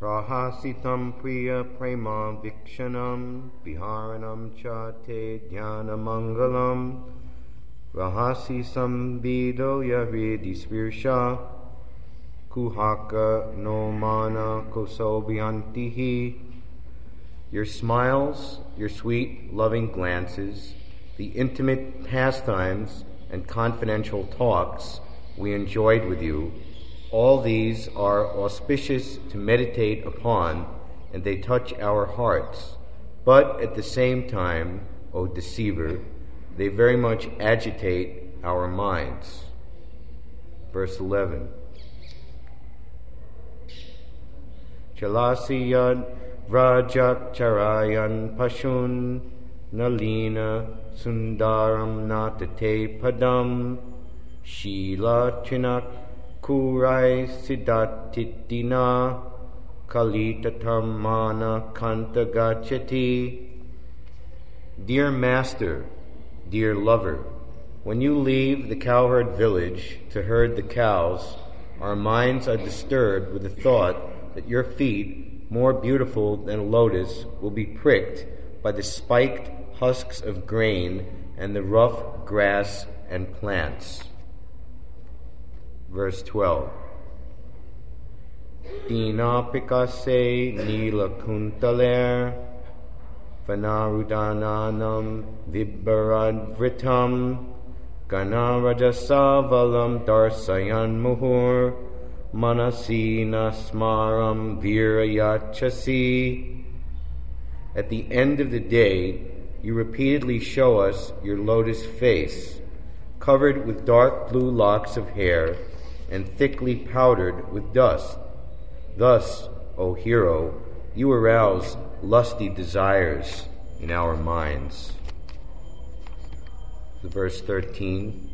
Prahasitam priya prema vikshanam viharanam cha te dhyanamangalam rahasi sambido yahridi svirsha kuhaka no mana kosobhyantihi. Your smiles, your sweet, loving glances, the intimate pastimes and confidential talks we enjoyed with you, all these are auspicious to meditate upon, and they touch our hearts. But at the same time, O deceiver, they very much agitate our minds. Verse 11. Chalasiyad Vrajak Charayan Pashun Nalina Sundaram Natate Padam Śrīla Chinak Kurai Siddhatitina Kalitatam Mana Kantagachati. Dear Master, dear lover, when you leave the cowherd village to herd the cows, our minds are disturbed with the thought that your feet, more beautiful than a lotus, will be pricked by the spiked husks of grain and the rough grass and plants. Verse 12. Dina pikase nila kuntaler vanarudananam vibharadvritam ganarajasavalam darsayan muhur manasina smaram virayachasi. At the end of the day, you repeatedly show us your lotus face, covered with dark blue locks of hair and thickly powdered with dust. Thus, O hero, you arouse lusty desires in our minds. Verse 13.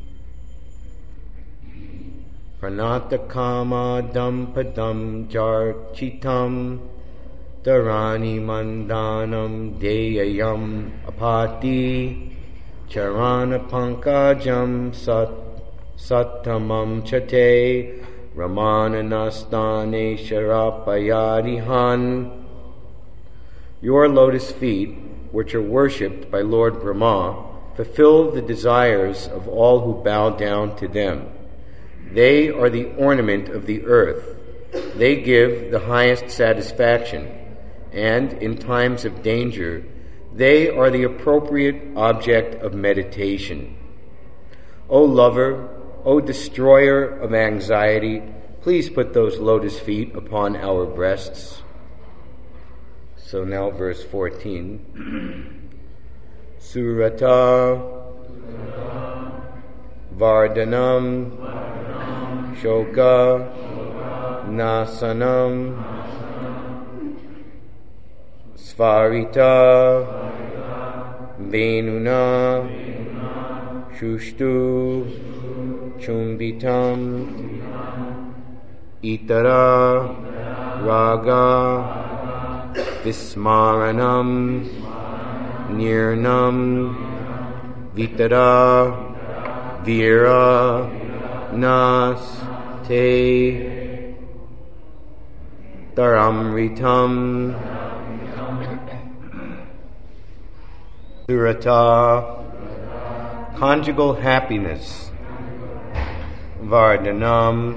Pranata kama dampadam jarchitam dharani mandanam deyayam apati charana pankajam sattamam chate ramananastane sharapayarihan. Your lotus feet, which are worshipped by Lord Brahma, fulfill the desires of all who bow down to them. They are the ornament of the earth. They give the highest satisfaction, and in times of danger, they are the appropriate object of meditation. O lover, O destroyer of anxiety, please put those lotus feet upon our breasts. So now verse 14. Surata Vardhanam Shoka Nasanam Svarita Venuna Shushtu Chumbitam Itara Raga Vismaranam Nirnam Vitara Vira Nas Te Taramritam Surata. Conjugal happiness. Vardhanam,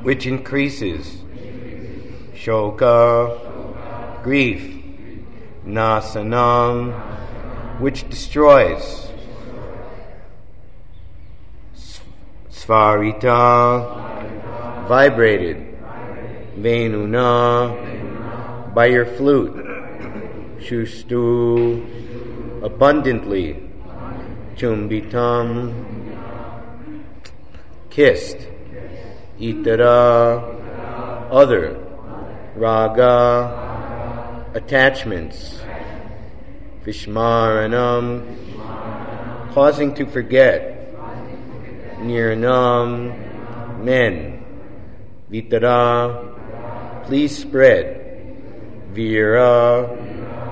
which increases. Shoka, grief. Nasanam, which destroys. Svarita, vibrated. Venuna, by your flute. Shustu, abundantly. Chumbitam, kissed. Itara, other. Raga, attachments. Vishmaranam, causing to forget. Nirnam, men. Vitara, please spread. Vira,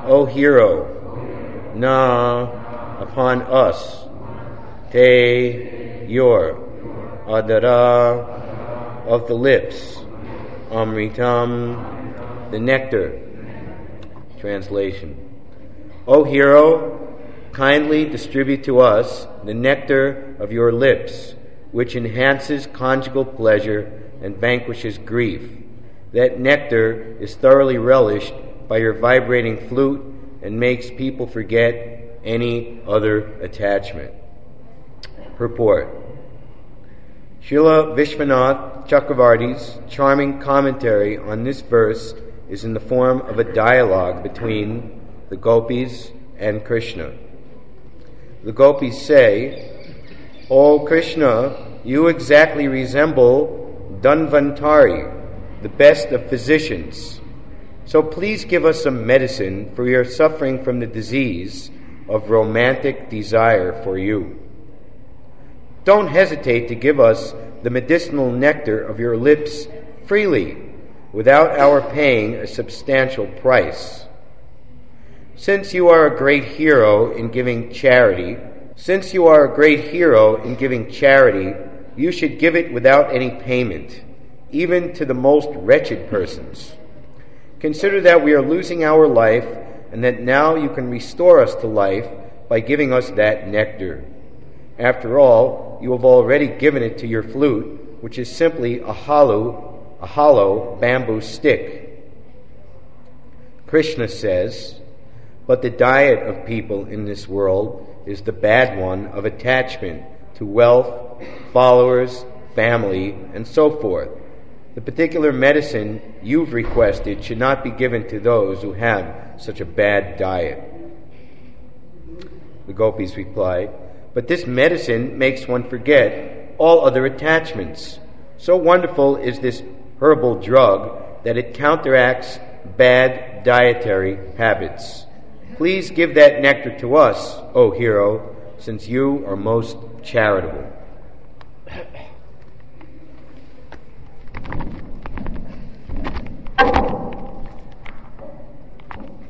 O hero. Na, upon us. Te, your. Adara, of the lips. Amritam, the nectar. Translation. O hero, kindly distribute to us the nectar of your lips, which enhances conjugal pleasure and vanquishes grief. That nectar is thoroughly relished by your vibrating flute and makes people forget any other attachment. Purport. Śrīla Vishwanath Chakravarti's charming commentary on this verse is in the form of a dialogue between the gopis and Krishna. The gopis say, "O Krishna, you exactly resemble Dhanvantari, the best of physicians. So please give us some medicine, for we are suffering from the disease of romantic desire for you. Don't hesitate to give us the medicinal nectar of your lips freely, without our paying a substantial price. Since you are a great hero in giving charity, you should give it without any payment, even to the most wretched persons. Consider that we are losing our life, and that now you can restore us to life by giving us that nectar. After all, you have already given it to your flute, which is simply a hollow bamboo stick." Krishna says, "But the diet of people in this world is the bad one of attachment to wealth, followers, family, and so forth. The particular medicine you've requested should not be given to those who have such a bad diet." The gopis replied, "But this medicine makes one forget all other attachments. So wonderful is this herbal drug that it counteracts bad dietary habits. Please give that nectar to us, O hero, since you are most charitable."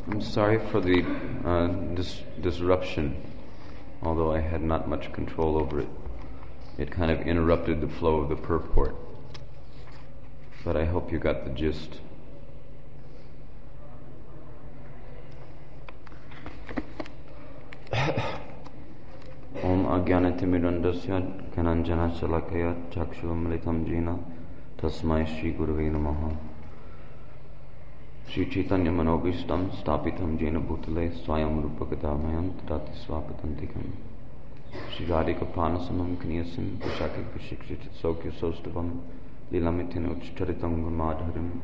I'm sorry for the disruption, although I had not much control over it. It kind of interrupted the flow of the purport. But I hope you got the gist. Om Ajnanatimidandasya Kananjana Shalakaya Chakshuvamritam Jena Tasmai Shri Gurave Namaha. Shri Chaitanya Manobishtam Stapitam Jena Bhutale Swayam Rupakadamayam Tadati Swapatantikam Shri Radhika Pranasamam Kniyasim Vishakik Vishikshit Sokya Sostavam Lilamitin Uchcharitam Gamadharim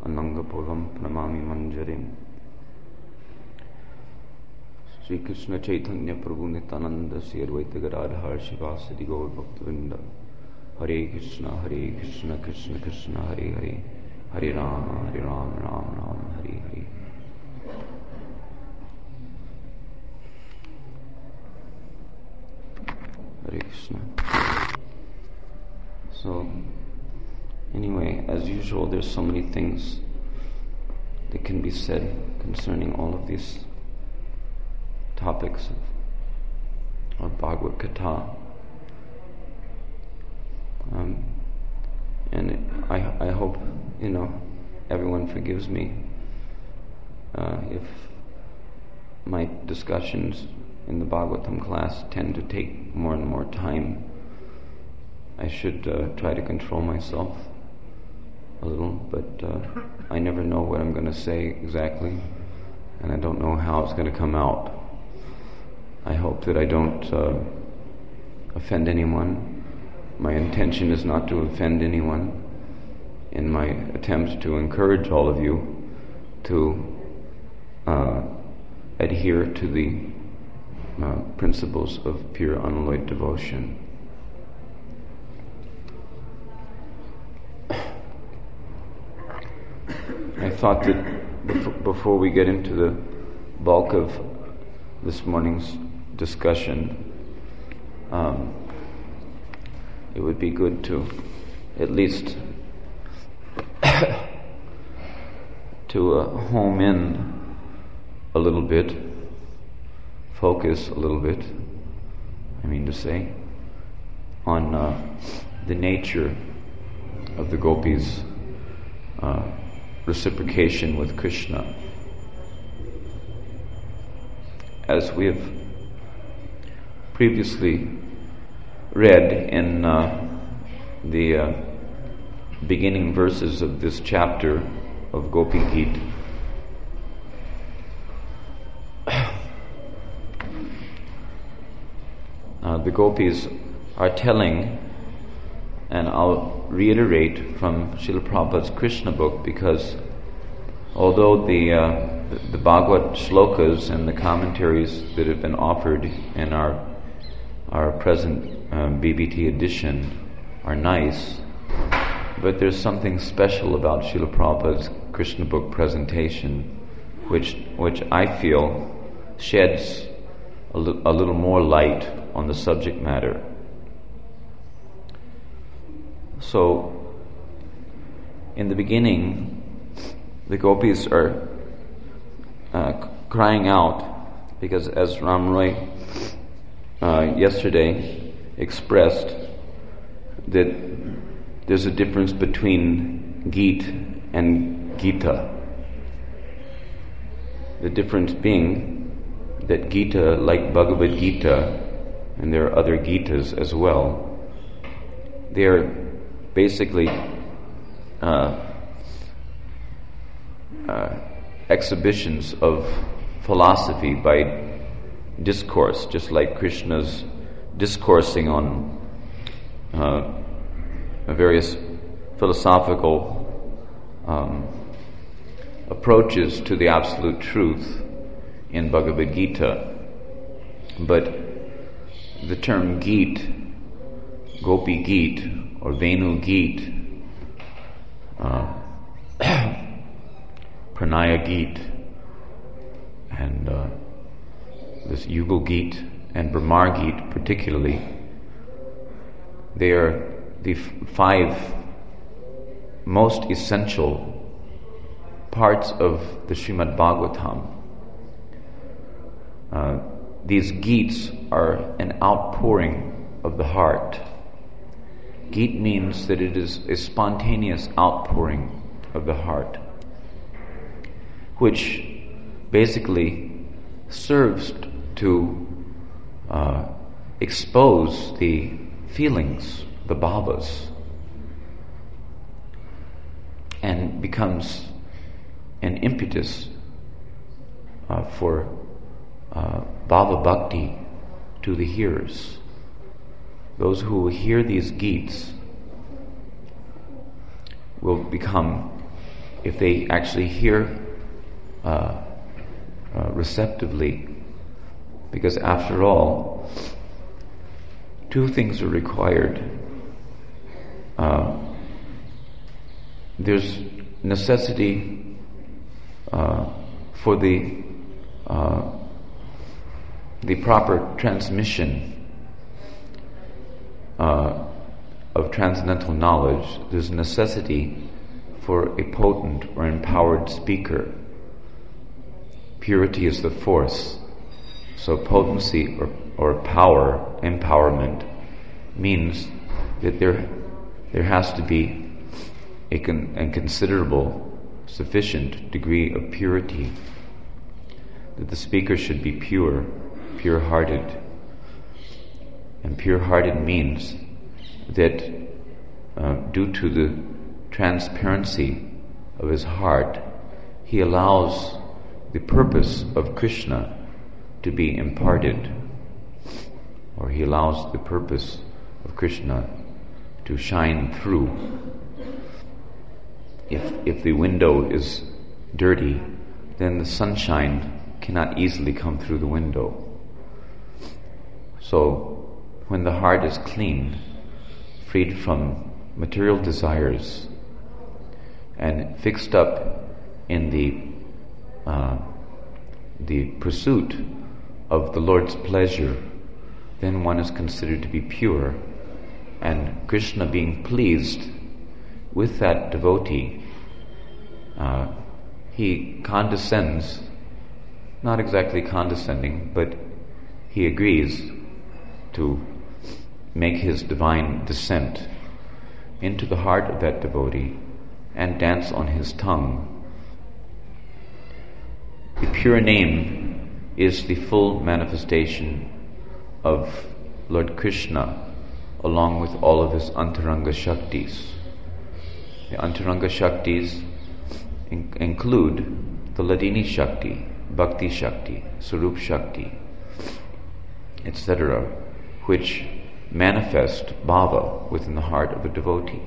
Ananga Purvam Pranamami Manjarim. Shri Krishna Chaitanya Prabhu Nityananda Sri Advaita Gadadhar Shivasadi Gaur Bhaktavinda. Hare Krishna Krishna Krishna Hare Hare, Hare Rama Rama Hare Hare. Hare Krishna. So, anyway, as usual, there's so many things that can be said concerning all of these topics of Bhagavad Gita. And I hope, everyone forgives me if my discussions in the Bhagavatam class tend to take more and more time. I should try to control myself a little, but I never know what I'm going to say exactly, and I don't know how it's going to come out. I hope that I don't offend anyone. My intention is not to offend anyone in my attempt to encourage all of you to adhere to the principles of pure unalloyed devotion. I thought that before we get into the bulk of this morning's discussion, it would be good to at least to home in a little bit, focus a little bit, on the nature of the gopis' reciprocation with Krishna. As we have previously read in the beginning verses of this chapter of Gopi Gita, the gopis are telling, and I'll reiterate from Srila Prabhupāda's Krishna book, because although the Bhagavad shlokas and the commentaries that have been offered in our present BBT edition are nice, but there's something special about Srila Prabhupāda's Krishna book presentation, which I feel sheds a little more light on the subject matter. So, in the beginning, the gopis are crying out, because as Ram Roy yesterday expressed, that there's a difference between Gita and Gita. The difference being that Gita, like Bhagavad Gita, and there are other Gitas as well, they're basically exhibitions of philosophy by discourse, just like Krishna's discoursing on various philosophical approaches to the absolute truth in Bhagavad Gita. But the term Gita, Gopi Gita or Venu Gita, Pranaya Gita, and this Yugal Gita and Brahmar Gita particularly, they are the five most essential parts of the Srimad Bhagavatam. These Gits are an outpouring of the heart. Gita means that it is a spontaneous outpouring of the heart, which basically serves to expose the feelings, the bhavas, and becomes an impetus for bhava bhakti to the hearers. Those who hear these Gits will become, if they actually hear receptively, because after all, two things are required. There's necessity for the proper transmission of transcendental knowledge. There's necessity for a potent or empowered speaker. Purity is the force. So potency or power, empowerment, means that there has to be a considerable, sufficient degree of purity. That the speaker should be pure-hearted. And pure-hearted means that due to the transparency of his heart, he allows the purpose of Krishna to be imparted, or he allows the purpose of Krishna to shine through. If the window is dirty, then the sunshine cannot easily come through the window. So, when the heart is clean, freed from material desires, and fixed up in the pursuit of the Lord's pleasure, then one is considered to be pure. And Krishna, being pleased with that devotee, he condescends, not exactly condescending, but he agrees to make his divine descent into the heart of that devotee and dance on his tongue the pure name is the full manifestation of Lord Krishna along with all of his Antaranga Shaktis. The Antaranga Shaktis include the Ladini Shakti, Bhakti Shakti, Sarup Shakti, etc., which manifest bhava within the heart of a devotee.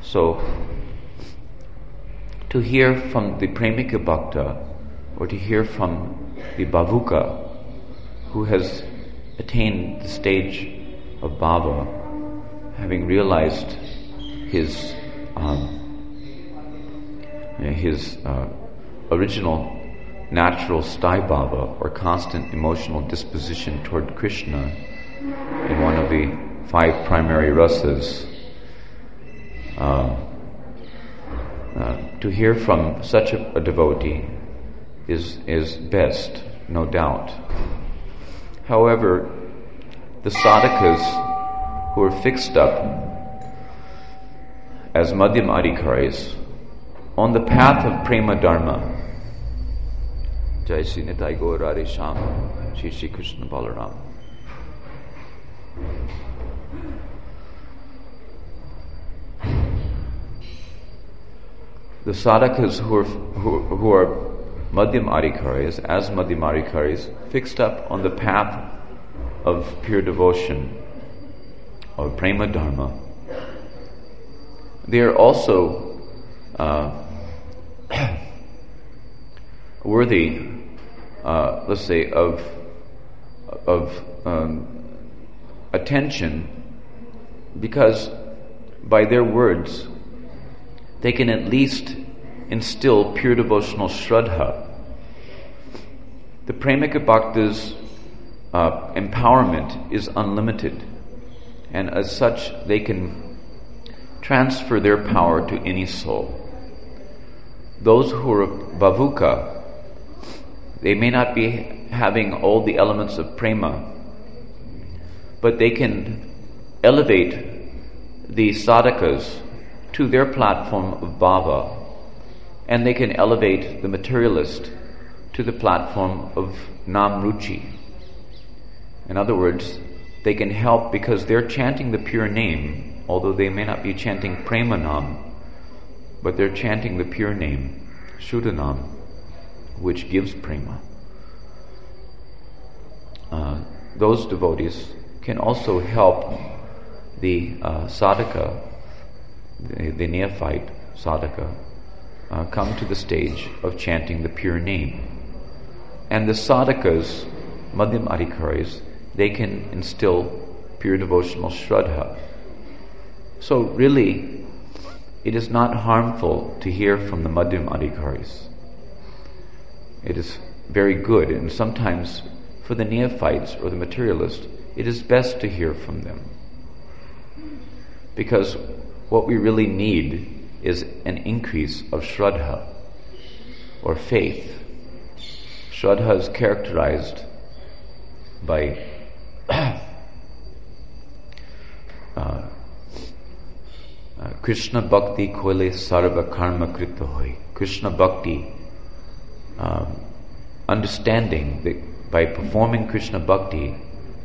So, to hear from the Premika Bhakta, or to hear from the Bhavuka, who has attained the stage of bhava, having realized his original natural sthāyi bhava, or constant emotional disposition toward Krishna, in one of the 5 primary rasas. To hear from such a devotee is best, no doubt. However, the sadhakas who are fixed up as madhyam adhikaris on the path of prema dharma, Jai Shri Nitai Gaur Radhe Shyam, Shri Shri Krishna Balaram. The sadhakas who are madhyam adhikaris, as madhyam adhikaris, fixed up on the path of pure devotion, or prema dharma, they are also worthy, let's say, of attention, because by their words they can at least instill pure devotional shraddha. The Premika Bhakta's empowerment is unlimited, and as such they can transfer their power to any soul. Those who are bhavuka, they may not be having all the elements of prema, but they can elevate the sadhakas to their platform of bhava, and they can elevate the materialist to the platform of nam ruchi. In other words, they can help because they're chanting the pure name, although they may not be chanting prema nam, but they're chanting the pure name, Shuddha nam, which gives prema. Those devotees can also help the sadhaka, the neophyte sadhaka, come to the stage of chanting the pure name. And the sadhakas, madhyam adhikaris, they can instill pure devotional shraddha. So really, it is not harmful to hear from the madhyam adhikaris. It is very good, and sometimes for the neophytes or the materialist, it is best to hear from them. Because what we really need is an increase of shraddha, or faith. Shraddha is characterized by Krishna Bhakti Koile Sarva Karma Krita Hoy. Krishna Bhakti, understanding that by performing Krishna Bhakti,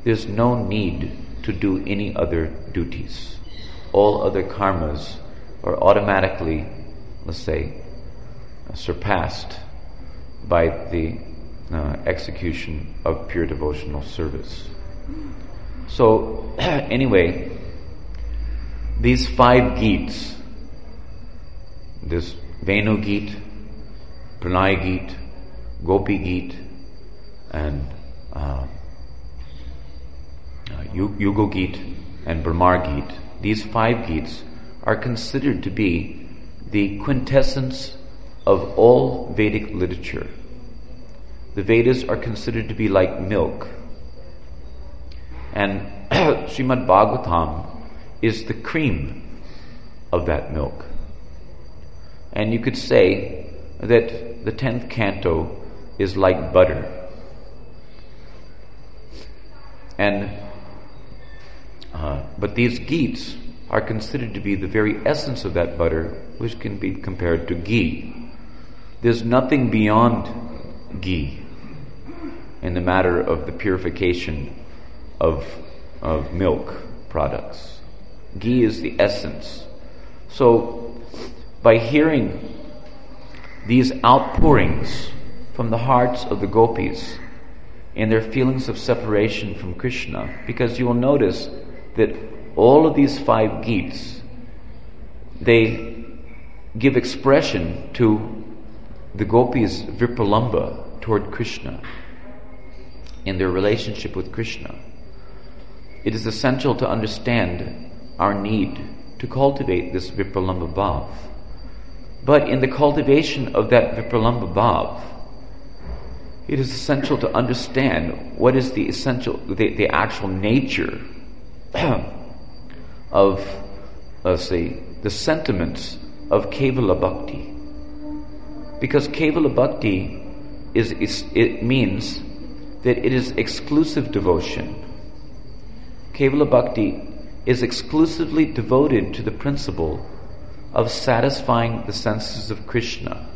there's no need to do any other duties. All other karmas are automatically, let's say, surpassed by the execution of pure devotional service. So, anyway, these 5 Geets, this Venu Geet, Pranay Geet, Gopi Geet, and Yugo Geet, and Brahmar Geet, these 5 Geets are considered to be the quintessence of all Vedic literature. The Vedas are considered to be like milk. And Srimad Bhagavatam is the cream of that milk. And you could say that the 10th canto is like butter. And but these Geets are considered to be the very essence of that butter, which can be compared to ghee. there's nothing beyond ghee in the matter of the purification of milk products. Ghee is the essence. So, by hearing these outpourings from the hearts of the gopis in their feelings of separation from Krishna, because you will notice that all of these 5 Gits, they give expression to the gopis' vipralamba toward Krishna in their relationship with Krishna. It is essential to understand our need to cultivate this vipralamba bhav. But in the cultivation of that vipralamba bhav, it is essential to understand what is the actual nature of, let's say, the sentiments of Kevala Bhakti. Because Kevala Bhakti it means that it is exclusive devotion. Kevala Bhakti is exclusively devoted to the principle of satisfying the senses of Krishna,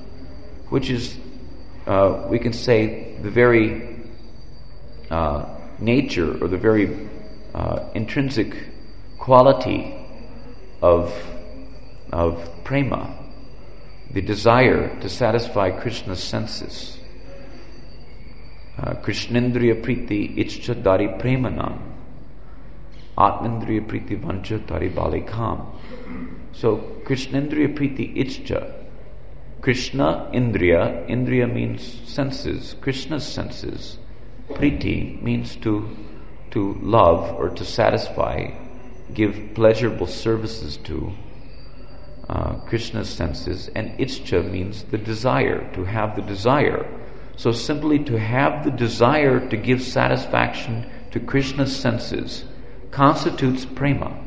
which is, we can say, the very nature or the very intrinsic quality of prema, the desire to satisfy Krishna's senses. Krishnendriya priti ichcha dari premanam, Atmendriya priti vancha dari balikam. So, Krishnendriya priti ichcha. Krishna Indriya means senses, Krishna's senses. Priti means to love or to satisfy, give pleasurable services to Krishna's senses. And ichcha means the desire, to have the desire. So simply to have the desire to give satisfaction to Krishna's senses constitutes prema.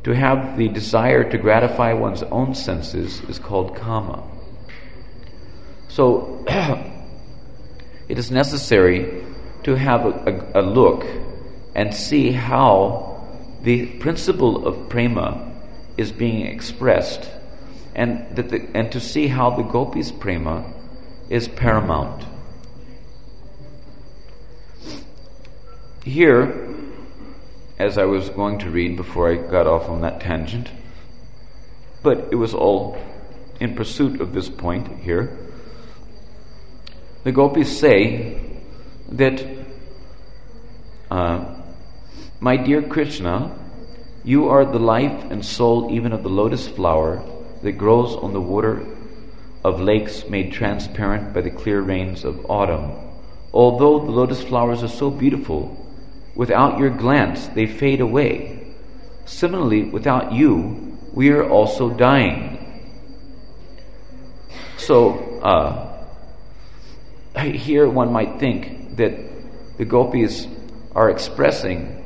To have the desire to gratify one's own senses is called kama. So, it is necessary to have a look and see how the principle of prema is being expressed, and to see how the gopis' prema is paramount. Here, as I was going to read before I got off on that tangent, but it was all in pursuit of this point here, the gopis say that, my dear Krishna, you are the life and soul even of the lotus flower that grows on the water of lakes made transparent by the clear rains of autumn. Although the lotus flowers are so beautiful, without your glance they fade away. Similarly, without you, we are also dying. So, here one might think that the gopis are expressing,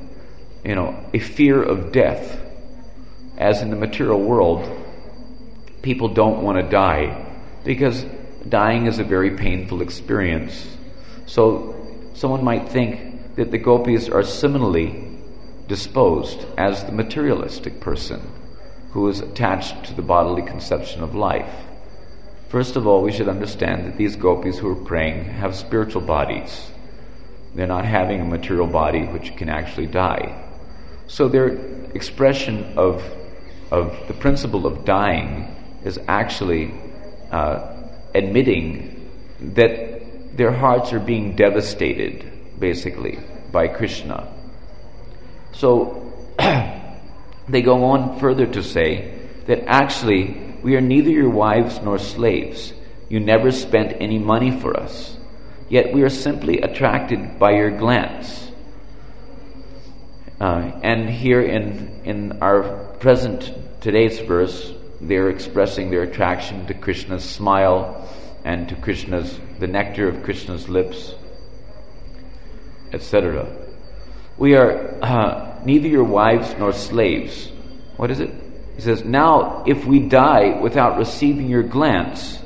a fear of death. As in the material world, people don't want to die because dying is a very painful experience. So, someone might think that the gopis are similarly disposed as the materialistic person who is attached to the bodily conception of life. First of all, we should understand that these gopis who are praying have spiritual bodies. They're not having a material body which can actually die. So their expression of the principle of dying is actually admitting that their hearts are being devastated, basically, by Krishna. So they go on further to say that actually we are neither your wives nor slaves. You never spent any money for us. Yet we are simply attracted by your glance. And here in our present today's verse, they're expressing their attraction to Krishna's smile and to the nectar of Krishna's lips, etc. We are neither your wives nor slaves. What is it? He says, now if we die without receiving your glance,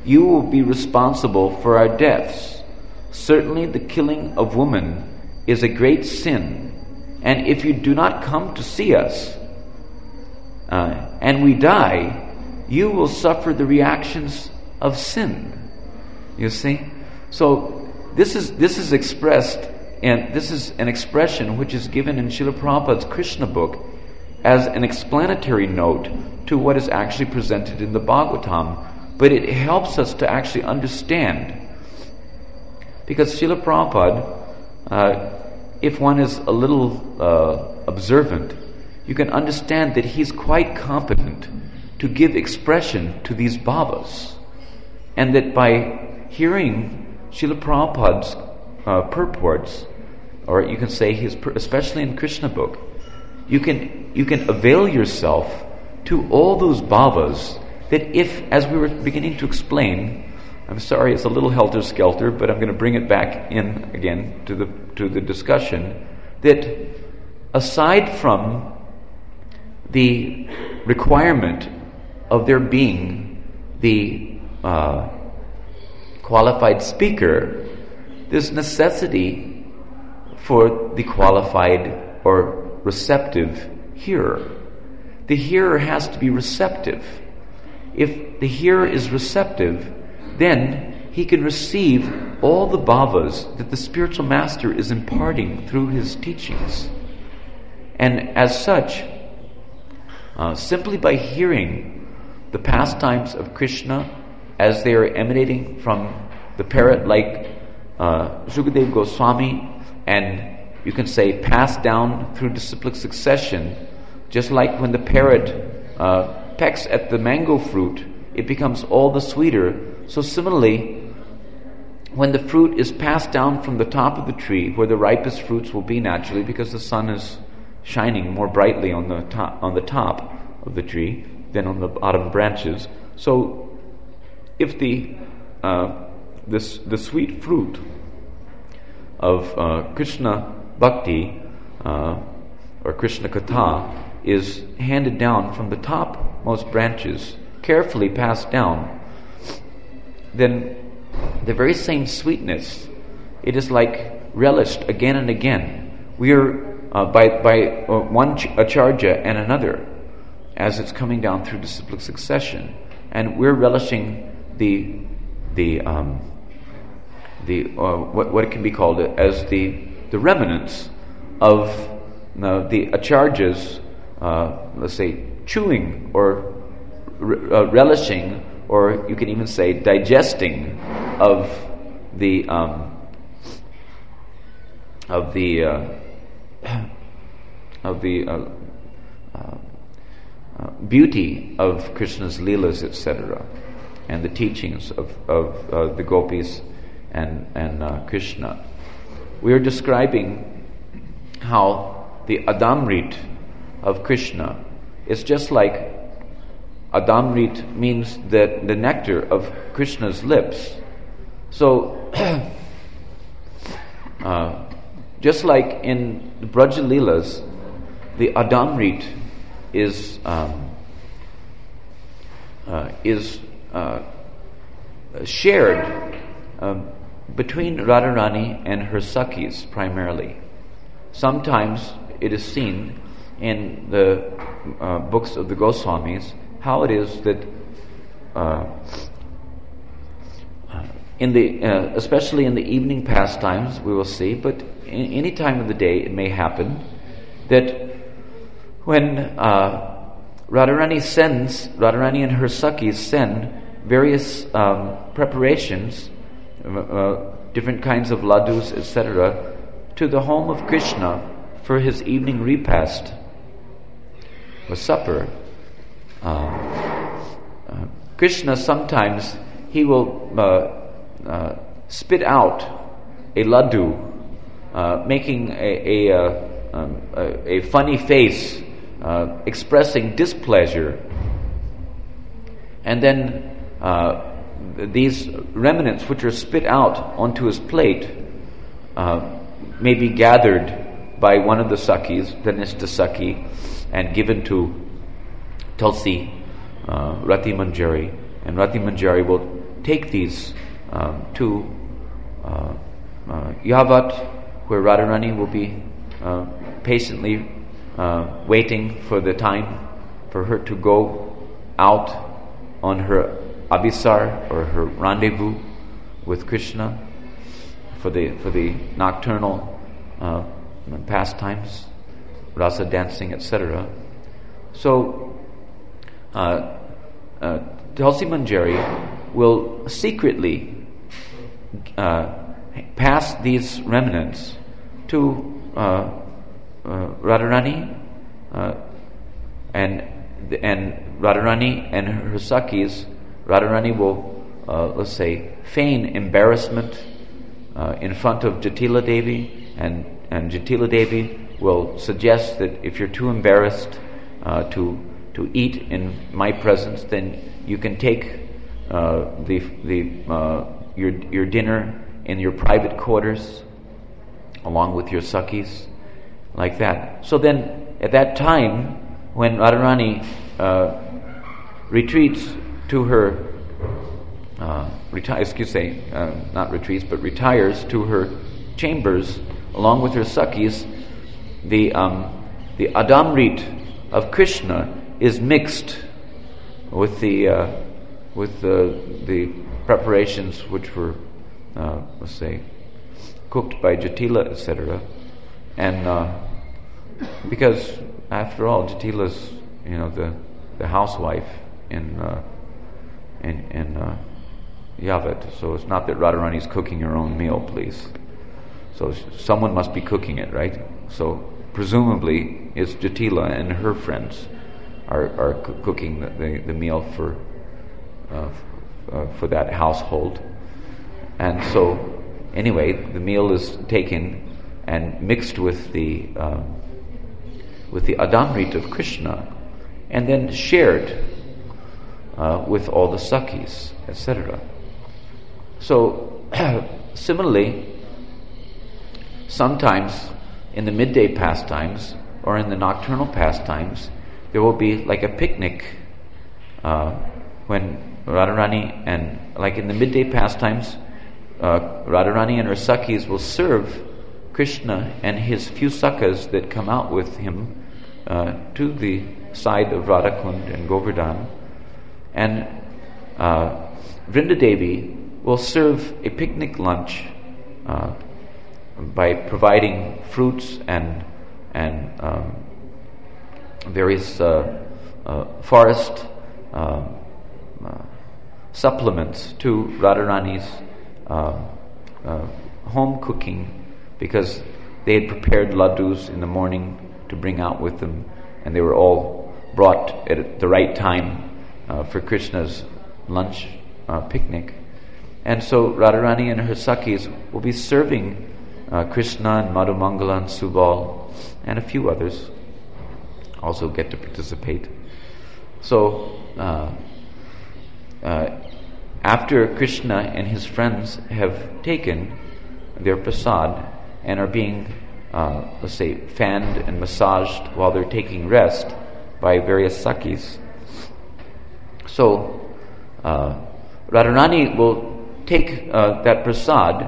you will be responsible for our deaths. Certainly the killing of women is a great sin, and if you do not come to see us, and we die, you will suffer the reactions of sin. You see? So this is expressed, and this is an expression which is given in Srila Prabhupāda's Krishna book as an explanatory note to what is actually presented in the Bhagavatam, but it helps us to actually understand. Because Srila Prabhupada, if one is a little observant, you can understand that he's quite competent to give expression to these bhavas, and that by hearing Srila Prabhupada's purports, or you can say his, especially in Krishna book, you can avail yourself to all those bhavas that, if, as we were beginning to explain, I'm sorry, it's a little helter-skelter, but I'm going to bring it back in again to the discussion, that aside from the requirement of there being the qualified speaker, there's necessity for the qualified or receptive hearer. The hearer has to be receptive. If the hearer is receptive, then he can receive all the bhavas that the spiritual master is imparting through his teachings. And as such, simply by hearing the pastimes of Krishna as they are emanating from the parrot like Shukadev Goswami, and you can say passed down through disciplic succession, just like when the parrot pecks at the mango fruit, it becomes all the sweeter. So similarly, when the fruit is passed down from the top of the tree, where the ripest fruits will be naturally, because the sun is shining more brightly on the top of the tree than on the bottom branches. So, if the sweet fruit of Krishna Bhakti or Krishna Katha is handed down from the topmost branches, carefully passed down, then the very same sweetness, it is like relished again and again. We are by one acharya and another, as it's coming down through disciplic succession, and we're relishing what it can be called as the remnants of the acharyas, let's say, chewing or relishing, or you can even say digesting of the beauty of Krishna's Leelas, etc., and the teachings of the gopis and Krishna. We are describing how the Adamrit of Krishna is just like Adamrit means the nectar of Krishna's lips. So, just like in the Braja Leelas, the Adamrit is shared between Radharani and her Sakhis primarily. Sometimes it is seen in the books of the Goswamis how it is that especially in the evening pastimes we will see, but any time of the day it may happen that when Radharani and her Sakhis send various preparations, different kinds of ladus, etc., to the home of Krishna for his evening repast or supper, Krishna sometimes he will spit out a laddu, making a funny face, expressing displeasure, and then these remnants which are spit out onto his plate may be gathered by one of the Sakhis, the Nishta Sakhi, and given to Tulsi, Rati Manjari, and Rati Manjari will take these to Yavat, where Radharani will be patiently waiting for the time for her to go out on her abhisar, or her rendezvous with Krishna for the nocturnal pastimes, rasa dancing, etc. So Tulsi Manjari will secretly pass these remnants to Radharani, and Radharani and her Sakhis. Radharani will, let's say, feign embarrassment in front of Jatila Devi, and Jatila Devi will suggest that if you're too embarrassed to eat in my presence, then you can take your dinner in your private quarters along with your Sakhis, like that. So then, at that time, when Radharani retreats to her, retires to her chambers along with her Sakhis, the Adamrit of Krishna is mixed with the preparations which were, let's say, cooked by Jatila, etc. And because after all, Jatila's, the housewife in Yavat, so it's not that Radharani's cooking her own meal, please. So someone must be cooking it, right? So presumably it's Jatila and her friends are cooking the meal for that household. And so anyway, the meal is taken and mixed with the Adamrit of Krishna, and then shared with all the Sakhis, etc. So similarly, sometimes in the midday pastimes or in the nocturnal pastimes, there will be like a picnic when Radharani, and like in the midday pastimes, Radharani and her Sakhis will serve Krishna and his few Sakhas that come out with him to the side of Radhakund and Govardhan, and Vrinda Devi will serve a picnic lunch by providing fruits and various forest supplements to Radharani's home cooking, because they had prepared laddus in the morning to bring out with them, and they were all brought at the right time for Krishna's lunch picnic. And so Radharani and her Sakhis will be serving Krishna and Madhumangala and Subal, and a few others also get to participate. So after Krishna and his friends have taken their prasad and are being, let's say, fanned and massaged while they're taking rest by various Sakhis, so Radharani will take that prasad,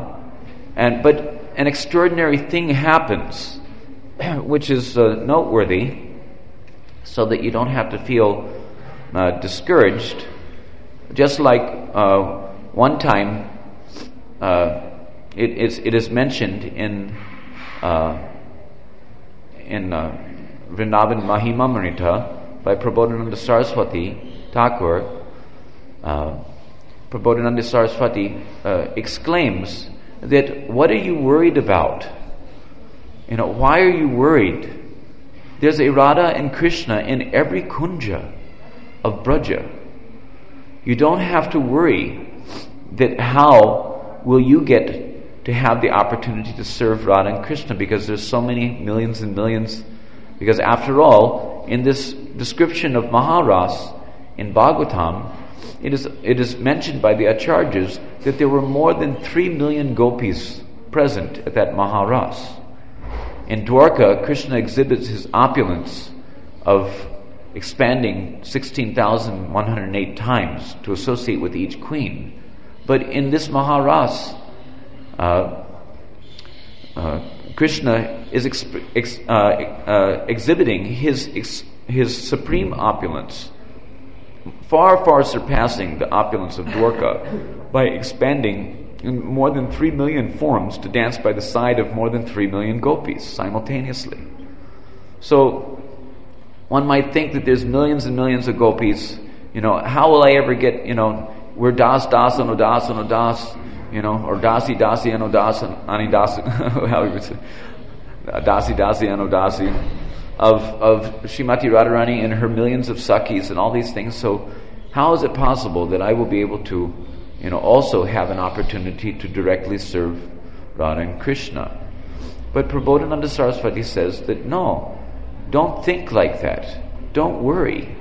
but an extraordinary thing happens, which is noteworthy, so that you don't have to feel discouraged. Just like one time, it is mentioned in Vrindavan Mahimamrita by Prabodhananda Saraswati Thakur. Prabodhananda Saraswati exclaims that, what are you worried about? Why are you worried? There's a Radha and Krishna in every kunja of Braja. You don't have to worry that how will you get to have the opportunity to serve Radha and Krishna, because there's so many millions and millions. Because after all, in this description of Maharas in Bhagavatam, it is mentioned by the Acharyas that there were more than 3 million gopis present at that Maharas. In Dwarka, Krishna exhibits his opulence of expanding 16,108 times to associate with each queen. But in this Maharas, Krishna is exhibiting his supreme opulence far, far surpassing the opulence of Dwarka by expanding in more than 3 million forms to dance by the side of more than 3 million gopis simultaneously. So one might think that there's millions and millions of gopis. How will I ever get, we're das, das, and odas, and odas, or dasi, dasi, and odas, and anidasi, how we would say, dasi, dasi, and odasi, of Srimati Radharani and her millions of Sakhis and all these things. So how is it possible that I will be able to, also have an opportunity to directly serve Radha and Krishna? But Prabodhananda Saraswati says that no, don't think like that. Don't worry.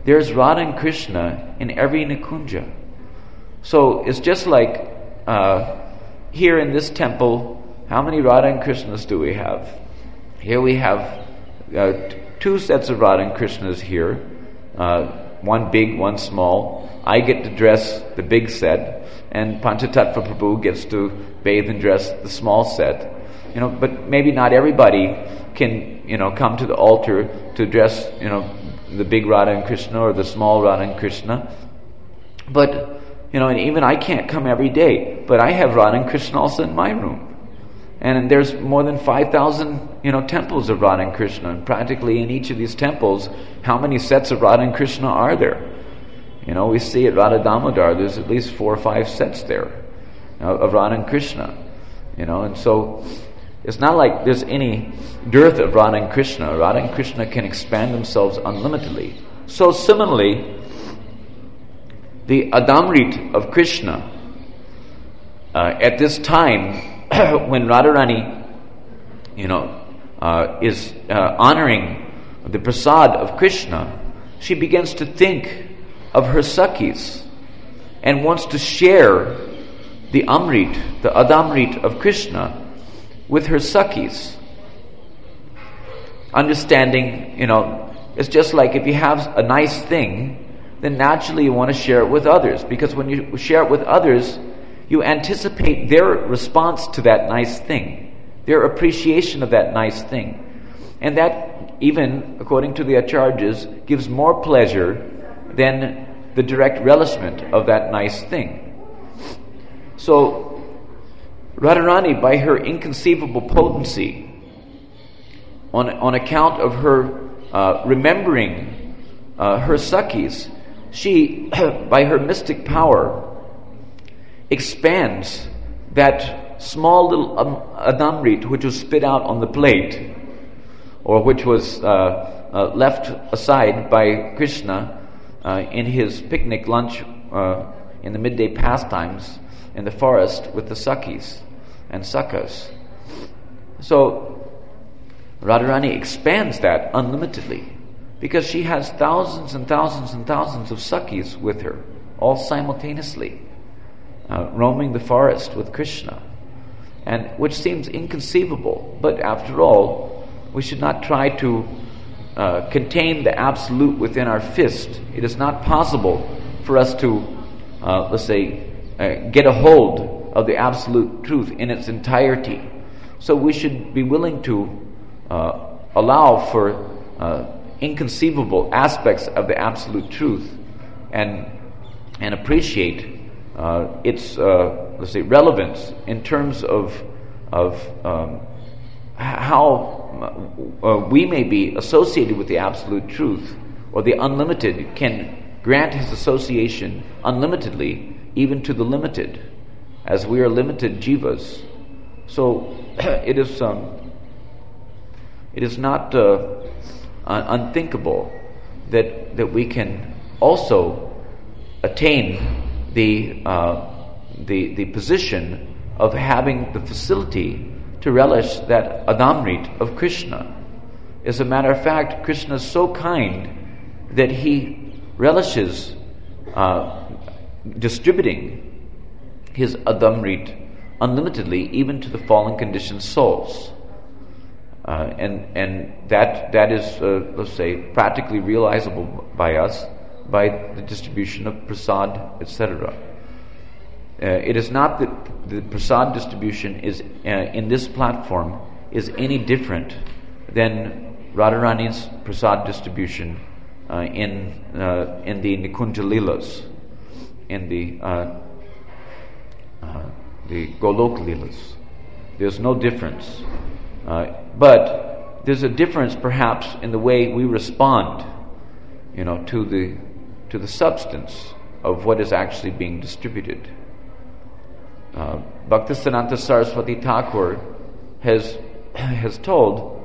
There's Radha and Krishna in every Nikunja. So it's just like here in this temple, how many Radha and Krishnas do we have? Here we have 2 sets of Radha and Krishnas here, one big, one small. I get to dress the big set, and Panchatattva Prabhu gets to bathe and dress the small set. But maybe not everybody can, come to the altar to dress, the big Radha and Krishna or the small Radha and Krishna. But, and even I can't come every day, but I have Radha and Krishna also in my room. And there's more than 5,000, temples of Radha and Krishna. And practically in each of these temples, how many sets of Radha and Krishna are there? We see at Radha Damodar, there's at least 4 or 5 sets there of Radha and Krishna. And so it's not like there's any dearth of Radha and Krishna. Radha and Krishna can expand themselves unlimitedly. So similarly, the Adamrit of Krishna, at this time, when Radharani, is honoring the prasad of Krishna, she begins to think of her Sakhis and wants to share the Amrit, the Adamrit of Krishna with her Sakhis. Understanding, it's just like if you have a nice thing, then naturally you want to share it with others, because when you share it with others, you anticipate their response to that nice thing, their appreciation of that nice thing. And that, even according to the Acharyas, gives more pleasure than the direct relishment of that nice thing. So, Radharani, by her inconceivable potency, on account of her remembering her Sakhis, she, by her mystic power, expands that small little Adamrit which was spit out on the plate, or which was left aside by Krishna in his picnic lunch in the midday pastimes in the forest with the Sakhis and Sakhas. So Radharani expands that unlimitedly, because she has thousands and thousands and thousands of Sakhis with her, all simultaneously, roaming the forest with Krishna, and which seems inconceivable. But after all, we should not try to contain the absolute within our fist. It is not possible for us to, get a hold of the absolute truth in its entirety. So we should be willing to allow for inconceivable aspects of the absolute truth, and appreciate its relevance in terms of how we may be associated with the absolute truth, or the unlimited can grant his association unlimitedly, even to the limited, as we are limited jivas. So it is not unthinkable that we can also attain the position of having the facility to relish that Adamrit of Krishna. As a matter of fact, Krishna is so kind that he relishes distributing his Adamrit unlimitedly, even to the fallen conditioned souls. And that is, practically realizable by us by the distribution of prasad, etc. It is not that the prasad distribution is in this platform is any different than Radharani's prasad distribution in the Nikunja Leelas, in the Golok Leelas. There's no difference, but there's a difference perhaps in the way we respond, to the substance of what is actually being distributed. Bhaktisiddhanta Saraswati Thakur has told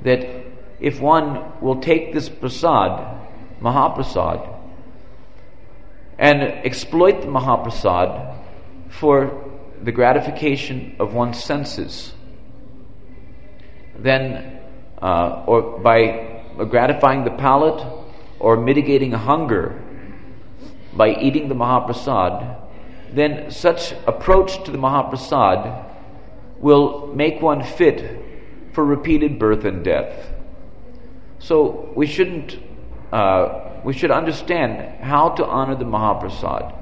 that if one will take this prasad, Mahaprasad, and exploit the Mahaprasad for the gratification of one's senses, then, or by gratifying the palate or mitigating hunger by eating the Mahaprasad, then such approach to the Mahaprasad will make one fit for repeated birth and death. So we should understand how to honor the Mahaprasad,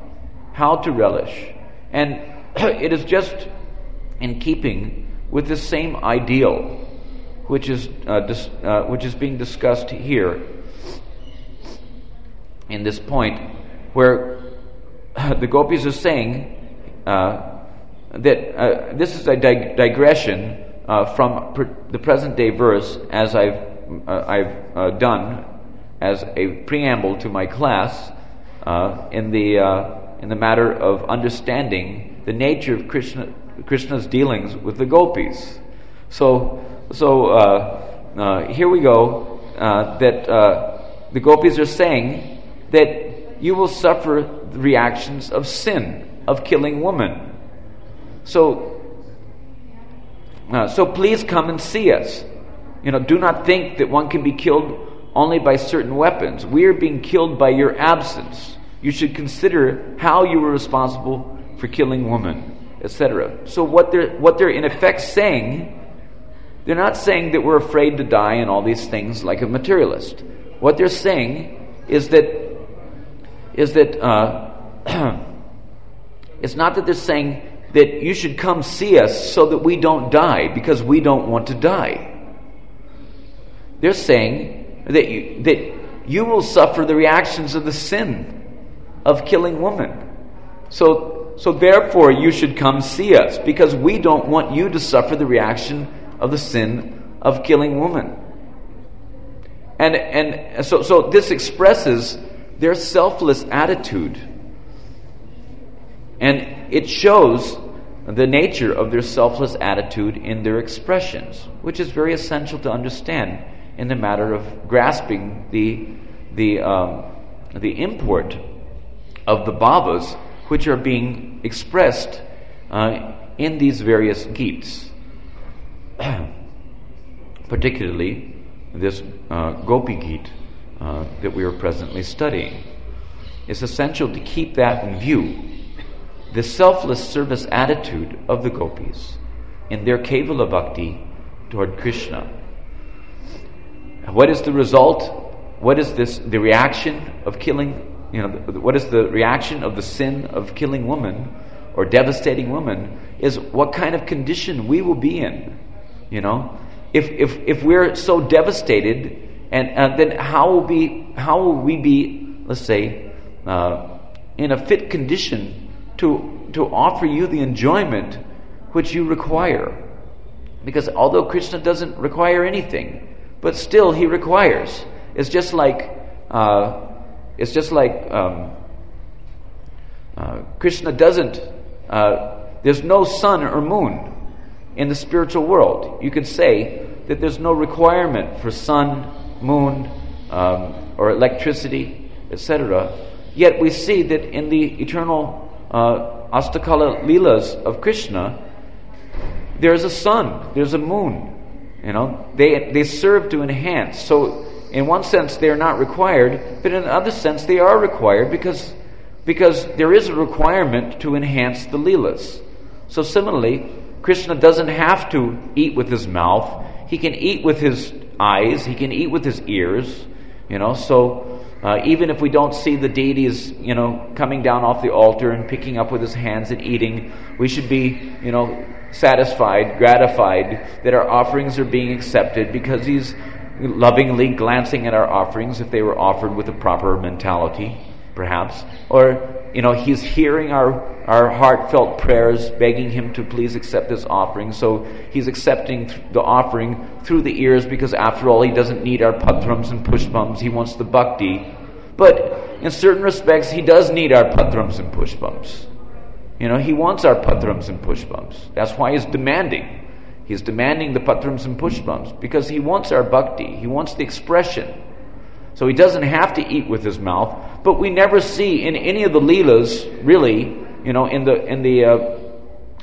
how to relish, and it is just in keeping with the same ideal which is being discussed here in this point, where the gopis are saying that this is a digression from the present day verse, as I've done as a preamble to my class in the matter of understanding the nature of Krishna's dealings with the gopis. So here we go. That the gopis are saying that you will suffer the reactions of sin, of killing women. So please come and see us. Do not think that one can be killed only by certain weapons. We are being killed by your absence. You should consider how you were responsible for killing women, etc. So what they're in effect saying, they're not saying that we're afraid to die and all these things like a materialist. What they're saying is that it's not that they're saying that you should come see us so that we don't die because we don't want to die. They're saying that you will suffer the reactions of the sin of killing women. So therefore you should come see us because we don't want you to suffer the reaction of the sin of killing women. And so this expresses their selfless attitude. And it shows the nature of their selfless attitude in their expressions, which is very essential to understand in the matter of grasping the import of the bhavas which are being expressed in these various gītas. Particularly this Gopi Gīt that we are presently studying. It's essential to keep that in view. The selfless service attitude of the gopis in their Kevala Bhakti toward Krishna. What is the result? What is the reaction of killing? What is the reaction of the sin of killing women or devastating women? Is what kind of condition we will be in. If we're so devastated, and then how will we be, let's say, in a fit condition to offer you the enjoyment which you require? Because although Krishna doesn't require anything, but still he requires. It's just like Krishna doesn't. There's no sun or moon in the spiritual world. You could say that there's no requirement for sun, moon, or electricity, etc. Yet we see that in the eternal Astakala Leelas of Krishna, there's a sun, there's a moon. They serve to enhance. So in one sense they are not required, but in another sense they are required because there is a requirement to enhance the Leelas. So similarly, Krishna doesn't have to eat with his mouth. He can eat with his eyes. He can eat with his ears. So even if we don't see the deities, coming down off the altar and picking up with his hands and eating, we should be, satisfied, gratified that our offerings are being accepted because he's lovingly glancing at our offerings if they were offered with a proper mentality, perhaps. Or, he's hearing our heartfelt prayers, begging him to please accept this offering. So he's accepting the offering through the ears because, after all, he doesn't need our patrams and pushpams. He wants the bhakti. But in certain respects, he does need our patrams and pushpams. He wants our patrams and pushpams. That's why he's demanding. He's demanding the patrams and pushpams because he wants our bhakti. He wants the expression. So he doesn't have to eat with his mouth. But we never see in any of the leelas, really, in the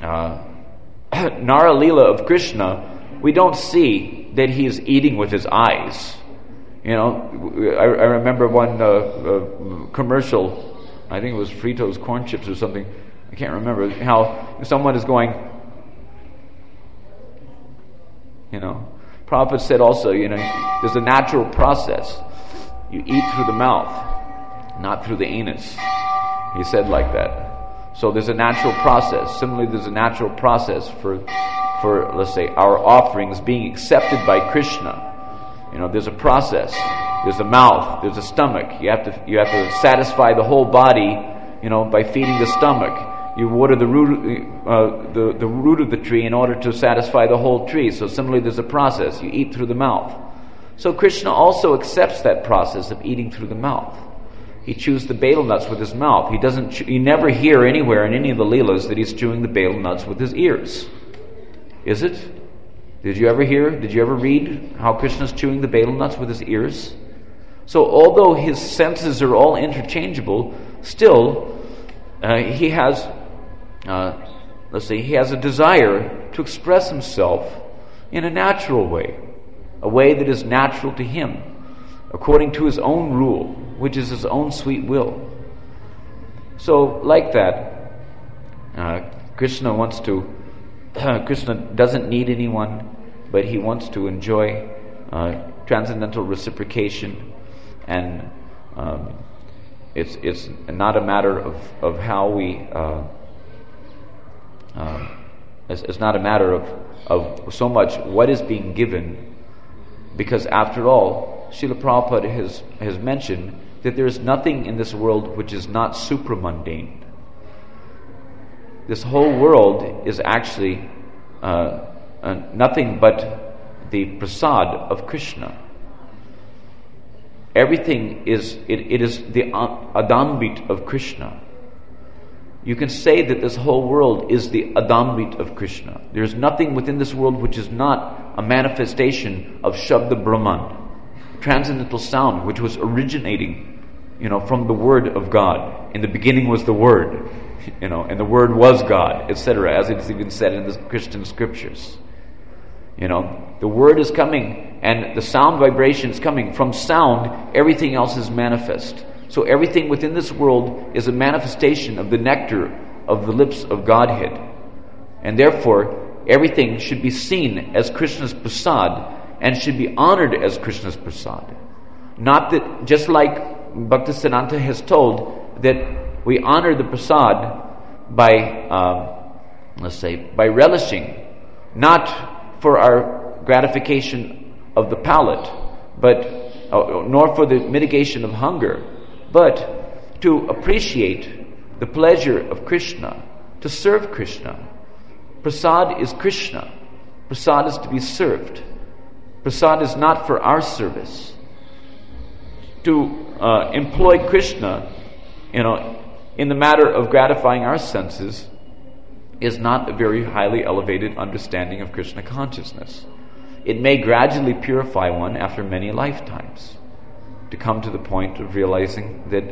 Nara Leela of Krishna, we don't see that he is eating with his eyes. I remember one commercial, I think it was Fritos corn chips or something, I can't remember, how someone is going, Prabhupada said also, there's a natural process. You eat through the mouth, not through the anus. He said like that. So there's a natural process. Similarly, there's a natural process for let's say, our offerings being accepted by Krishna. There's a process. There's a mouth. There's a stomach. You have to satisfy the whole body, by feeding the stomach. You water the root of the tree in order to satisfy the whole tree. So similarly, there's a process. You eat through the mouth. So Krishna also accepts that process of eating through the mouth. He chews the betel nuts with his mouth. You never hear anywhere in any of the leelas that he's chewing the betel nuts with his ears. Is it? Did you ever read how Krishna's chewing the betel nuts with his ears? So although his senses are all interchangeable, still he has a desire to express himself in a natural way, a way that is natural to him, according to his own rule, which is his own sweet will. So, like that, Krishna doesn't need anyone, but he wants to enjoy transcendental reciprocation, and it's not a matter of how we. It's not a matter of so much what is being given, because after all, Srila Prabhupada has mentioned that there is nothing in this world which is not supramundane. This whole world is actually nothing but the prasad of Krishna. Everything is the adambit of Krishna. You can say that this whole world is the adambit of Krishna. There is nothing within this world which is not a manifestation of Shabda Brahman, transcendental sound, which was originating, from the Word of God. In the beginning was the Word, and the Word was God, etc., as it is even said in the Christian scriptures. The Word is coming, and the sound vibration is coming. From sound, everything else is manifest. So everything within this world is a manifestation of the nectar of the lips of Godhead. And therefore, everything should be seen as Krishna's prasad and should be honored as Krishna's prasad. Not that, just like Bhaktisiddhanta has told, that we honor the prasad by relishing, not for our gratification of the palate, but nor for the mitigation of hunger, but to appreciate the pleasure of Krishna, to serve Krishna. Prasad is Krishna. Prasad is to be served. Prasad is not for our service. To employ Krishna, in the matter of gratifying our senses, is not a very highly elevated understanding of Krishna consciousness. It may gradually purify one after many lifetimes, to come to the point of realizing that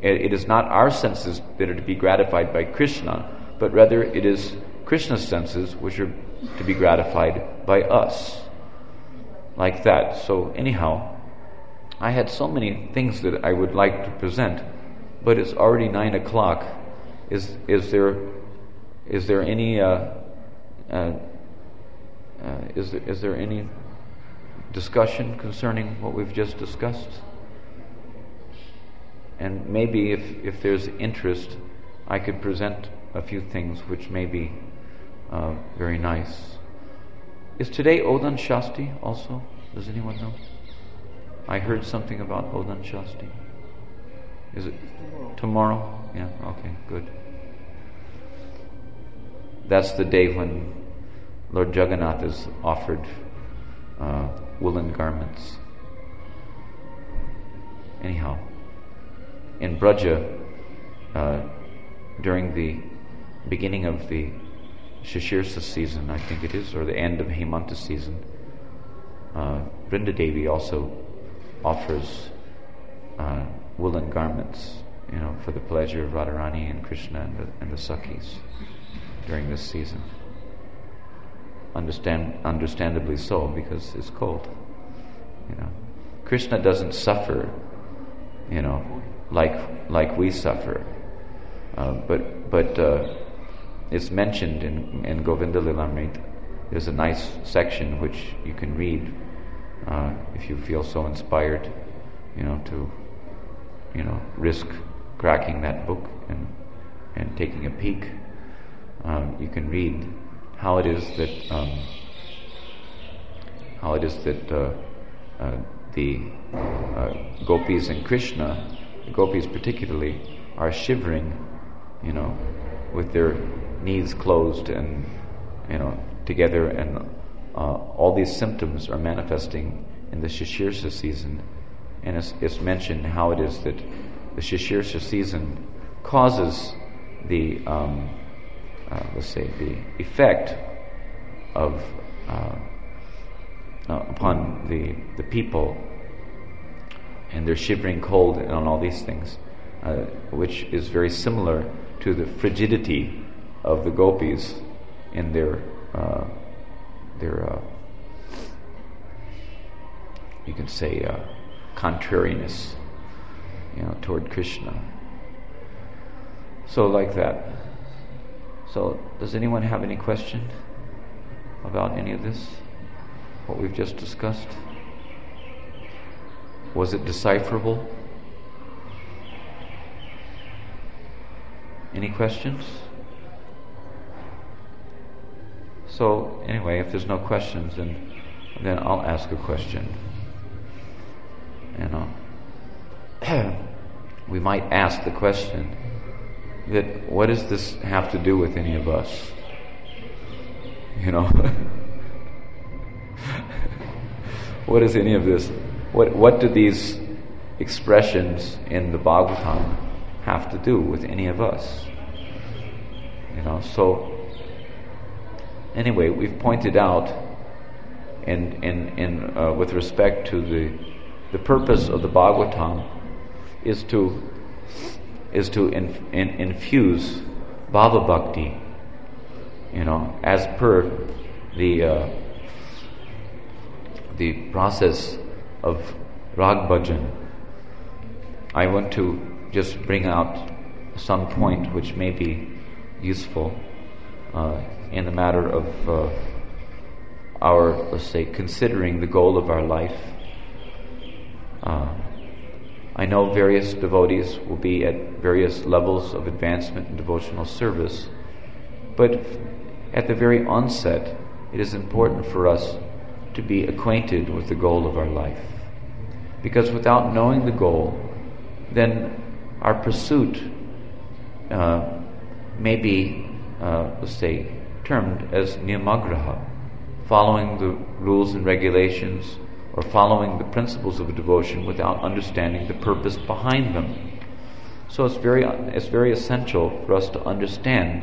it is not our senses that are to be gratified by Krishna, but rather it is Krishna's senses which are to be gratified by us. Like that. So anyhow, I had so many things that I would like to present, but it's already 9 o'clock. Is there any is there any discussion concerning what we've just discussed? And maybe if there's interest, I could present a few things which may be very nice. Is today Odan Shasti also? Does anyone know? I heard something about Odan Shasti. Is it tomorrow? Yeah, okay, good. That's the day when Lord Jagannath is offered woolen garments. Anyhow, in Braja, during the beginning of the Shishirsa season, I think it is, or the end of Hemanta season, Vrinda Devi also offers woolen garments, for the pleasure of Radharani and Krishna and the Sakhis during this season. Understandably so, because it's cold. Krishna doesn't suffer, like we suffer. But it's mentioned in Govinda Lilamrita. There's a nice section which you can read if you feel so inspired, to risk cracking that book and taking a peek. You can read how it is that the gopis and Krishna, the gopis particularly, are shivering, with their knees closed and together, and all these symptoms are manifesting in the Shishirsa season. And it's mentioned how it is that the Shishirsa season causes the the effect of upon the people, and they're shivering cold and on all these things, which is very similar to the frigidity of the gopis in their you can say contrariness, toward Krishna. So like that. So does anyone have any question about any of this, what we've just discussed? Was it decipherable? Any questions? So anyway, if there's no questions, then I'll ask a question. We might ask the question that, what does this have to do with any of us? What is any of this? What do these expressions in the Bhagavatam have to do with any of us? So anyway, we've pointed out in with respect to the purpose of the Bhagavatam is to infuse Bhava Bhakti, as per the process of Rag Bhajan. I want to just bring out some point which may be useful in the matter of our, let's say, considering the goal of our life. I know various devotees will be at various levels of advancement in devotional service, but at the very onset, it is important for us to be acquainted with the goal of our life. Because without knowing the goal, then our pursuit may be, let's say, termed as niyamagraha, following the rules and regulations or following the principles of a devotion without understanding the purpose behind them. So it's very essential for us to understand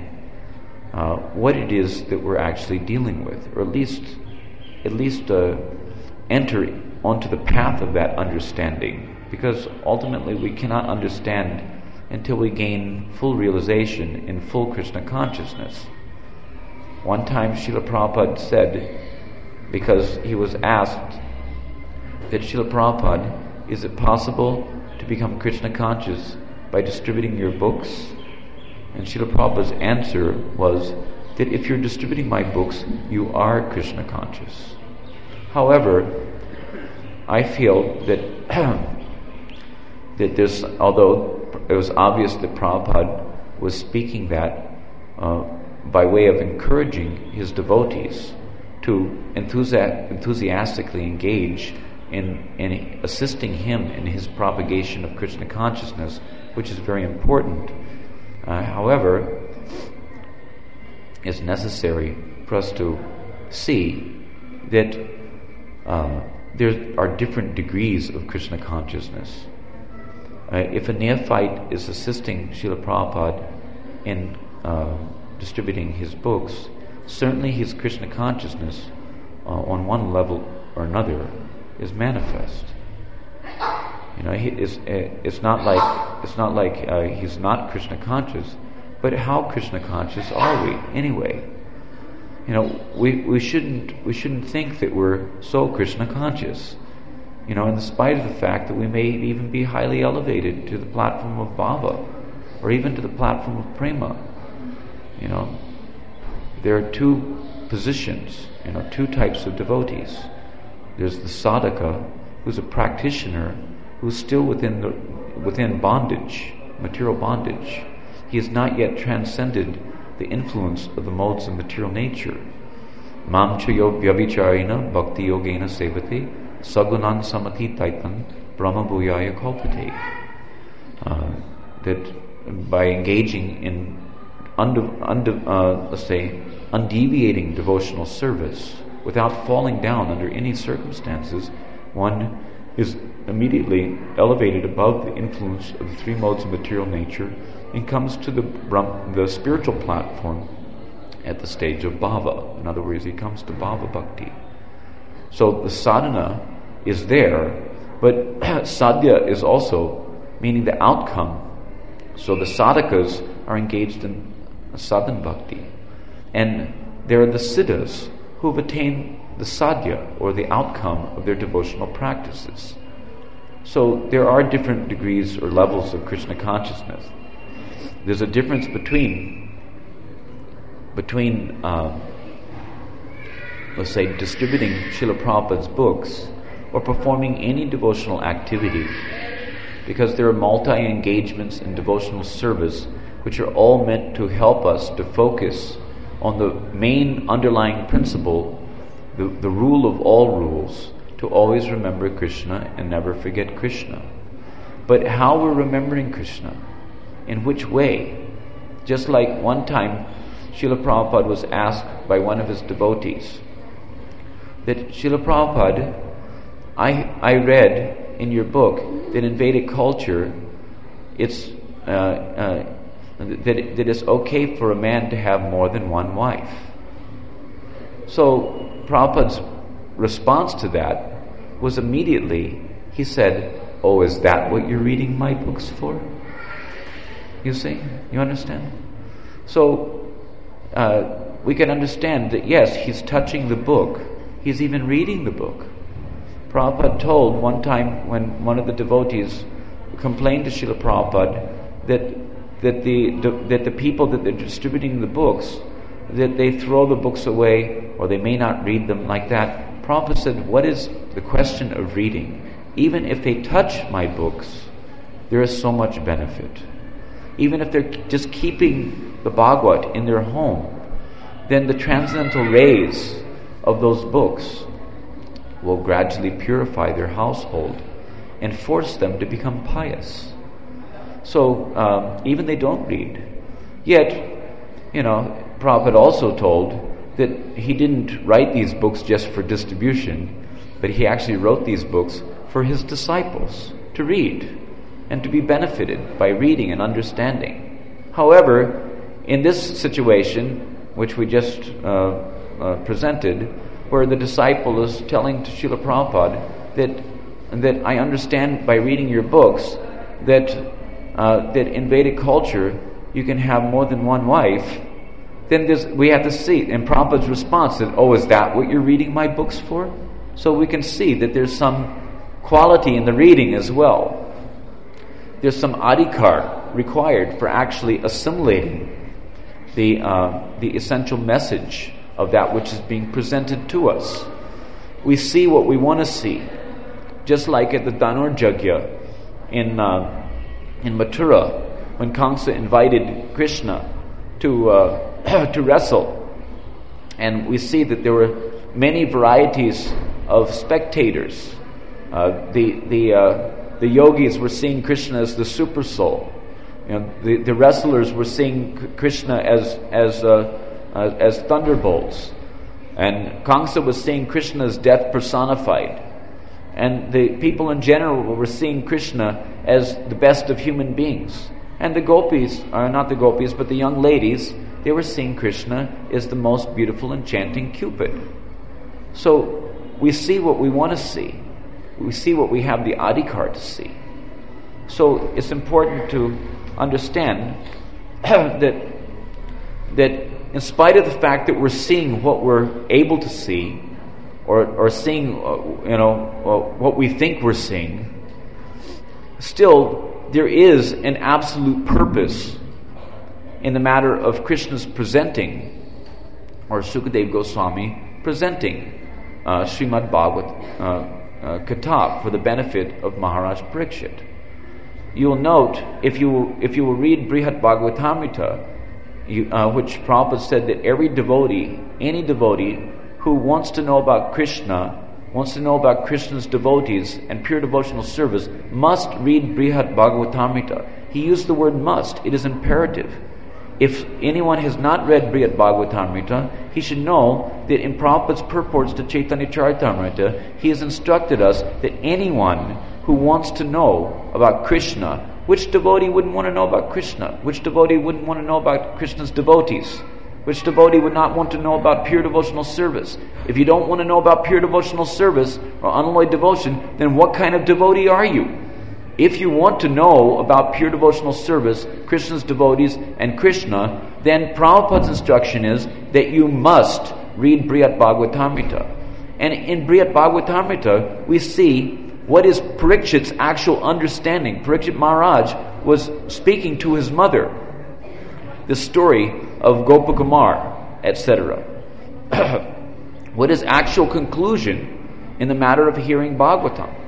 what it is that we're actually dealing with, or at least enter onto the path of that understanding, because ultimately we cannot understand until we gain full realization in full Krishna consciousness. One time Srila Prabhupada said, because he was asked that, Srila Prabhupada, is it possible to become Krishna conscious by distributing your books? And Srila Prabhupada's answer was that if you're distributing my books, you are Krishna conscious. However, I feel that that this, although it was obvious that Prabhupada was speaking that by way of encouraging his devotees to enthusiastically engage in assisting him in his propagation of Krishna consciousness, which is very important. However, it's necessary for us to see that there are different degrees of Krishna consciousness. If a neophyte is assisting Srila Prabhupada in distributing his books, certainly his Krishna consciousness on one level or another is manifest. It's not like he's not Krishna conscious, but how Krishna conscious are we anyway? We shouldn't think that we're so Krishna conscious. In spite of the fact that we may even be highly elevated to the platform of bhava, or even to the platform of prema. There are two positions, two types of devotees. There's the sadhaka, who's a practitioner, who's still within bondage, material bondage. He has not yet transcended the influence of the modes of material nature. Mam chayo vyavicharena bhakti yogena sevate sagunan samati taitan brahma bhuyaya kalpate. That by engaging in undeviating devotional service without falling down under any circumstances, one is immediately elevated above the influence of the three modes of material nature and comes to the spiritual platform at the stage of bhava. In other words, he comes to bhava bhakti. So the sadhana is there, but sadhya is also, meaning the outcome. So the sadhakas are engaged in sadhana bhakti. And there are the siddhas who have attained the sadhya, or the outcome of their devotional practices. So there are different degrees or levels of Krishna consciousness. There's a difference between let's say, distributing Srila Prabhupada's books or performing any devotional activity, because there are multi-engagements in devotional service which are all meant to help us to focus on the main underlying principle, the rule of all rules, to always remember Krishna and never forget Krishna. But how we're remembering Krishna, in which way? Just like one time Srila Prabhupada was asked by one of his devotees that, Srila Prabhupada, I read in your book that in Vedic culture it's that it's okay for a man to have more than one wife. So Prabhupada's response to that was immediately, he said, "Oh, is that what you're reading my books for?" You see? You understand? So we can understand that, yes, he's touching the book. He's even reading the book. Prabhupada told one time, when one of the devotees complained to Srila Prabhupada that the people that they're distributing the books, that they throw the books away or they may not read them like that. Prabhupada said, what is the question of reading? Even if they touch my books, there is so much benefit. Even if they're just keeping the Bhagavad in their home, then the transcendental rays of those books will gradually purify their household and force them to become pious. So even they don't read. Yet, Prabhupada also told that he didn't write these books just for distribution, but he actually wrote these books for his disciples to read and to be benefited by reading and understanding. However, in this situation, which we just presented, where the disciple is telling to Srila Prabhupada that I understand by reading your books that in Vedic culture you can have more than one wife, then we have to see, and Prabhupada's response is, oh, is that what you're reading my books for? So we can see that there's some quality in the reading as well. There's some adhikar required for actually assimilating the essential message of that which is being presented to us. We see what we want to see. Just like at the Dhanurjagya in Mathura, when Kamsa invited Krishna to wrestle. And we see that there were many varieties of spectators. The yogis were seeing Krishna as the super soul. The wrestlers were seeing Krishna as thunderbolts, and Kamsa was seeing Krishna as death personified, and the people in general were seeing Krishna as the best of human beings. And the gopis, or not the gopis, but the young ladies, they were seeing Krishna as the most beautiful, enchanting Cupid. So we see what we want to see. We see what we have the adhikar to see. So it's important to understand that in spite of the fact that we're seeing what we're able to see, or seeing what we think we're seeing, still there is an absolute purpose in the matter of Krishna's presenting, or Sukadeva Goswami presenting Srimad Bhagavad Katha for the benefit of Maharaj Parikshit. You will note, if you will read Brihat Bhagavatamrita, which Prabhupada said that any devotee who wants to know about Krishna, wants to know about Krishna's devotees and pure devotional service, must read Brihat Bhagavatamrita. He used the word must. It is imperative. If anyone has not read Brihat Bhagavatamrita, he should know that in Prabhupada's purports to Chaitanya Charitamrita, he has instructed us that anyone who wants to know about Krishna, which devotee wouldn't want to know about Krishna? Which devotee wouldn't want to know about Krishna's devotees? Which devotee would not want to know about pure devotional service? If you don't want to know about pure devotional service or unalloyed devotion, then what kind of devotee are you? If you want to know about pure devotional service, Krishna's devotees, and Krishna, then Prabhupada's instruction is that you must read Brihat Bhagavatamrita. And in Brihat Bhagavatamrita, we see what is Parikshit's actual understanding. Parikshit Maharaj was speaking to his mother. The story of Gopakumar, etc. What is actual conclusion in the matter of hearing Bhagavatam?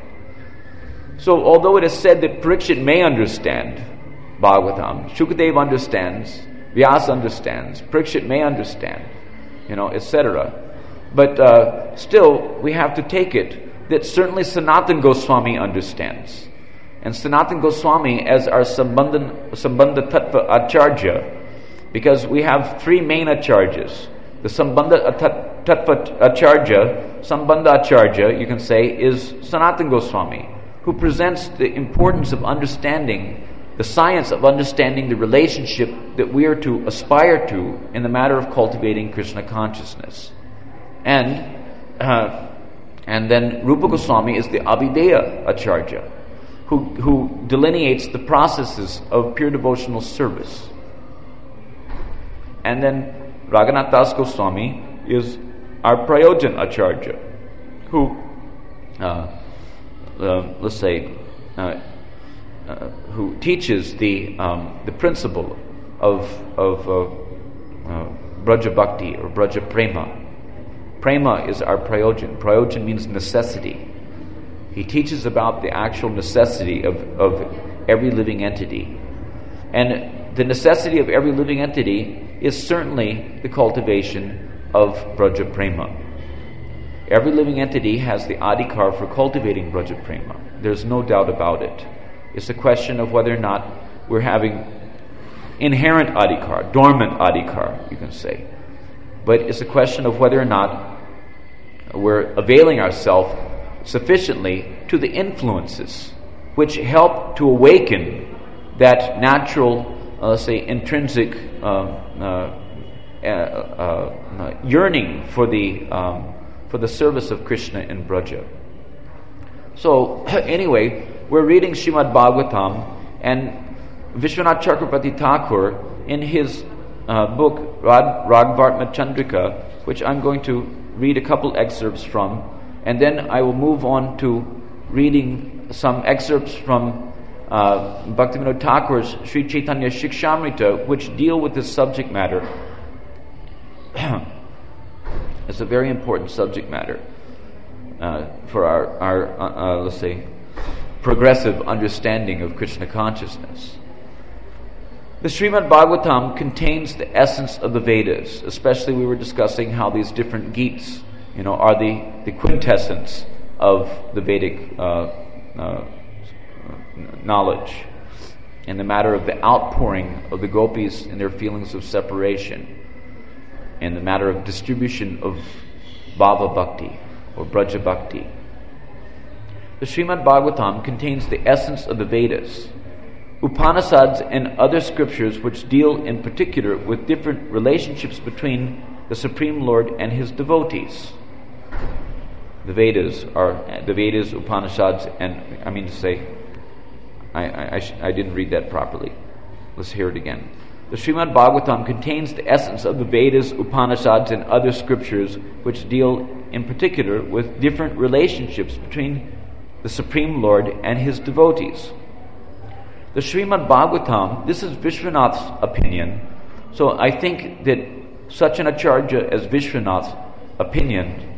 So, although it is said that Parikshit may understand Bhagavatam, Shukadeva understands, Vyasa understands, Parikshit may understand, etc. But still, we have to take it that certainly Sanatana Goswami understands. And Sanatana Goswami as our Sambandha Tattva Acharya, because we have three main acharyas. The Sambandha Tattva Acharya, Sambandha Acharya, you can say, is Sanatana Goswami, who presents the importance of understanding, the science of understanding the relationship that we are to aspire to in the matter of cultivating Krishna consciousness. And then Rupa Goswami is the Abhideya Acharya, who delineates the processes of pure devotional service. And then Raghunath Das Goswami is our Prayojan Acharya, who who teaches the principle of Braja Bhakti or Braja Prema. Prema is our Prayojan. Prayojan means necessity. He teaches about the actual necessity of every living entity. And the necessity of every living entity is certainly the cultivation of Braja Prema. Every living entity has the adhikar for cultivating Braja Prema. There's no doubt about it. It's a question of whether or not we're having inherent adhikar, dormant adhikar, you can say. But it's a question of whether or not we're availing ourselves sufficiently to the influences which help to awaken that natural, intrinsic yearning for the service of Krishna in Braja. So, anyway, we're reading Srimad Bhagavatam, and Vishwanath Chakrabarti Thakur, in his book Ragvartma Chandrika, which I'm going to read a couple excerpts from, and then I will move on to reading some excerpts from Bhaktivinoda Thakur's Sri Chaitanya Shikshamrita, which deal with this subject matter. It's a very important subject matter for our let's say, progressive understanding of Krishna consciousness. The Srimad Bhagavatam contains the essence of the Vedas. Especially, we were discussing how these different Gītas, are the quintessence of the Vedic knowledge, in the matter of the outpouring of the gopis and their feelings of separation, in the matter of distribution of Bhava Bhakti or Braja Bhakti. The Srimad Bhagavatam contains the essence of the Vedas, Upanishads and other scriptures which deal in particular with different relationships between the Supreme Lord and His devotees. The Vedas, Upanishads, and I didn't read that properly. Let's hear it again. The Srimad Bhagavatam contains the essence of the Vedas, Upanishads, and other scriptures which deal in particular with different relationships between the Supreme Lord and His devotees. The Srimad Bhagavatam, this is Vishwanath's opinion, so I think that such an acharya as Vishwanath's opinion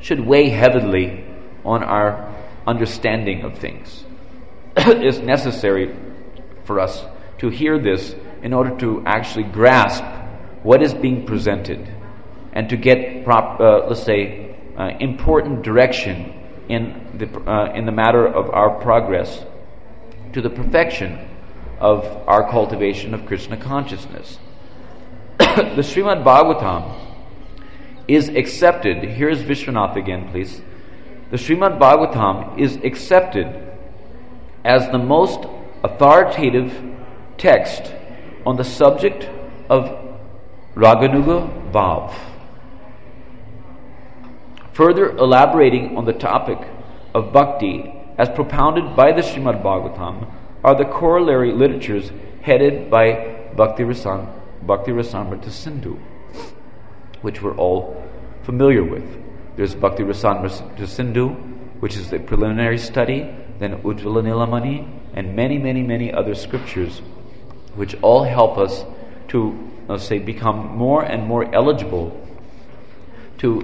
should weigh heavily on our understanding of things. It's necessary for us to hear this in order to actually grasp what is being presented and to get important direction in the matter of our progress to the perfection of our cultivation of Krishna consciousness. The Srimad Bhagavatam is accepted, here's Vishwanath again please, the Srimad Bhagavatam is accepted as the most authoritative text on the subject of Raganuga Bhav. Further elaborating on the topic of bhakti as propounded by the Srimad Bhagavatam are the corollary literatures headed by Bhakti Rasamrita Sindhu, which we're all familiar with. There's Bhakti Rasamrita Sindhu, which is the preliminary study, then Ujjvala Nilamani, and many, many, many other scriptures, which all help us to, become more and more eligible to,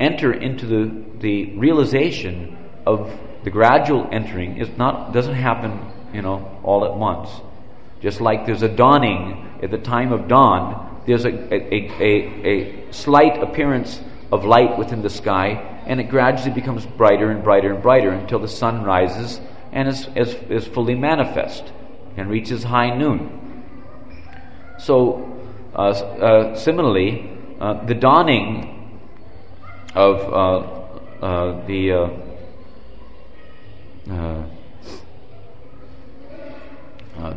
enter into the realization of the gradual entering. Doesn't happen, all at once. Just like there's a dawning at the time of dawn, there's a slight appearance of light within the sky, and it gradually becomes brighter and brighter and brighter until the sun rises and is fully manifest and reaches high noon. So, similarly, the dawning of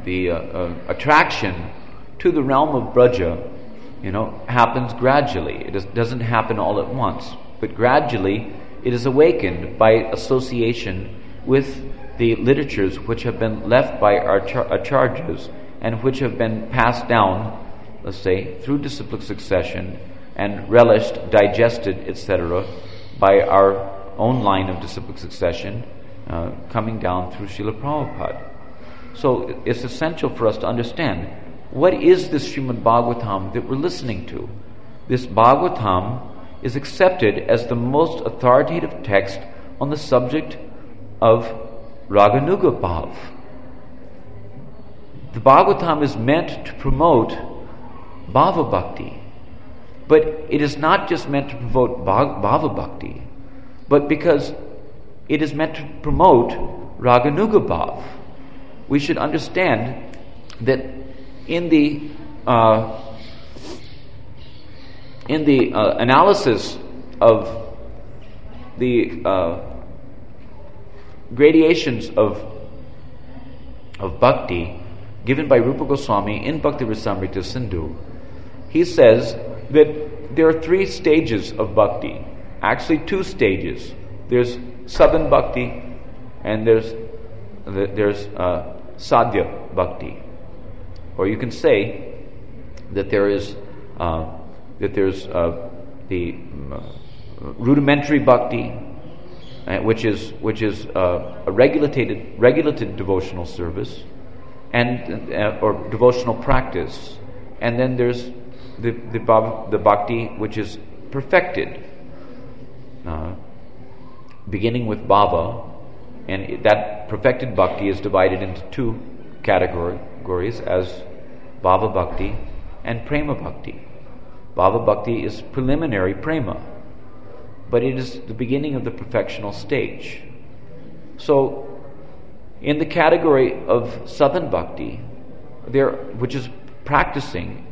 the attraction to the realm of Braja, happens gradually. It doesn't happen all at once, but gradually it is awakened by association with the literatures which have been left by our acharyas and which have been passed down, through disciplic succession and relished, digested, etc., by our own line of disciplic succession, coming down through Śrīla Prabhupāda. So it's essential for us to understand, what is this Srimad Bhagavatam that we're listening to? This Bhagavatam is accepted as the most authoritative text on the subject of Raganuga Bhav. The Bhagavatam is meant to promote Bhava Bhakti, but it is not just meant to promote Bhava Bhakti, but because it is meant to promote Raganuga Bhav. We should understand that in the analysis of the gradations of bhakti given by Rupa Goswami in Bhakti Rasamrita Sindhu, he says that there are 3 stages of bhakti. Actually, 2 stages. There's sadhana bhakti and there's sadhya bhakti. Or you can say that there's the rudimentary bhakti, which is a regulated devotional service, and or devotional practice, and then there's the bhakti which is perfected, beginning with bhava, and that perfected bhakti is divided into 2 categories as bhava bhakti and prema bhakti. Bhava bhakti is preliminary prema. but it is the beginning of the perfectional stage. So, in the category of sadhana bhakti, which is practicing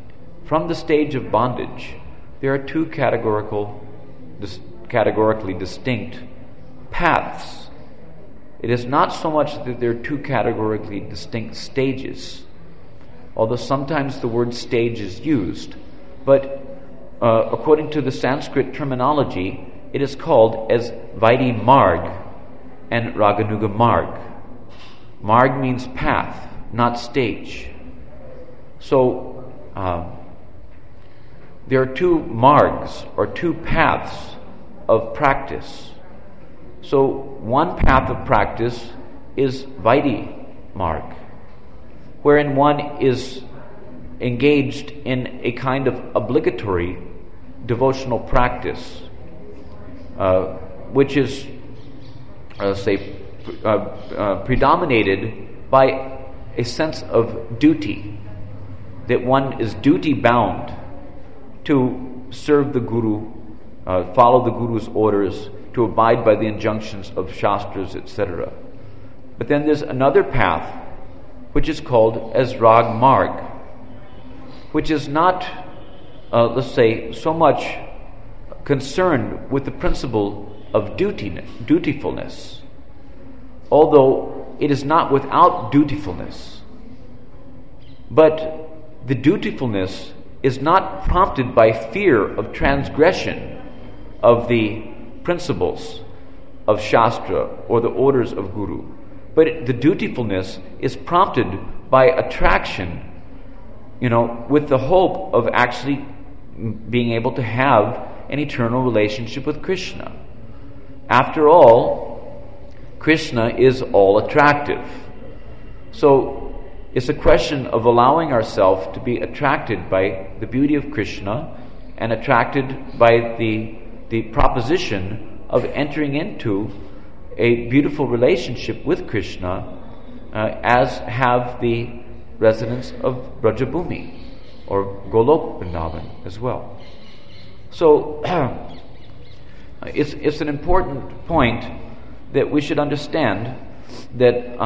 from the stage of bondage, there are two categorically distinct paths. It is not so much that there are two categorically distinct stages, although sometimes the word stage is used, but according to the Sanskrit terminology, it is called as Vaidhi Marg and Raganuga Marg. Marg means path, not stage. So, there are two margs, or two paths of practice. So, one path of practice is Vaidhi Marg, wherein one is engaged in a kind of obligatory devotional practice, which is, predominated by a sense of duty, that one is duty bound to serve the Guru, follow the Guru's orders, to abide by the injunctions of Shastras, etc. But then there's another path, which is called as Rag Marg, which is not, so much concerned with the principle of dutifulness, although it is not without dutifulness. But the dutifulness is not prompted by fear of transgression of the principles of Shastra or the orders of Guru. But the dutifulness is prompted by attraction, with the hope of actually being able to have an eternal relationship with Krishna. After all, Krishna is all attractive. So it's a question of allowing ourselves to be attracted by the beauty of Krishna and attracted by the proposition of entering into a beautiful relationship with Krishna, as have the residents of Brajabhumi or Golok Vrindavan as well. So it's an important point that we should understand that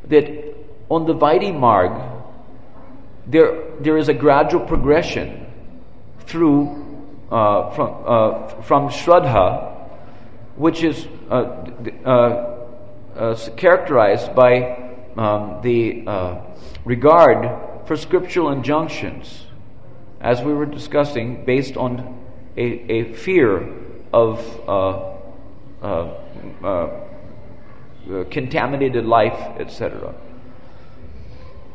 that on the Vaidhi Marg there is a gradual progression through from Shraddha, which is characterized by the regard for scriptural injunctions, as we were discussing, based on a fear of contaminated life, etc.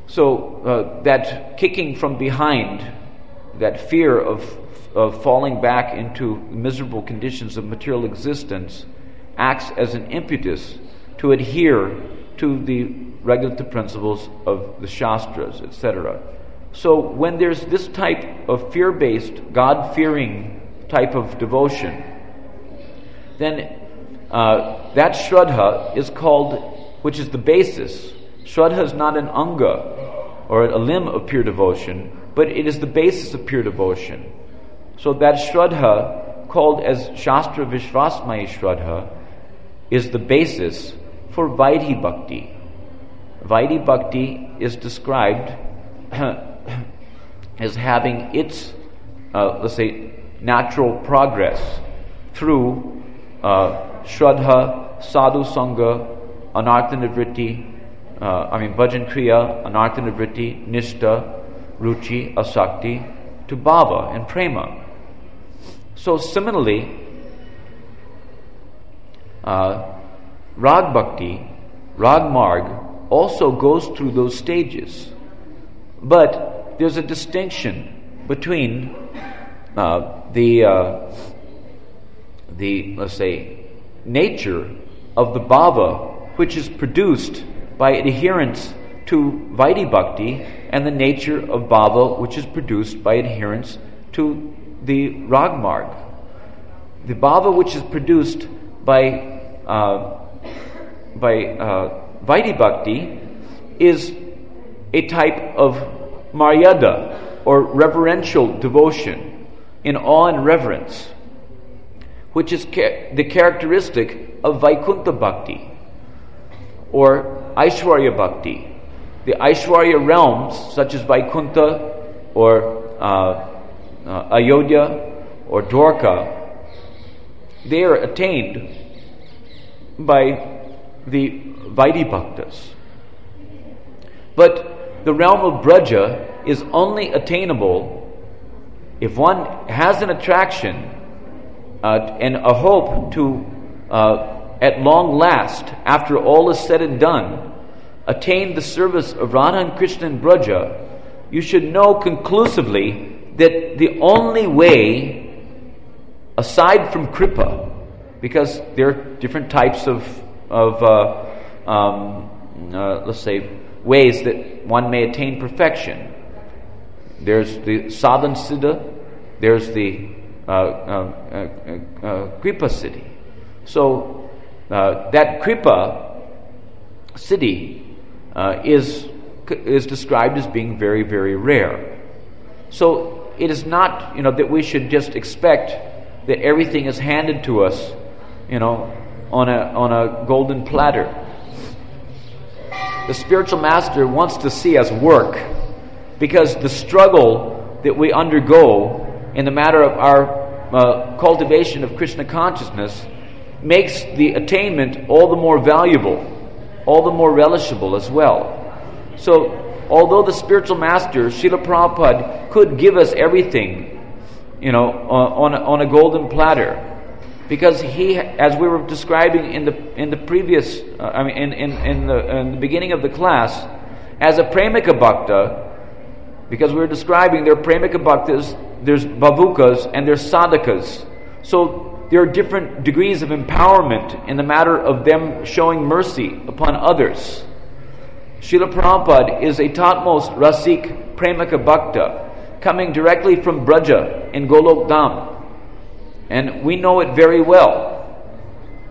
So that kicking from behind, that fear of falling back into miserable conditions of material existence, acts as an impetus to adhere to the regulative principles of the Shastras, etc. So when there's this type of fear-based, God-fearing type of devotion, then that Shraddha is called, which is the basis. Shraddha is not an anga or a limb of pure devotion, but it is the basis of pure devotion. So that Shraddha, called as Shastra Vishvasmayi Shraddha, is the basis for Vaidhi Bhakti. Vaidhi Bhakti is described as having its, natural progress through Shraddha, Sadhu Sangha, Anartha Nivritti, Bhajan Kriya, Anartha Nivritti, Nishta, Ruchi, Asakti, to Bhava and Prema. So similarly, Rag Bhakti, Rag Marg, also goes through those stages. But there's a distinction between the nature of the bhava, which is produced by adherence to Vaidhi Bhakti, and the nature of bhava, which is produced by adherence to the Rag Marg. The bhava which is produced by Vaidhi Bhakti is a type of maryada, or reverential devotion, in awe and reverence, which is the characteristic of Vaikuntha Bhakti or Aishwarya Bhakti. The Aishwarya realms, such as Vaikuntha or Ayodhya or Dwarka, they are attained by the Vaidhi Bhaktas. But the realm of Braja is only attainable if one has an attraction and a hope to, at long last, after all is said and done, attain the service of Radha and Krishna in Braja. You should know conclusively that the only way, aside from Kripa, because there are different types of let's say, ways that one may attain perfection. There's the sadhan siddha, there's the kripa siddhi. So that kripa siddhi is described as being very, very rare. So it is not, that we should just expect that everything is handed to us, on a golden platter. The spiritual master wants to see us work, because the struggle that we undergo in the matter of our cultivation of Krishna consciousness makes the attainment all the more valuable, all the more relishable as well. So, although the spiritual master, Śrīla Prabhupāda, could give us everything, on a golden platter, because he, as we were describing in the previous, in the beginning of the class, as a Premika Bhakta, because we were describing there are Premika Bhaktas, there's Bhavukas, and there's Sadhakas. So there are different degrees of empowerment in the matter of them showing mercy upon others. Śrīla Prabhupada is a topmost Rasik Premika Bhakta, coming directly from Braja in Golok Dham. And we know it very well.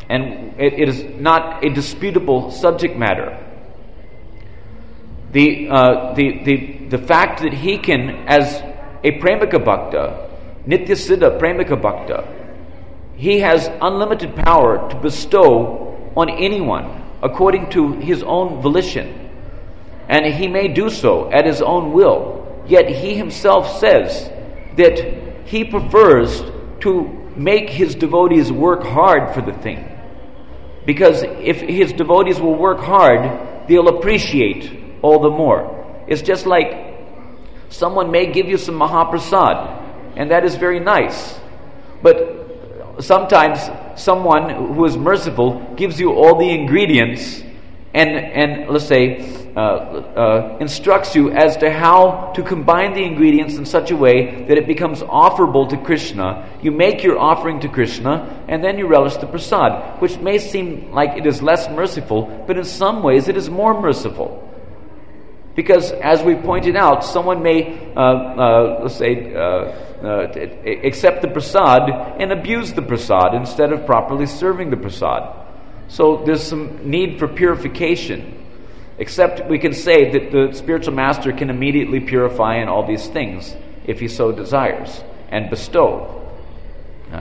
And it is not a disputable subject matter. The fact that he can, as a Premika Bhakta, Nitya Siddha Premika Bhakta, he has unlimited power to bestow on anyone according to his own volition. And he may do so at his own will. Yet he himself says that he prefers to make his devotees work hard for the thing. Because if his devotees will work hard, they'll appreciate all the more. It's just like someone may give you some Mahaprasad, and that is very nice. But sometimes someone who is merciful gives you all the ingredients and let's say instructs you as to how to combine the ingredients in such a way that it becomes offerable to Krishna. You make your offering to Krishna, and then you relish the prasad, which may seem like it is less merciful, but in some ways it is more merciful. Because, as we pointed out, someone may, accept the prasad and abuse the prasad instead of properly serving the prasad. So there's some need for purification. Except we can say that the spiritual master can immediately purify in all these things, if he so desires, and bestow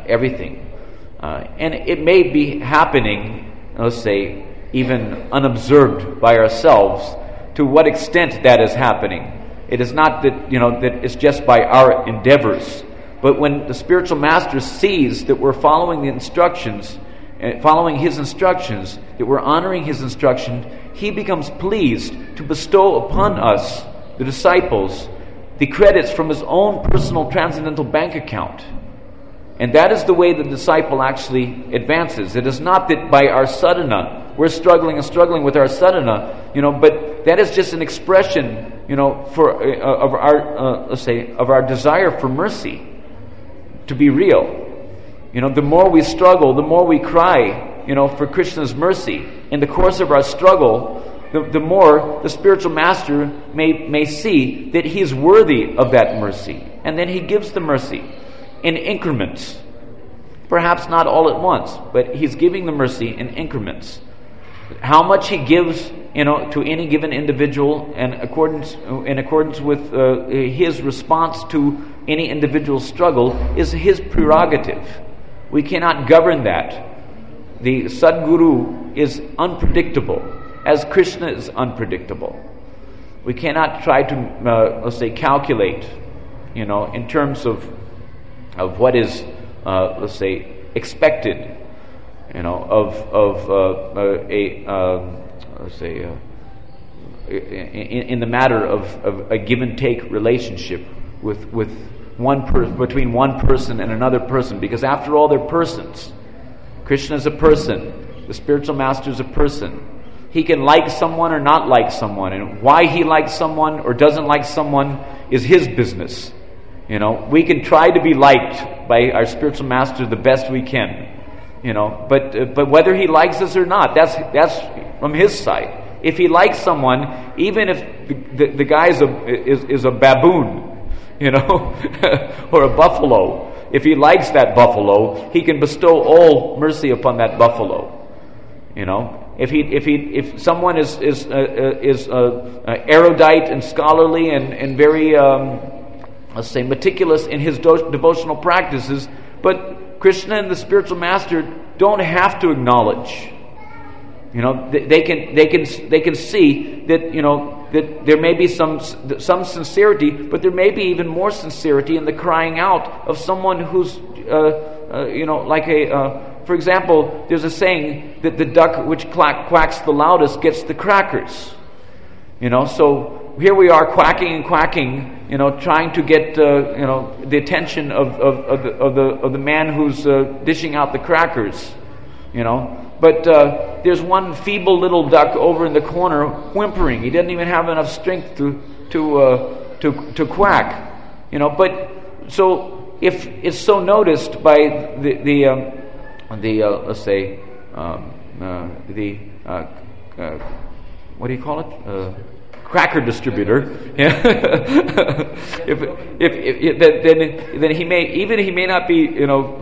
everything. And it may be happening, let's say, even unobserved by ourselves. To what extent that is happening. It is not that, that it's just by our endeavors. But when the spiritual master sees that we're following the instructions, following his instructions, that we're honoring his instruction, he becomes pleased to bestow upon us, the disciples, the credits from his own personal transcendental bank account. And that is the way the disciple actually advances. It is not that by our sadhana, we're struggling with our sadhana, but that is just an expression, of our desire for mercy, to be real. The more we struggle, the more we cry, for Krishna's mercy. In the course of our struggle, the more the spiritual master may see that he is worthy of that mercy. And then he gives the mercy in increments. Perhaps not all at once, but he's giving the mercy in increments. How much he gives, to any given individual in accordance with his response to any individual's struggle is his prerogative. We cannot govern that. The Sadguru is unpredictable, as Krishna is unpredictable. We cannot try to, let's say, calculate, in terms of what is, let's say, expected, in the matter of a give and take relationship with between one person and another person, because after all, they're persons. Krishna is a person. The spiritual master is a person. He can like someone or not like someone, and why he likes someone or doesn't like someone is his business. We can try to be liked by our spiritual master the best we can, but whether he likes us or not, that's from his side. If he likes someone, even if the guy is a baboon, or a buffalo, if he likes that buffalo, he can bestow all mercy upon that buffalo. If someone is erudite and scholarly and very let's say meticulous in his devotional practices, but Krishna and the spiritual master don't have to acknowledge. They can see that that there may be some sincerity, but there may be even more sincerity in the crying out of someone who's for example, there's a saying that the duck which quacks the loudest gets the crackers. So here we are quacking and quacking, trying to get the attention of the man who's dishing out the crackers. But there's one feeble little duck over in the corner whimpering. He doesn't even have enough strength to quack. But so if it's so noticed by the let's say what do you call it? Cracker distributor. Then he may not be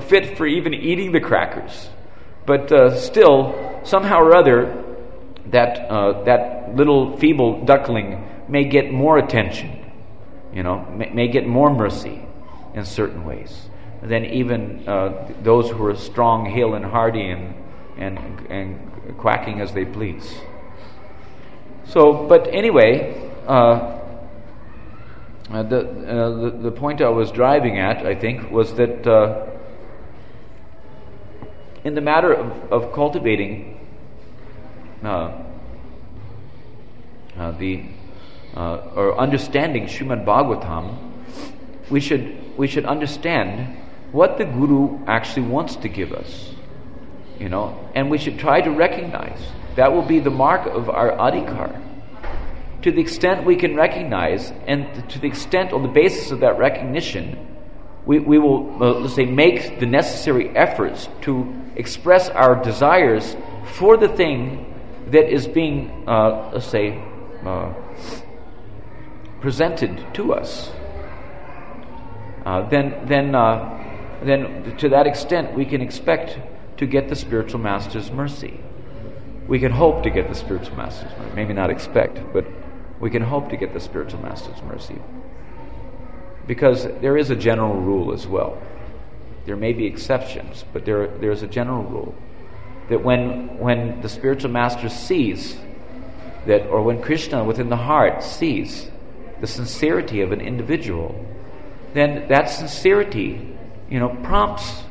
fit for even eating the crackers. But still, somehow or other, that little feeble duckling may get more attention, may get more mercy in certain ways than even those who are strong, hale, and hardy and quacking as they please. So, but anyway, the point I was driving at, I think, was that. In the matter of cultivating or understanding Srimad Bhagavatam, we should understand what the Guru actually wants to give us, and we should try to recognize. That will be the mark of our adhikar. To the extent we can recognize, and to the extent on the basis of that recognition, we will, let's say, make the necessary efforts to express our desires for the thing that is being, let's say, presented to us. Then to that extent, we can expect to get the spiritual master's mercy. We can hope to get the spiritual master's mercy. Maybe not expect, but we can hope to get the spiritual master's mercy. Because there is a general rule as well. There may be exceptions, but there's a general rule that when the spiritual master sees that, or when Krishna within the heart sees the sincerity of an individual, then that sincerity, prompts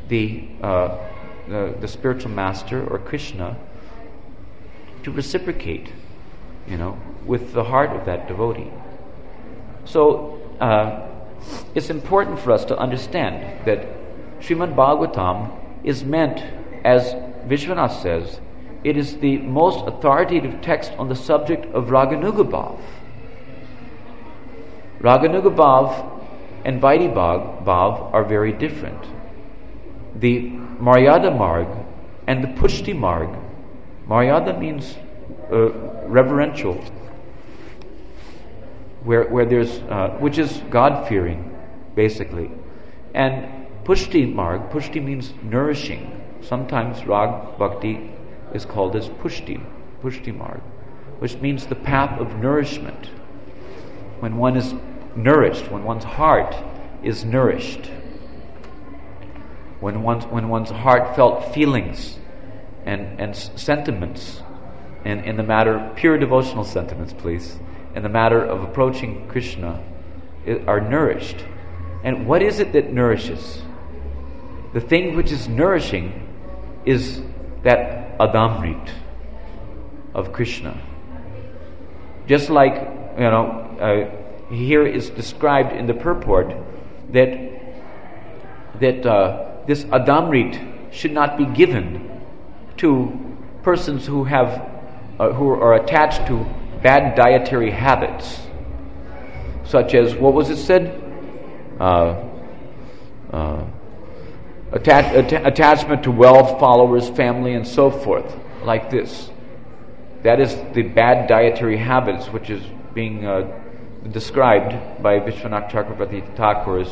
the spiritual master or Krishna to reciprocate, with the heart of that devotee. So it's important for us to understand that Srimad Bhagavatam is meant, as Vishwanath says, it is the most authoritative text on the subject of Raganuga Bhav. Raganuga Bhav and Vaidhi Bhav are very different. The Maryada Marg and the Pushti Marg. Maryada means reverential, where there's which is God-fearing, basically. And Pushti Marg, Pushti means nourishing. Sometimes Rag Bhakti is called as Pushti Marg, which means the path of nourishment. When one is nourished, when one's heart is nourished. when one's heartfelt feelings and sentiments in the matter, pure devotional sentiments, please, in the matter of approaching Krishna are nourished. And what is it that nourishes? The thing which is nourishing is that Adamrit of Krishna. Just like, here is described in the purport that this Adamrit should not be given to persons who are attached to bad dietary habits, such as, what was it said? Attachment to wealth, followers, family, and so forth, like this. That is the bad dietary habits which is being described by Vishwanath Chakravarti Thakur's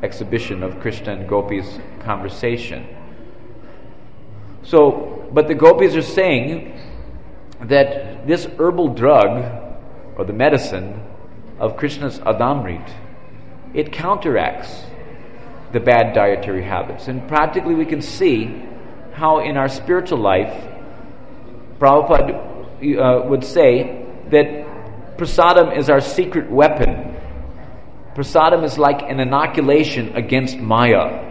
exhibition of Krishna and Gopis' conversation. So, but the Gopis are saying that this herbal drug, or the medicine of Krishna's Adamrit, it counteracts the bad dietary habits. And practically we can see how in our spiritual life, Prabhupada would say that prasadam is our secret weapon. Prasadam is like an inoculation against Maya.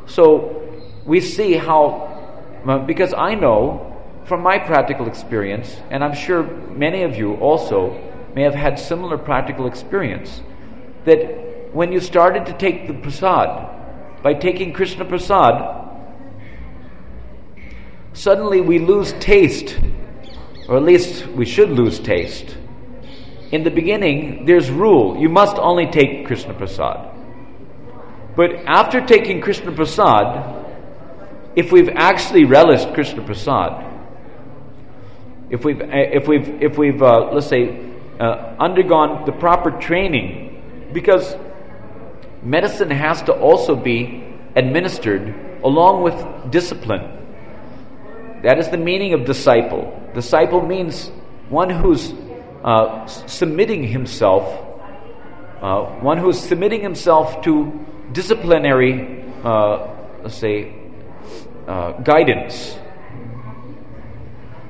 So we see how, because I know from my practical experience, and I'm sure many of you also may have had similar practical experience, that when you started to take the prasad, by taking Krishna prasad, suddenly we lose taste, or at least we should lose taste. In the beginning, there's rule. You must only take Krishna prasad. But after taking Krishna prasad, if we've actually relished Krishna prasad, if we've let's say undergone the proper training, because medicine has to also be administered along with discipline. That is the meaning of disciple. Disciple means one who's submitting himself to disciplinary, guidance.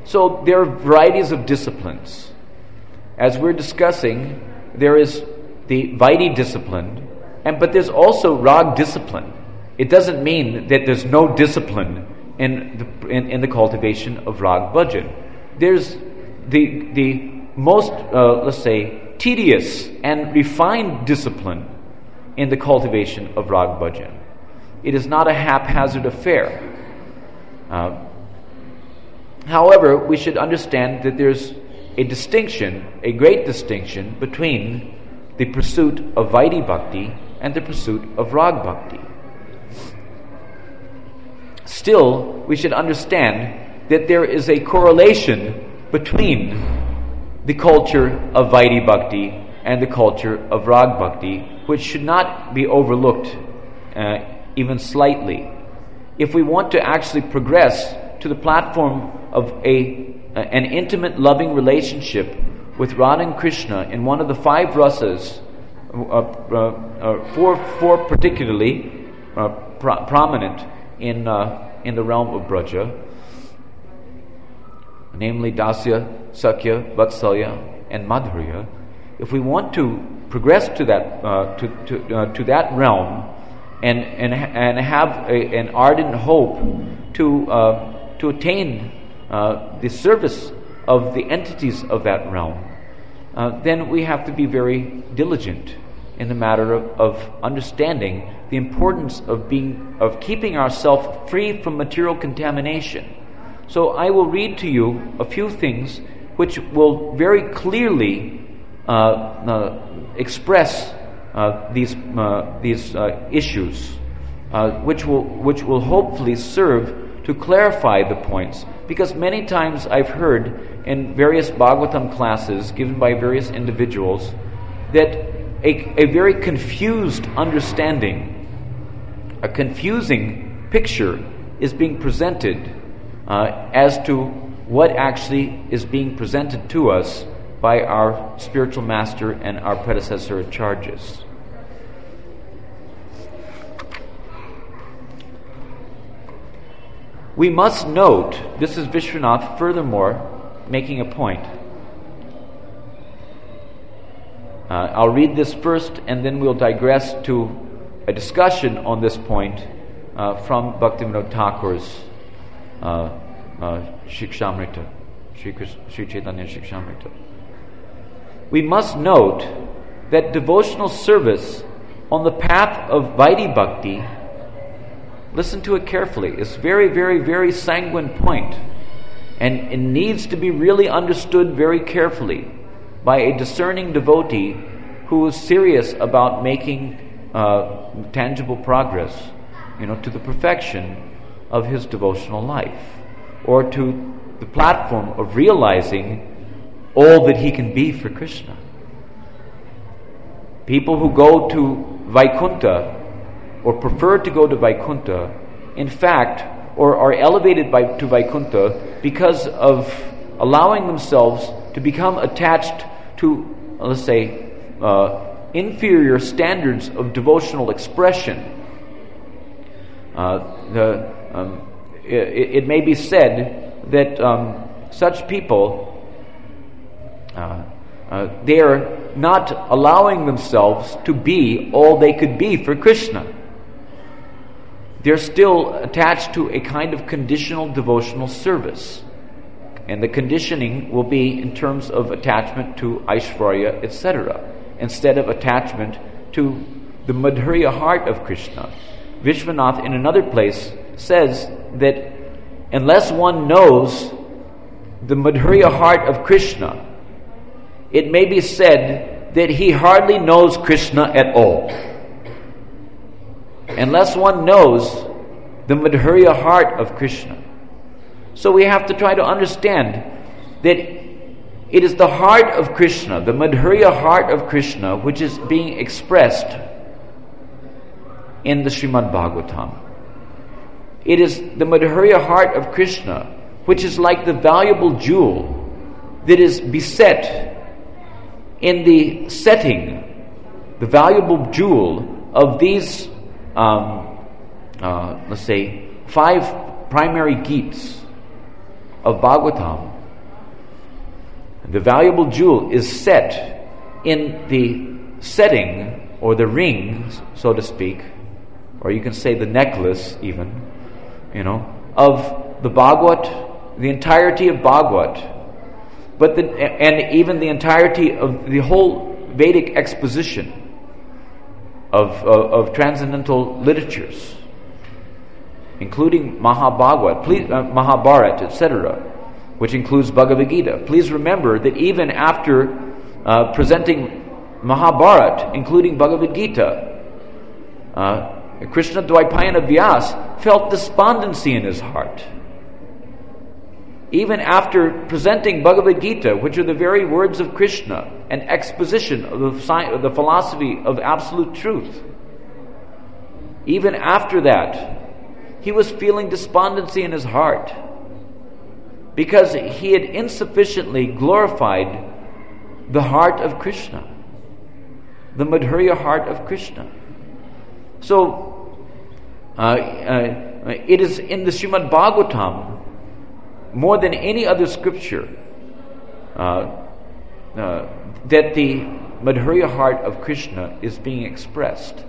So there are varieties of disciplines. As we're discussing, there is the Vaidhi discipline, but there's also Rag discipline. It doesn't mean that there's no discipline in the cultivation of Rag bhajan. There's the most, tedious and refined discipline in the cultivation of Rag bhajan. It is not a haphazard affair. However, we should understand that there's a great distinction between the pursuit of Vaidhi bhakti and the pursuit of Rag bhakti. Still, we should understand that there is a correlation between the culture of Vaidhi bhakti and the culture of Rag bhakti, which should not be overlooked even slightly. If we want to actually progress to the platform of an intimate, loving relationship with Radha and Krishna in one of the 5 rasas, 4 particularly prominent in the realm of Braja, namely Dasya, Sakya, Vatsalya, and Madhurya. If we want to progress to that realm and have an ardent hope to attain the service of the entities of that realm, then we have to be very diligent in the matter of understanding the importance of keeping ourselves free from material contamination. So I will read to you a few things which will very clearly express these issues, which will hopefully serve to clarify the points. Because many times I've heard in various Bhagavatam classes given by various individuals that a very confused understanding, a confusing picture is being presented as to what actually is being presented to us by our spiritual master and our predecessor acharyas. we must note, this is Vishwanath furthermore making a point. I'll read this first and then we'll digress to a discussion on this point from Bhaktivinoda Thakur's Shikshamrita, Sri Chaitanya Shikshamrita. We must note that devotional service on the path of Vaidhi Bhakti, listen to it carefully, it's very, very, very sanguine point, and it needs to be really understood very carefully by a discerning devotee who is serious about making tangible progress, to the perfection of his devotional life, or to the platform of realizing all that he can be for Krishna. People who go to Vaikuntha or prefer to go to Vaikuntha, in fact, or are elevated to Vaikuntha because of allowing themselves to become attached to, let's say, inferior standards of devotional expression. It may be said that such people, they are not allowing themselves to be all they could be for Krishna. They're still attached to a kind of conditional devotional service. And the conditioning will be in terms of attachment to Aishvarya, etc., instead of attachment to the Madhurya heart of Krishna. Vishwanath in another place says that unless one knows the Madhurya heart of Krishna, it may be said that he hardly knows Krishna at all. Unless one knows the Madhurya heart of Krishna. So we have to try to understand that it is the heart of Krishna, the Madhurya heart of Krishna, which is being expressed in the Srimad Bhagavatam. It is the Madhurya heart of Krishna, which is like the valuable jewel that is beset in the setting, the valuable jewel of these, let's say, 5 primary Gītas of Bhagavatam. The valuable jewel is set in the setting, or the ring, so to speak, or you can say the necklace even, of the Bhagavat, the entirety of Bhagavat, and even the entirety of the whole Vedic exposition of transcendental literatures, including Mahabharata, etc., which includes Bhagavad Gita. Please remember that even after presenting Mahabharata, including Bhagavad Gita, Krishna Dvaipayana Vyas felt despondency in his heart. Even after presenting Bhagavad Gita, which are the very words of Krishna, an exposition of the philosophy of absolute truth, even after that, he was feeling despondency in his heart because he had insufficiently glorified the heart of Krishna, the Madhurya heart of Krishna. So, it is in the Srimad Bhagavatam, more than any other scripture, that the Madhurya heart of Krishna is being expressed.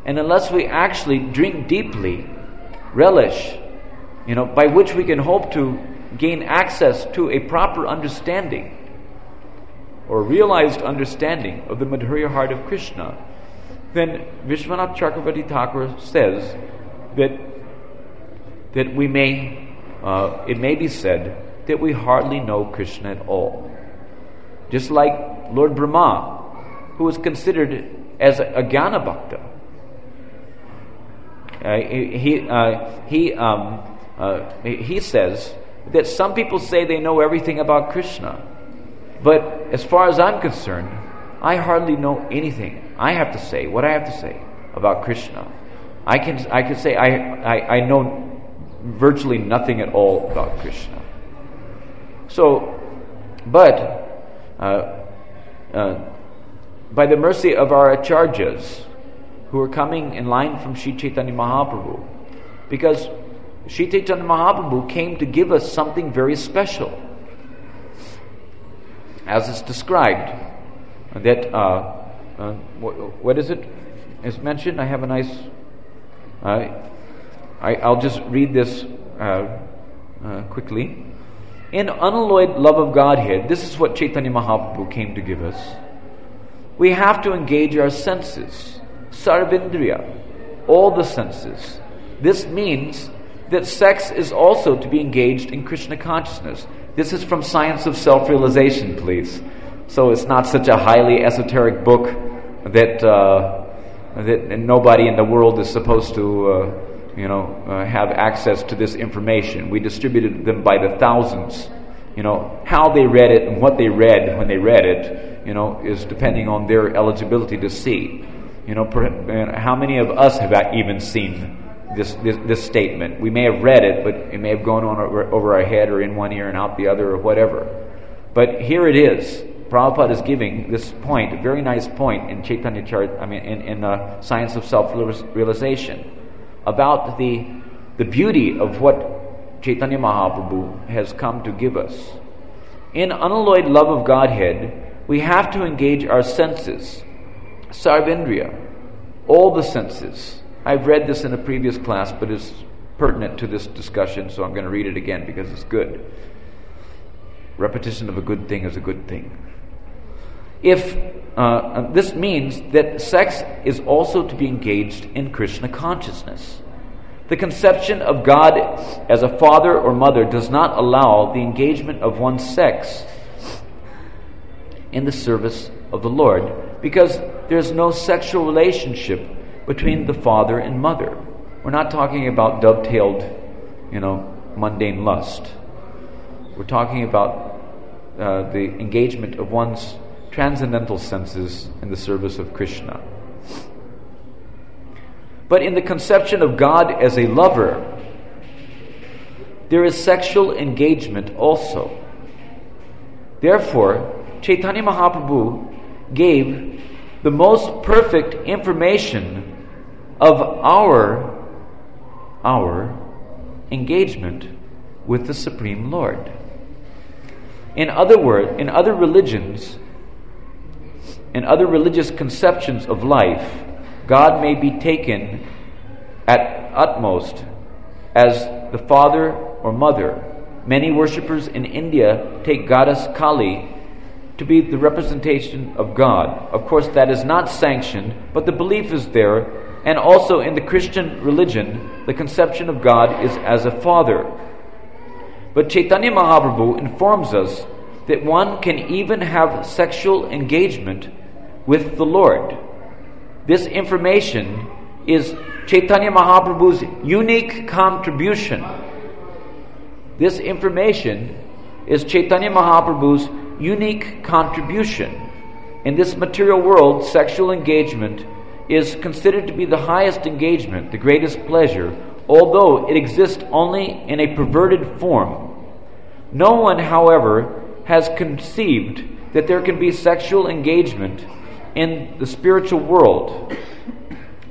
And unless we actually drink deeply, relish, by which we can hope to gain access to a proper understanding or realized understanding of the Madhurya heart of Krishna, then Vishwanath Chakravarti Thakur says that we may, it may be said that we hardly know Krishna at all. Just like Lord Brahma, who was considered as a Jnana Bhakta. He says that some people say they know everything about Krishna, but as far as I'm concerned, I hardly know anything. I have to say what I have to say about Krishna. I can say I know virtually nothing at all about Krishna. So, but by the mercy of our acharyas, who are coming in line from Sri Chaitanya Mahaprabhu, because Sri Chaitanya Mahaprabhu came to give us something very special. As it's described, that, what is it? It's mentioned, I have a nice, I'll just read this quickly. In unalloyed love of Godhead, this is what Chaitanya Mahaprabhu came to give us. We have to engage our senses, sarvindriya, all the senses. This means that sex is also to be engaged in Krishna consciousness. This is from Science of Self-Realization, please. So it's not such a highly esoteric book that nobody in the world is supposed to, have access to this information. We distributed them by the thousands. How they read it and what they read when they read it, is depending on their eligibility to see. How many of us have even seen this statement? We may have read it, but it may have gone on over our head or in one ear and out the other or whatever. But here it is. Prabhupada is giving this point, a very nice point in Chaitanya in Science of Self-Realization, about the beauty of what Chaitanya Mahaprabhu has come to give us. In unalloyed love of Godhead, we have to engage our senses, sarvindriya, all the senses. I've read this in a previous class, but it's pertinent to this discussion, so I'm going to read it again because it's good. Repetition of a good thing is a good thing. If this means that sex is also to be engaged in Krishna consciousness. The conception of God as a father or mother does not allow the engagement of one's sex in the service of the Lord, because there's no sexual relationship between the father and mother. We're not talking about dovetailed, mundane lust. We're talking about the engagement of one's transcendental senses in the service of Krishna. But in the conception of God as a lover, there is sexual engagement also. Therefore, Chaitanya Mahaprabhu gave the most perfect information of our engagement with the Supreme Lord. In other words, in other religions, in other religious conceptions of life, God may be taken at utmost as the father or mother. Many worshippers in India take Goddess Kali to be the representation of God. Of course, that is not sanctioned, but the belief is there. And also in the Christian religion, the conception of God is as a father. But Chaitanya Mahaprabhu informs us that one can even have sexual engagement with the Lord. This information is Chaitanya Mahaprabhu's unique contribution. This information is Chaitanya Mahaprabhu's unique contribution. In this material world, sexual engagement is considered to be the highest engagement, the greatest pleasure, although it exists only in a perverted form. No one, however, has conceived that there can be sexual engagement in the spiritual world.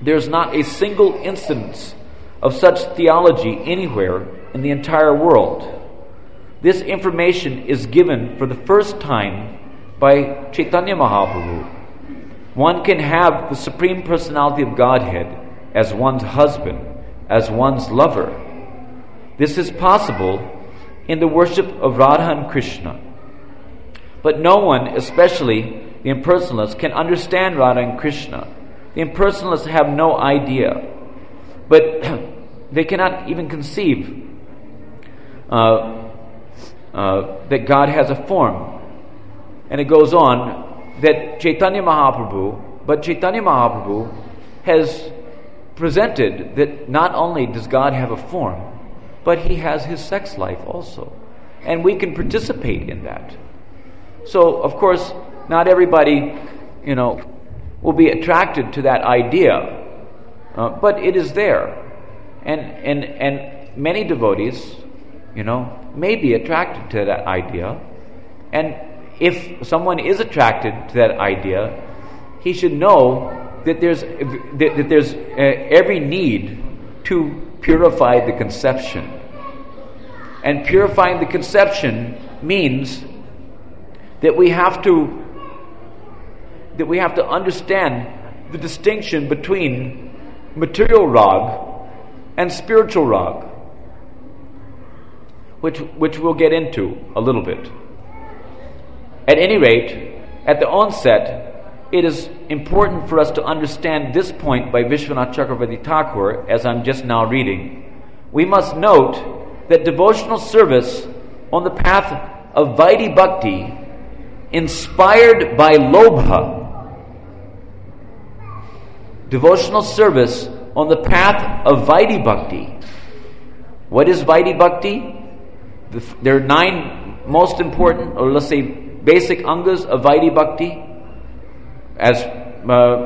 There's not a single instance of such theology anywhere in the entire world. This information is given for the first time by Chaitanya Mahaprabhu. One can have the Supreme Personality of Godhead as one's husband, as one's lover. This is possible in the worship of Radha and Krishna. But no one, especially the impersonalists, can understand Radha and Krishna. The impersonalists have no idea. But they cannot even conceive that God has a form. And it goes on that Chaitanya Mahaprabhu has presented that not only does God have a form, but He has His sex life also. And we can participate in that. So, of course, not everybody, will be attracted to that idea, but it is there. And many devotees, may be attracted to that idea. And if someone is attracted to that idea, he should know that there's every need to purify the conception. And purifying the conception means that we have to understand the distinction between material rag and spiritual rag, which we'll get into a little bit. At any rate, at the onset, it is important for us to understand this point by Vishwanath Chakravarti Thakur, as I'm just now reading. We must note that devotional service on the path of Vaidhi Bhakti, inspired by Lobha, devotional service on the path of Vaidhi Bhakti. What is Vaidhi Bhakti? There are 9 most important, or let's say basic angas of Vaidhi Bhakti, as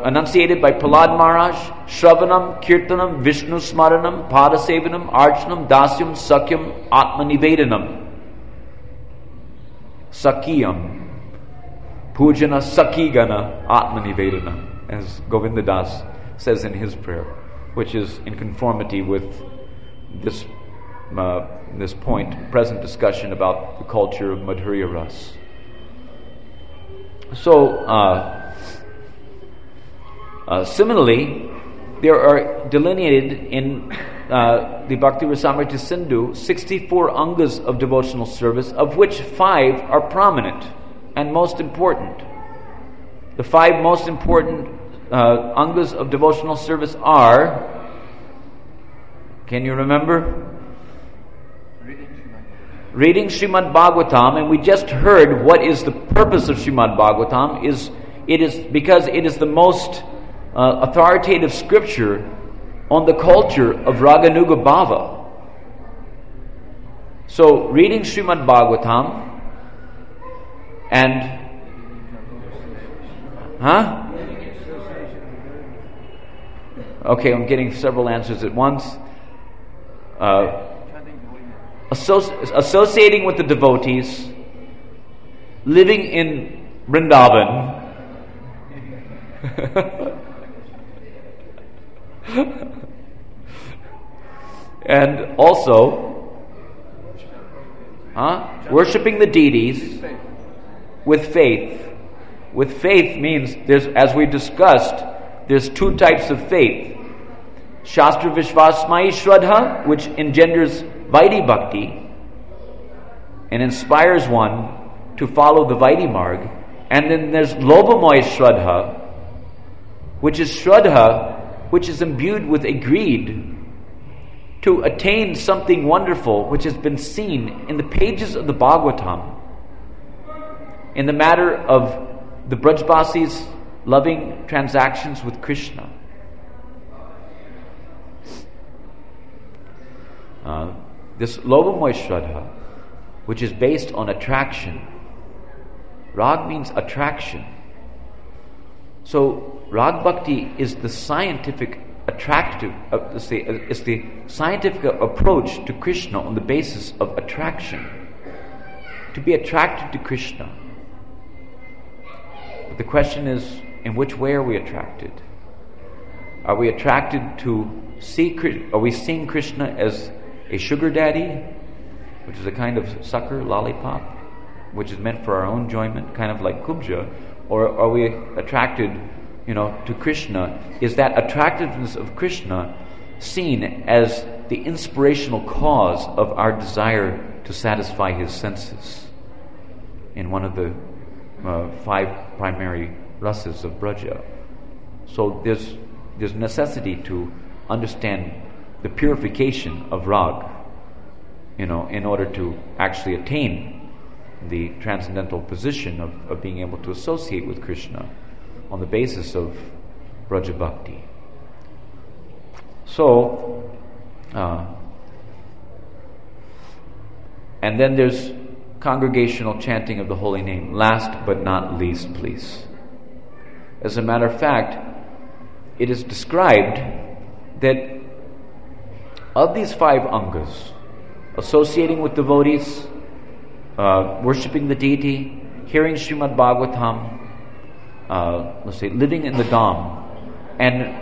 enunciated by Prahlad Maharaj: Shravanam, Kirtanam, Vishnu Smaranam, Padasevanam, Archanam, Dasyam, Sakyam, Atmanivedanam, Sakyam, Pujana Sakigana Atmanivedana, as Govinda Das says in his prayer, which is in conformity with this present discussion about the culture of Madhurya Ras. So, similarly, there are delineated in the Bhakti Rasamrita Sindhu 64 angas of devotional service, of which 5 are prominent and most important. The 5 most important angas of devotional service are, can you remember? Reading Srimad Bhagavatam, and we just heard what is the purpose of Srimad Bhagavatam. It is because it is the most authoritative scripture on the culture of Raganuga Bhava. So, reading Srimad Bhagavatam and okay, I'm getting several answers at once. Associating with the devotees, living in Vrindavan, and also worshipping the deities with faith. With faith means as we discussed, there's 2 types of faith: Shastra Vishvasmayi Shraddha, which engenders Vaidhi Bhakti and inspires one to follow the Vaidhi Marg. And then there's Lobhamoy Shraddha, which is Shraddha which is imbued with a greed to attain something wonderful which has been seen in the pages of the Bhagavatam in the matter of the Brajbasis' loving transactions with Krishna. This Lobhamoy Shraddha, which is based on attraction. Rag means attraction. So Rag Bhakti is the scientific it's the scientific approach to Krishna on the basis of attraction. To be attracted to Krishna. But the question is, in which way are we attracted? Are we attracted to are we seeing Krishna as a sugar daddy, which is a kind of sucker, lollipop, which is meant for our own enjoyment, kind of like kubja? Or are we attracted, to Krishna? Is that attractiveness of Krishna seen as the inspirational cause of our desire to satisfy his senses in one of the 5 primary rasas of Braja? So there's necessity to understand the purification of rag, in order to actually attain the transcendental position of being able to associate with Krishna on the basis of Braja Bhakti. So, and then there's congregational chanting of the holy name. Last but not least, please. As a matter of fact, it is described that of these 5 angas, associating with devotees, worshipping the deity, hearing Srimad Bhagavatam, living in the Dham, and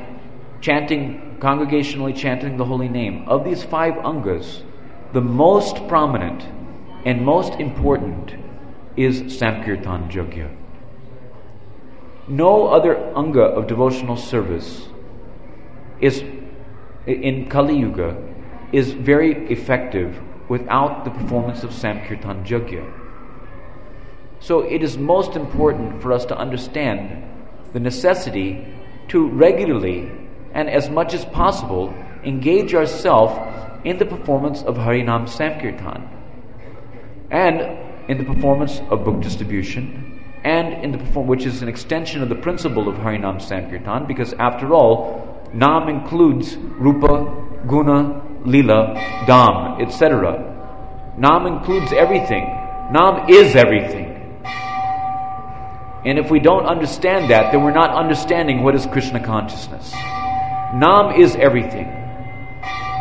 chanting congregationally chanting the holy name. Of these 5 angas, the most prominent and most important is Sankirtan Yajna. No other anga of devotional service is in Kali Yuga is very effective without the performance of Sankirtan Yajna. So it is most important for us to understand the necessity to regularly and as much as possible engage ourselves in the performance of Harinam Sankirtan and in the performance of book distribution and in the which is an extension of the principle of Harinam Sankirtan, because after all, Nam includes Rupa, Guna, Lila, Dham, etc. Nam includes everything. Nam is everything. And if we don't understand that, then we're not understanding what is Krishna consciousness. Nam is everything.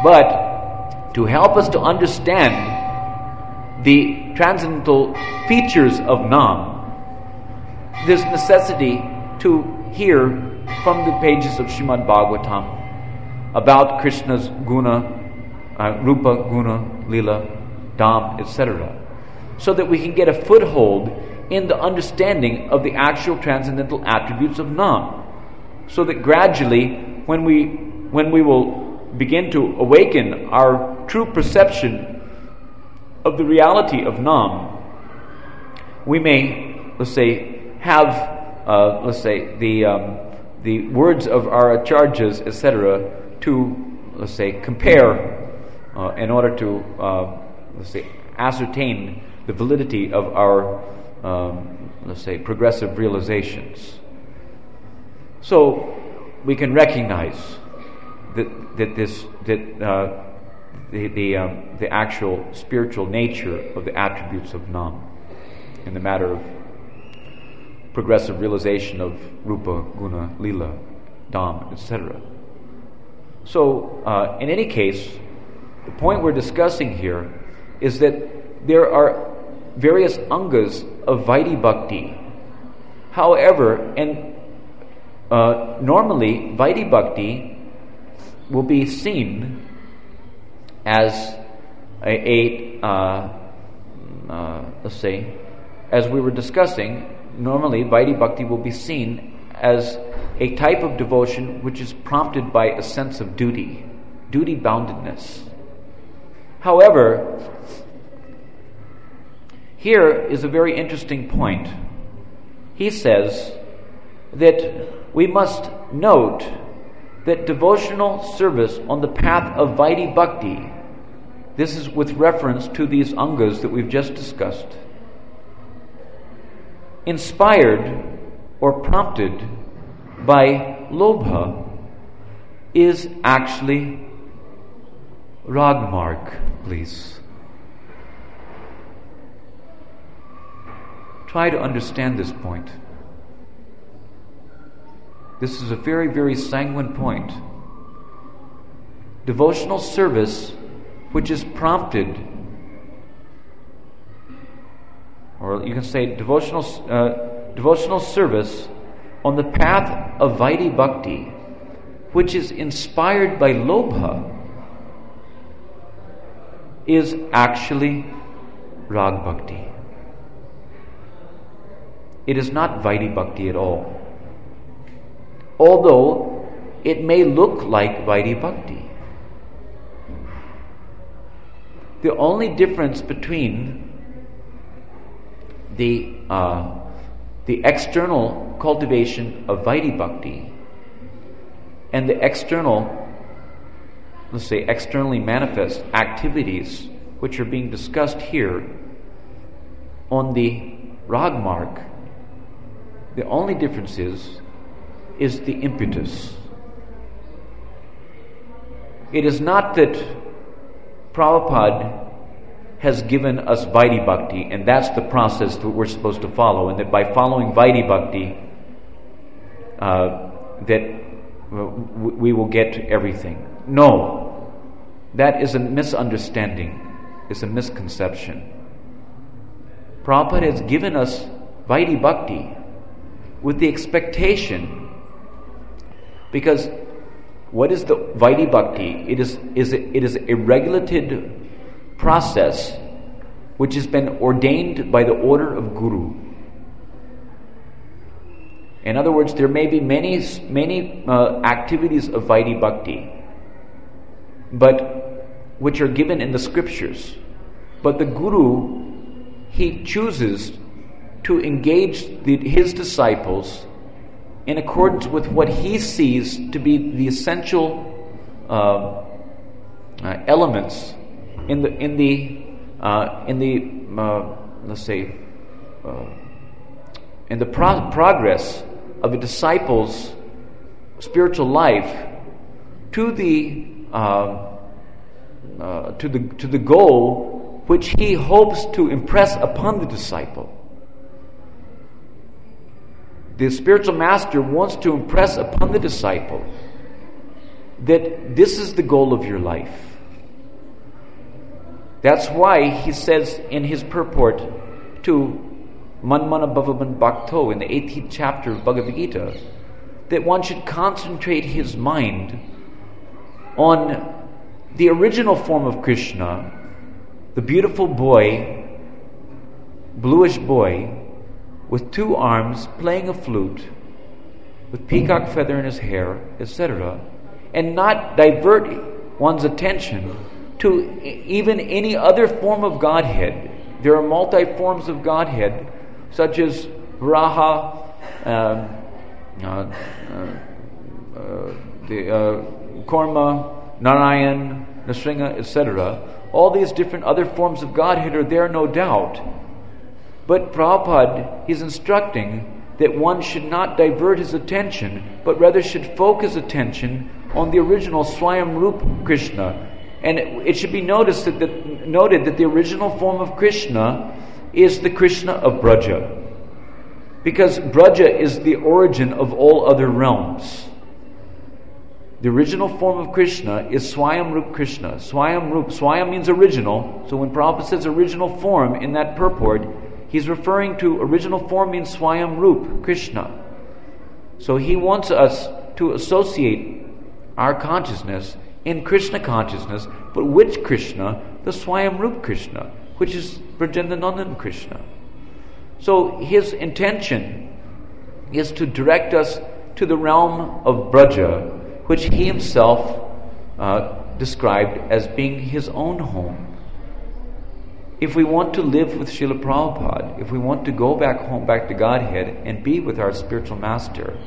But to help us to understand the transcendental features of Nam, there's necessity to hear from the pages of Srimad Bhagavatam about Krishna's guna, Rupa, Guna, Lila, Dham, etc., so that we can get a foothold in the understanding of the actual transcendental attributes of Nam, so that gradually, when we will begin to awaken our true perception of the reality of Nam, we may, let's say, have, the words of our acharyas, etc., to, let's say, compare in order to, ascertain the validity of our, progressive realizations. So we can recognize the actual spiritual nature of the attributes of Nam in the matter of progressive realization of Rupa, Guna, Lila, Dham, etc. So, in any case, the point we're discussing here is that there are various angas of Vaidhi Bhakti. However, normally Vaidhi Bhakti will be seen as as we were discussing, normally Vaidhi Bhakti will be seen as a type of devotion which is prompted by a sense of duty boundedness. However, here is a very interesting point. He says that we must note that devotional service on the path of Vaidhi Bhakti, this is with reference to these angas that we've just discussed, inspired or prompted by lobha, is actually ragmarg, please. Try to understand this point. This is a very, very sanguine point. Devotional service which is prompted, or you can say devotional service on the path of Vaidhi Bhakti, which is inspired by lobha, is actually Rag Bhakti. It is not Vaidhi Bhakti at all, although it may look like Vaidhi Bhakti. The only difference between the external cultivation of Vaidhi Bhakti and the external, let's say, externally manifest activities which are being discussed here on the Ragmarg, the only difference is the impetus. It is not that Prabhupada has given us Vaidhi Bhakti and that's the process that we're supposed to follow, and that by following Vaidhi Bhakti that we will get everything. No, that is a misunderstanding. It's a misconception. Prabhupada has given us Vaidhi Bhakti with the expectation, because What is the Vaidhi Bhakti? It is a regulated process which has been ordained by the order of Guru. In other words, there may be many activities of Vaidhi Bhakti, but which are given in the scriptures. But the Guru, he chooses to engage his disciples in accordance with what he sees to be the essential elements in the progress of a disciple's spiritual life to the goal which he hopes to impress upon the disciple. The spiritual master wants to impress upon the disciple that this is the goal of your life. That's why he says in his purport to Manmana Bhavaman Bhakto in the 18th chapter of Bhagavad Gita that one should concentrate his mind on the original form of Krishna, the beautiful boy, bluish boy, with 2 arms, playing a flute, with peacock feather in his hair, etc., and not divert one's attention to even any other form of Godhead. There are multi-forms of Godhead, such as Varaha, Korma, Narayan, Nrsimha, etc. All these different other forms of Godhead are there, no doubt. But Prabhupada, he's instructing that one should not divert his attention, but rather should focus attention on the original Swayam Rup Krishna. And it should be noted that the original form of Krishna is the Krishna of Braja. Because Braja is the origin of all other realms. The original form of Krishna is Swayam Rup Krishna. Swayam Rup. Swayam means original. So when Prabhupada says original form in that purport, he's referring to original form means Swayam Rup Krishna. So he wants us to associate our consciousness in Krishna consciousness, but which Krishna? The Swayam Rup Krishna, which is Brajendanandan Krishna. So his intention is to direct us to the realm of Braja, which he himself described as being his own home. If we want to live with Srila Prabhupada, if we want to go back home, back to Godhead, and be with our spiritual master,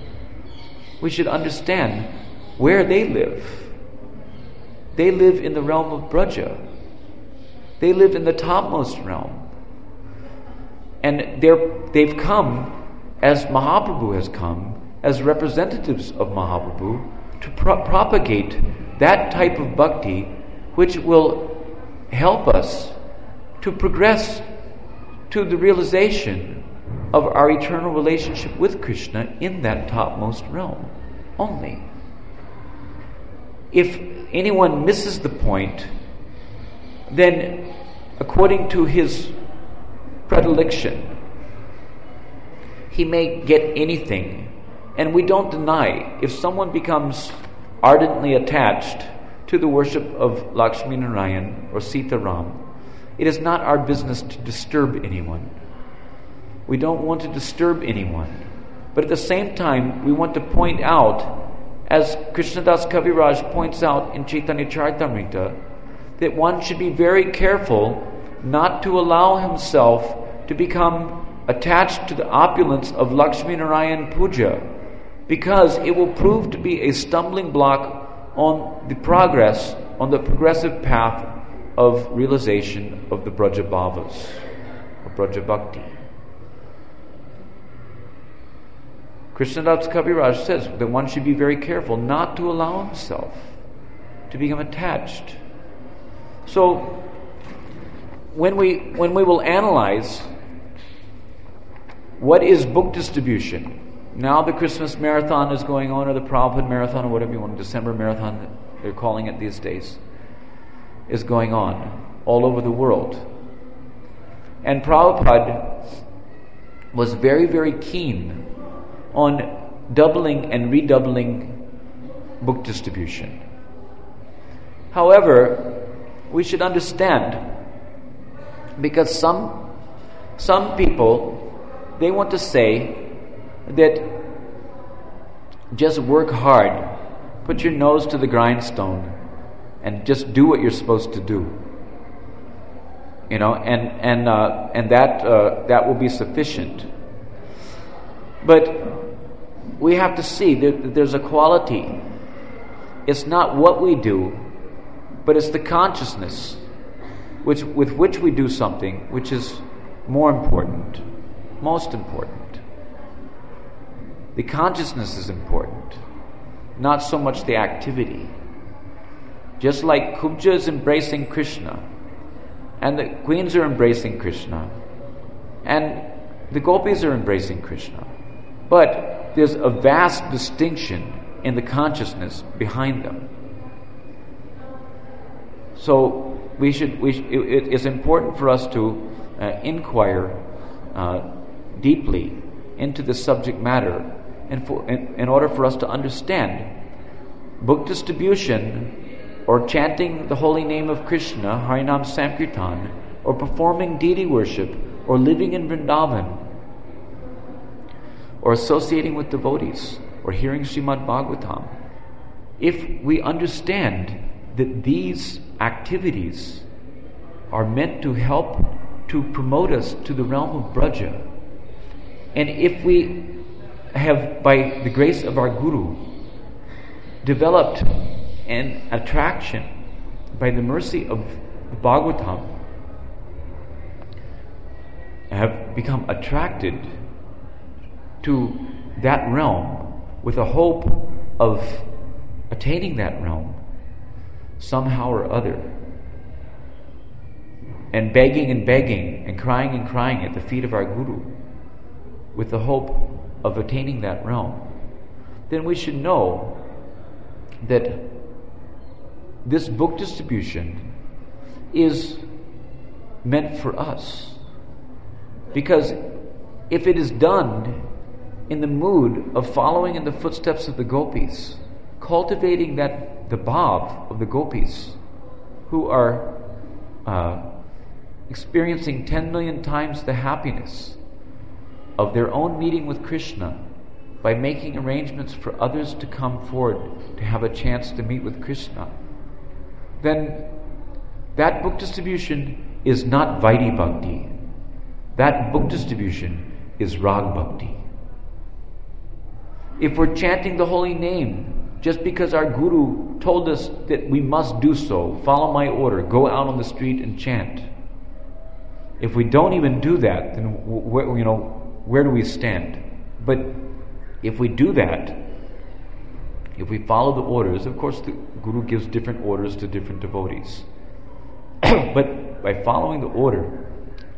we should understand where they live. They live in the realm of Braja. They live in the topmost realm. And they've come, as Mahaprabhu has come, as representatives of Mahaprabhu, to propagate that type of bhakti which will help us to progress to the realization of our eternal relationship with Krishna in that topmost realm only. If anyone misses the point, then according to his predilection, he may get anything. And we don't deny, if someone becomes ardently attached to the worship of Lakshmi Narayan or Sita Ram, it is not our business to disturb anyone. We don't want to disturb anyone. But at the same time, we want to point out, as Krishnadas Kaviraj points out in Chaitanya Charitamrita, that one should be very careful not to allow himself to become attached to the opulence of Lakshmi Narayan Puja, because it will prove to be a stumbling block on the progressive path of realization of the Braja Bhavas, or Braja Bhakti. Krishnadas Kaviraj says that one should be very careful not to allow himself to become attached. So, when we will analyze what is book distribution, now the Christmas marathon is going on, or the Prabhupada marathon, or whatever you want, December marathon they're calling it these days, is going on all over the world. And Prabhupada was very, very keen on doubling and redoubling book distribution. However, we should understand, because some people, they want to say that just work hard, put your nose to the grindstone, and just do what you're supposed to do. And that will be sufficient. But we have to see that there's a quality. It's not what we do, but it's the consciousness with which we do something, which is more important, most important. The consciousness is important, not so much the activity. Just like Kubja is embracing Krishna, and the queens are embracing Krishna, and the gopis are embracing Krishna. But there's a vast distinction in the consciousness behind them. So it's important for us to inquire deeply into the subject matter, in order for us to understand book distribution, or chanting the holy name of Krishna, Harinam Sankirtan, or performing deity worship, or living in Vrindavan, or associating with devotees, or hearing Srimad Bhagavatam. If we understand that these activities are meant to help to promote us to the realm of Braja, and if we have, by the grace of our Guru, developed an attraction by the mercy of the Bhagavatam, have become attracted to that realm with a hope of attaining that realm somehow or other, and begging and crying at the feet of our Guru with the hope of attaining that realm, then we should know that this book distribution is meant for us. Because if it is done in the mood of following in the footsteps of the gopis, cultivating the bhav of the gopis, who are experiencing 10 million times the happiness of their own meeting with Krishna by making arrangements for others to come forward to have a chance to meet with Krishna, then that book distribution is not Vaidhi Bhakti. That book distribution is Rag Bhakti. If we're chanting the holy name just because our Guru told us that we must do so, follow my order, go out on the street and chant, if we don't even do that, then where do we stand? But if we do that, if we follow the orders, of course the Guru gives different orders to different devotees. But by following the order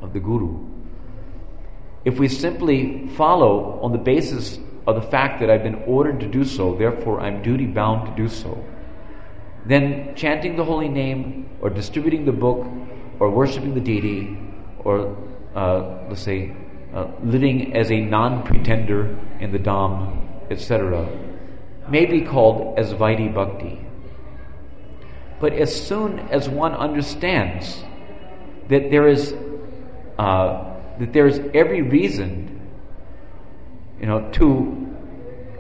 of the Guru, if we simply follow on the basis of the fact that I've been ordered to do so, therefore I'm duty bound to do so, then chanting the holy name, or distributing the book, or worshipping the deity, or living as a non-pretender in the Dham, etc., may be called as Vaidhi Bhakti. But as soon as one understands that there is every reason, to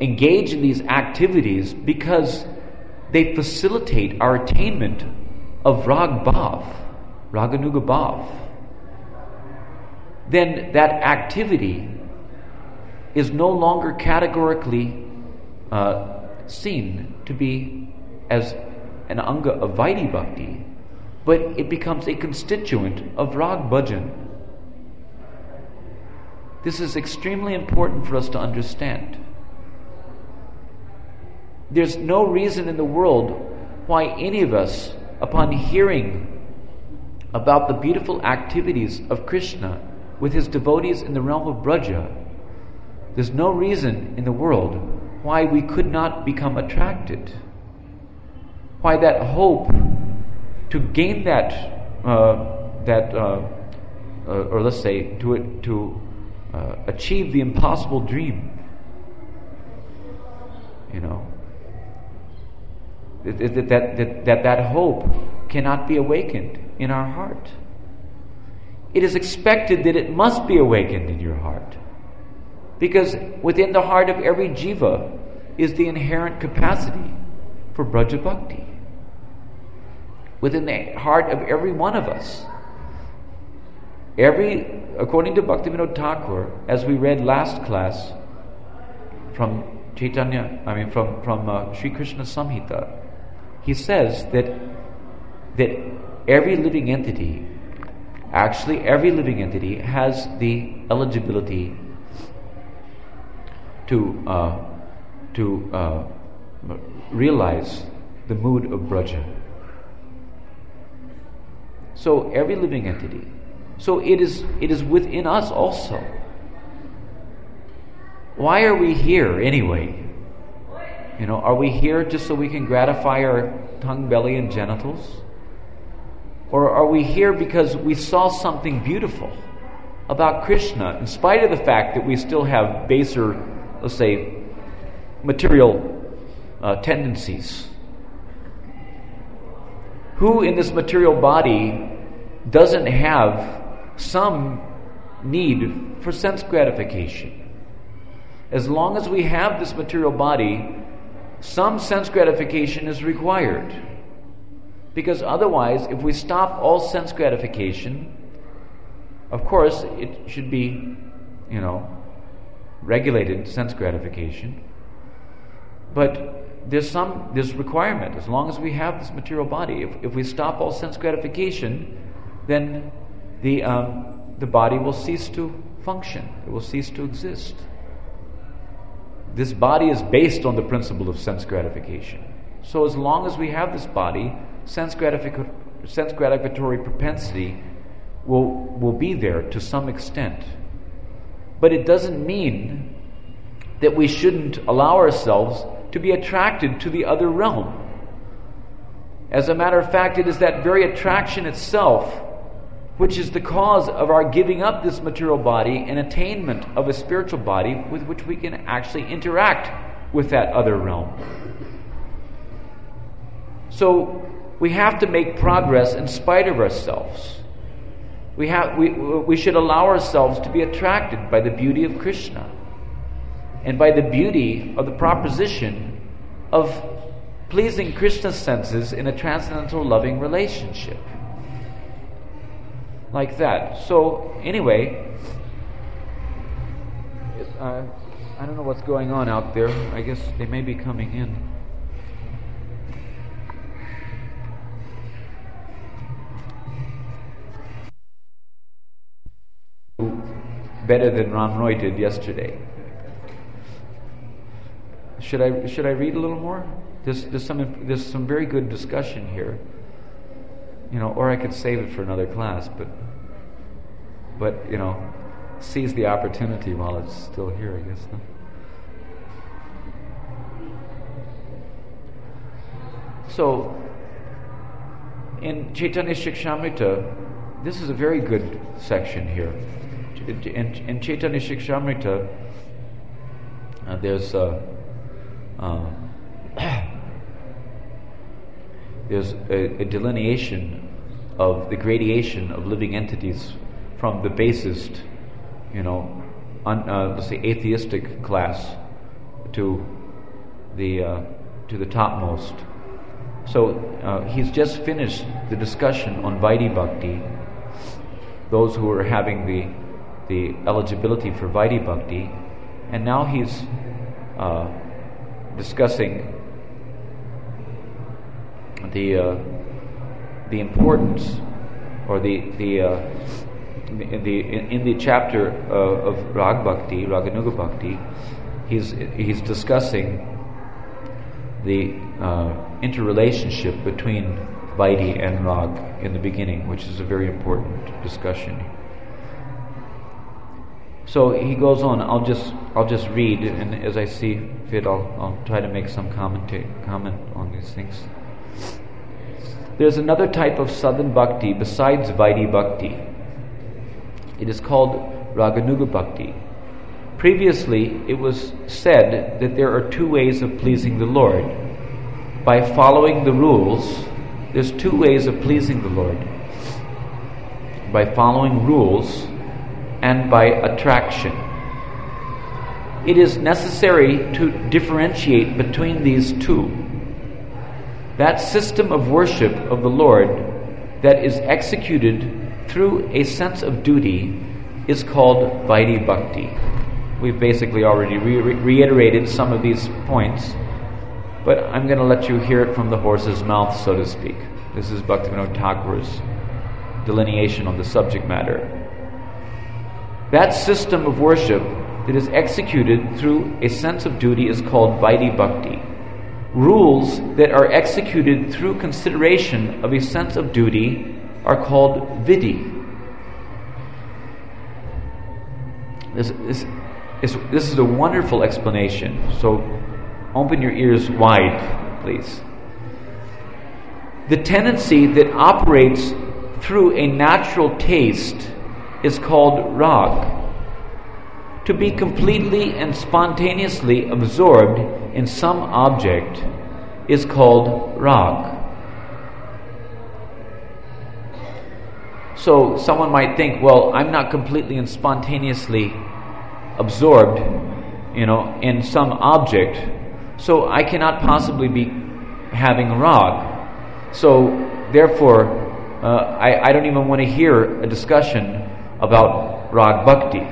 engage in these activities because they facilitate our attainment of Rag Bhav, Raganuga Bhav, then that activity is no longer categorically seen to be as an anga of Vaidhi Bhakti, but it becomes a constituent of Rag Bhajan. This is extremely important for us to understand. There's no reason in the world why any of us, upon hearing about the beautiful activities of Krishna with his devotees in the realm of Braja, there's no reason in the world why we could not become attracted. Why that hope to gain to achieve the impossible dream, that hope cannot be awakened in our heart. It is expected that it must be awakened in your heart. Because within the heart of every jiva is the inherent capacity for Braja Bhakti. Within the heart of every one of us. According to Bhaktivinoda Thakur, as we read last class from Sri Krishna Samhita, he says that every living entity has the eligibility to realize the mood of Braja. So every living entity. So it is within us also. Why are we here anyway? Are we here just so we can gratify our tongue, belly, and genitals? Or are we here because we saw something beautiful about Krishna, in spite of the fact that we still have baser, let's say, material tendencies? Who in this material body doesn't have some need for sense gratification? As long as we have this material body, some sense gratification is required. Because otherwise, if we stop all sense gratification, of course, it should be, regulated sense gratification. But there's requirement. As long as we have this material body, if we stop all sense gratification, then the body will cease to function. It will cease to exist. This body is based on the principle of sense gratification. So as long as we have this body, sense gratificatory propensity will be there to some extent. But it doesn't mean that we shouldn't allow ourselves to be attracted to the other realm. As a matter of fact, it is that very attraction itself which is the cause of our giving up this material body and attainment of a spiritual body with which we can actually interact with that other realm. So we have to make progress in spite of ourselves. We should allow ourselves to be attracted by the beauty of Krishna and by the beauty of the proposition of pleasing Krishna's senses in a transcendental loving relationship. Like that. So anyway, I don't know what's going on out there. I guess they may be coming in. Better than Ram Roy did yesterday. Should I read a little more? There's some very good discussion here. Or I could save it for another class, but seize the opportunity while it's still here, I guess. Huh? So, in Chaitanya Shikshamrita, this is a very good section here. In Chaitanya Shikshamrita, there's a delineation of the gradation of living entities from the basest, let's say atheistic class to the topmost. So he's just finished the discussion on Vaidhi Bhakti, those who are having the eligibility for Vaidhi Bhakti, and now he's discussing the importance, or in the chapter of Rag Bhakti, Raganuga Bhakti, he's discussing the interrelationship between Vaidhi and Rag in the beginning, which is a very important discussion. So he goes on. I'll just read, and as I see fit, I'll try to make some comment on these things. There's another type of sadhana bhakti besides Vaidhi Bhakti. It is called Raganuga Bhakti. Previously, it was said that there are two ways of pleasing the Lord. by following the rules. There's two ways of pleasing the Lord: by following rules and by attraction. It is necessary to differentiate between these two. That system of worship of the Lord that is executed through a sense of duty is called Vaidhi Bhakti. We've basically already reiterated some of these points, but I'm going to let you hear it from the horse's mouth, so to speak. This is Bhaktivinoda Thakur's delineation on the subject matter. That system of worship that is executed through a sense of duty is called Vaidhi Bhakti. Rules that are executed through consideration of a sense of duty are called Vidhi. This is a wonderful explanation, so open your ears wide, please. The tendency that operates through a natural taste is called rag. To be completely and spontaneously absorbed in some object is called rag. So someone might think, well, I'm not completely and spontaneously absorbed, in some object, so I cannot possibly be having rag. So therefore, I don't even want to hear a discussion about rag bhakti.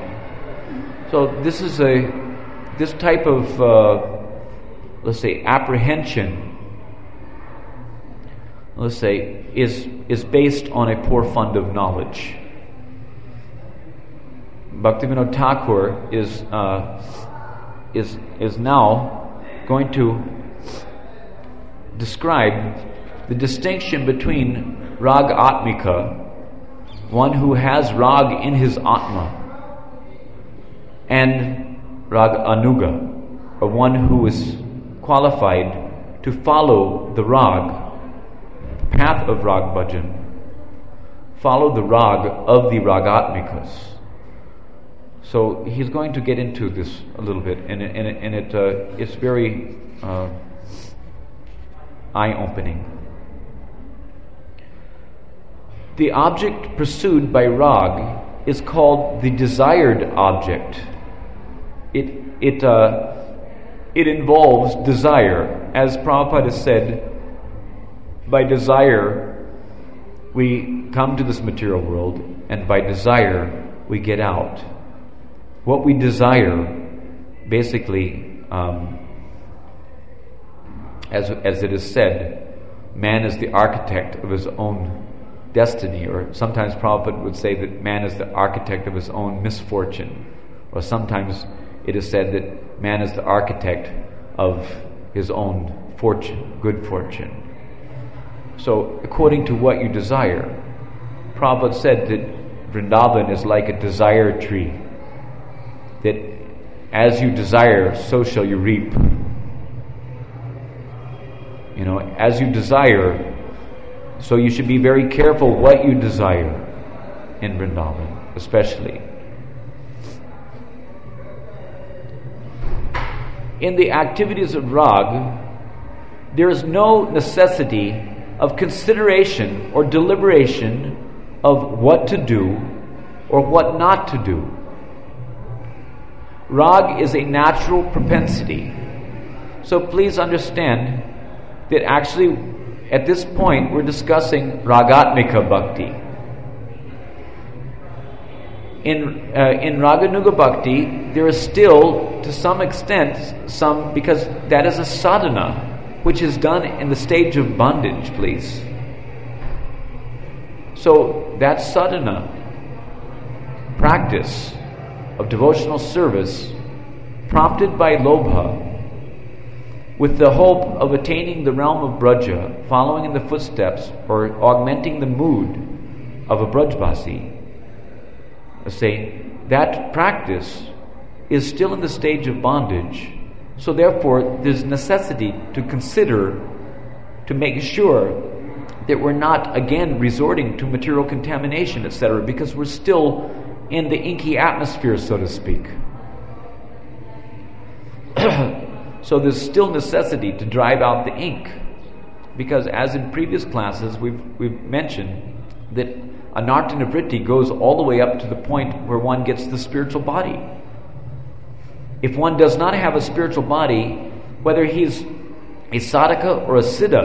So this type of let's say apprehension, let's say, is based on a poor fund of knowledge. Bhaktivinoda Thakur is now going to describe the distinction between rag atmika, one who has rag in his atma, and rag anuga, or one who is qualified to follow the rag, path of rag bhajan, follow the rag of the ragatmikas. So he's going to get into this a little bit, and it's very eye-opening. The object pursued by rag is called the desired object. It involves desire. As Prabhupada said, by desire we come to this material world, and by desire we get out. What we desire, basically, as it is said, man is the architect of his own destiny, or sometimes Prabhupada would say that man is the architect of his own misfortune, or sometimes it is said that man is the architect of his own fortune, good fortune. So according to what you desire, Prabhupada said that Vrindavan is like a desire tree, that as you desire, so shall you reap. As you desire, so you should be very careful what you desire in Vrindavan, especially. In the activities of rag, there is no necessity of consideration or deliberation of what to do or what not to do. Rag is a natural propensity. So please understand that actually at this point we're discussing ragatmika bhakti. In raganuga bhakti, there is still, to some extent, because that is a sadhana, which is done in the stage of bondage, please. So that sadhana, practice of devotional service, prompted by lobha, with the hope of attaining the realm of Braja, following in the footsteps or augmenting the mood of a Brajvasi, say that practice is still in the stage of bondage. So therefore, there's necessity to consider, to make sure that we're not again resorting to material contamination, etc., because we're still in the inky atmosphere, so to speak. So there's still necessity to drive out the ink. because as in previous classes we've mentioned that anartana vritti goes all the way up to the point where one gets the spiritual body. If one does not have a spiritual body, whether he's a sadhaka or a siddha,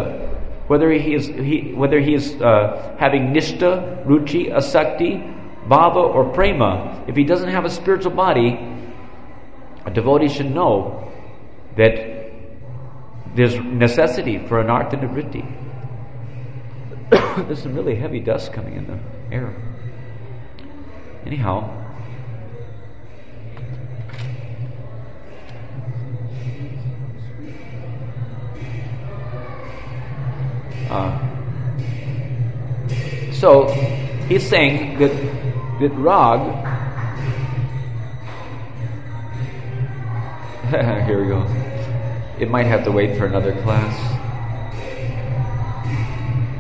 whether he is having nishta, ruchi, asakti, bhava, or prema, if he doesn't have a spiritual body, a devotee should know that there's necessity for anartana vritti. There's some really heavy dust coming in the air. Anyhow, so he's saying that rag. Here we go. It might have to wait for another class.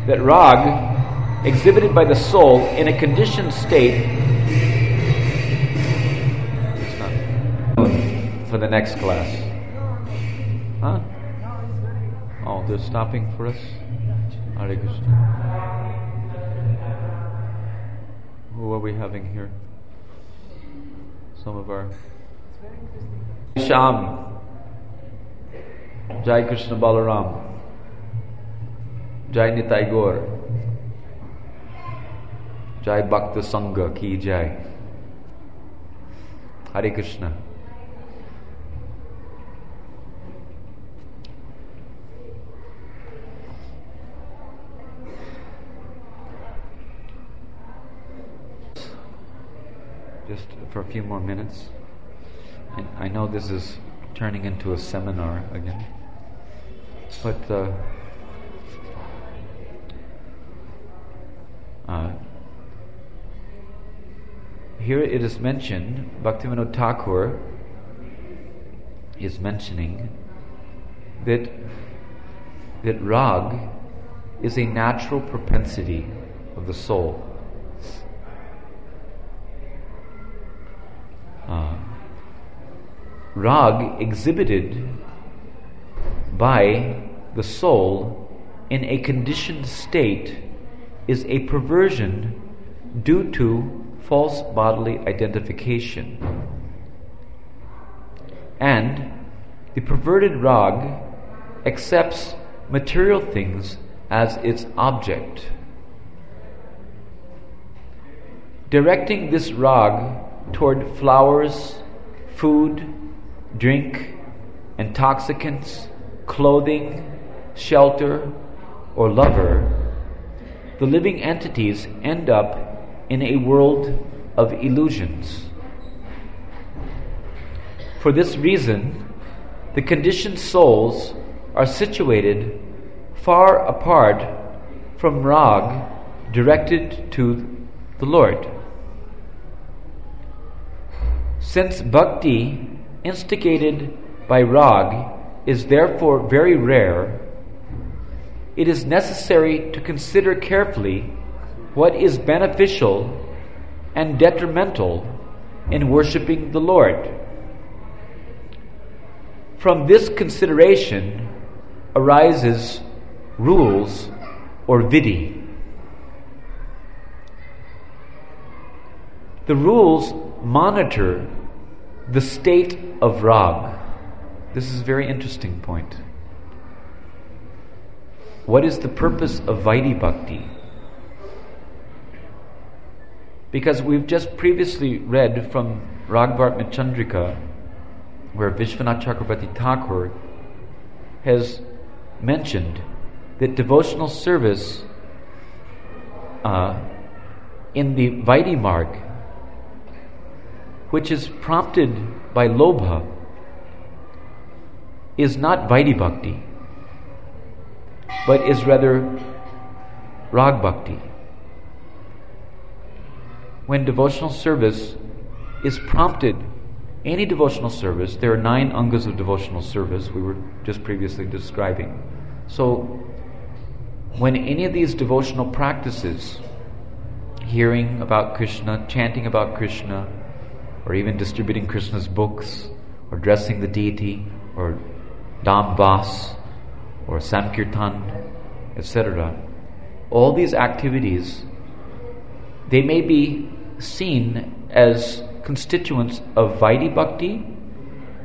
That rag, exhibited by the soul in a conditioned state, for the next class. Huh? Oh, they're stopping for us? Hare Krishna. Who are we having here? Some of our... Sham. Jai Krishna Balaram. Jai Nitai Gaur. Jai Bhakta Sangha Ki Jai. Hare Krishna. Just for a few more minutes. I know this is turning into a seminar again, but here it is mentioned, Bhaktivinoda Thakur is mentioning that rag is a natural propensity of the soul. Rag exhibited by the soul in a conditioned state is a perversion due to false bodily identification. And the perverted rag accepts material things as its object. Directing this rag toward flowers, food, drink, intoxicants, clothing, shelter, or lover, the living entities end up in a world of illusions. For this reason, the conditioned souls are situated far apart from rag directed to the Lord. Since bhakti instigated by rag is therefore very rare, it is necessary to consider carefully what is beneficial and detrimental in worshipping the Lord. From this consideration arises rules or vidhi. The rules monitor the state of rag. This is a very interesting point. What is the purpose of Vaidhi Bhakti? Because we've just previously read from Ragvartma Chandrika, where Vishwanath Chakravarti Thakur has mentioned that devotional service in the Vaidhi Marg, which is prompted by Lobha, is not Vaidhi Bhakti, but is rather Rag Bhakti. When devotional service is prompted, any devotional service, there are 9 angas of devotional service we were just previously describing. So, when any of these devotional practices, hearing about Krishna, chanting about Krishna, or even distributing Krishna's books, or dressing the deity, or Dham Vas, or Sankirtan, etc. All these activities, they may be seen as constituents of Vaidhi Bhakti,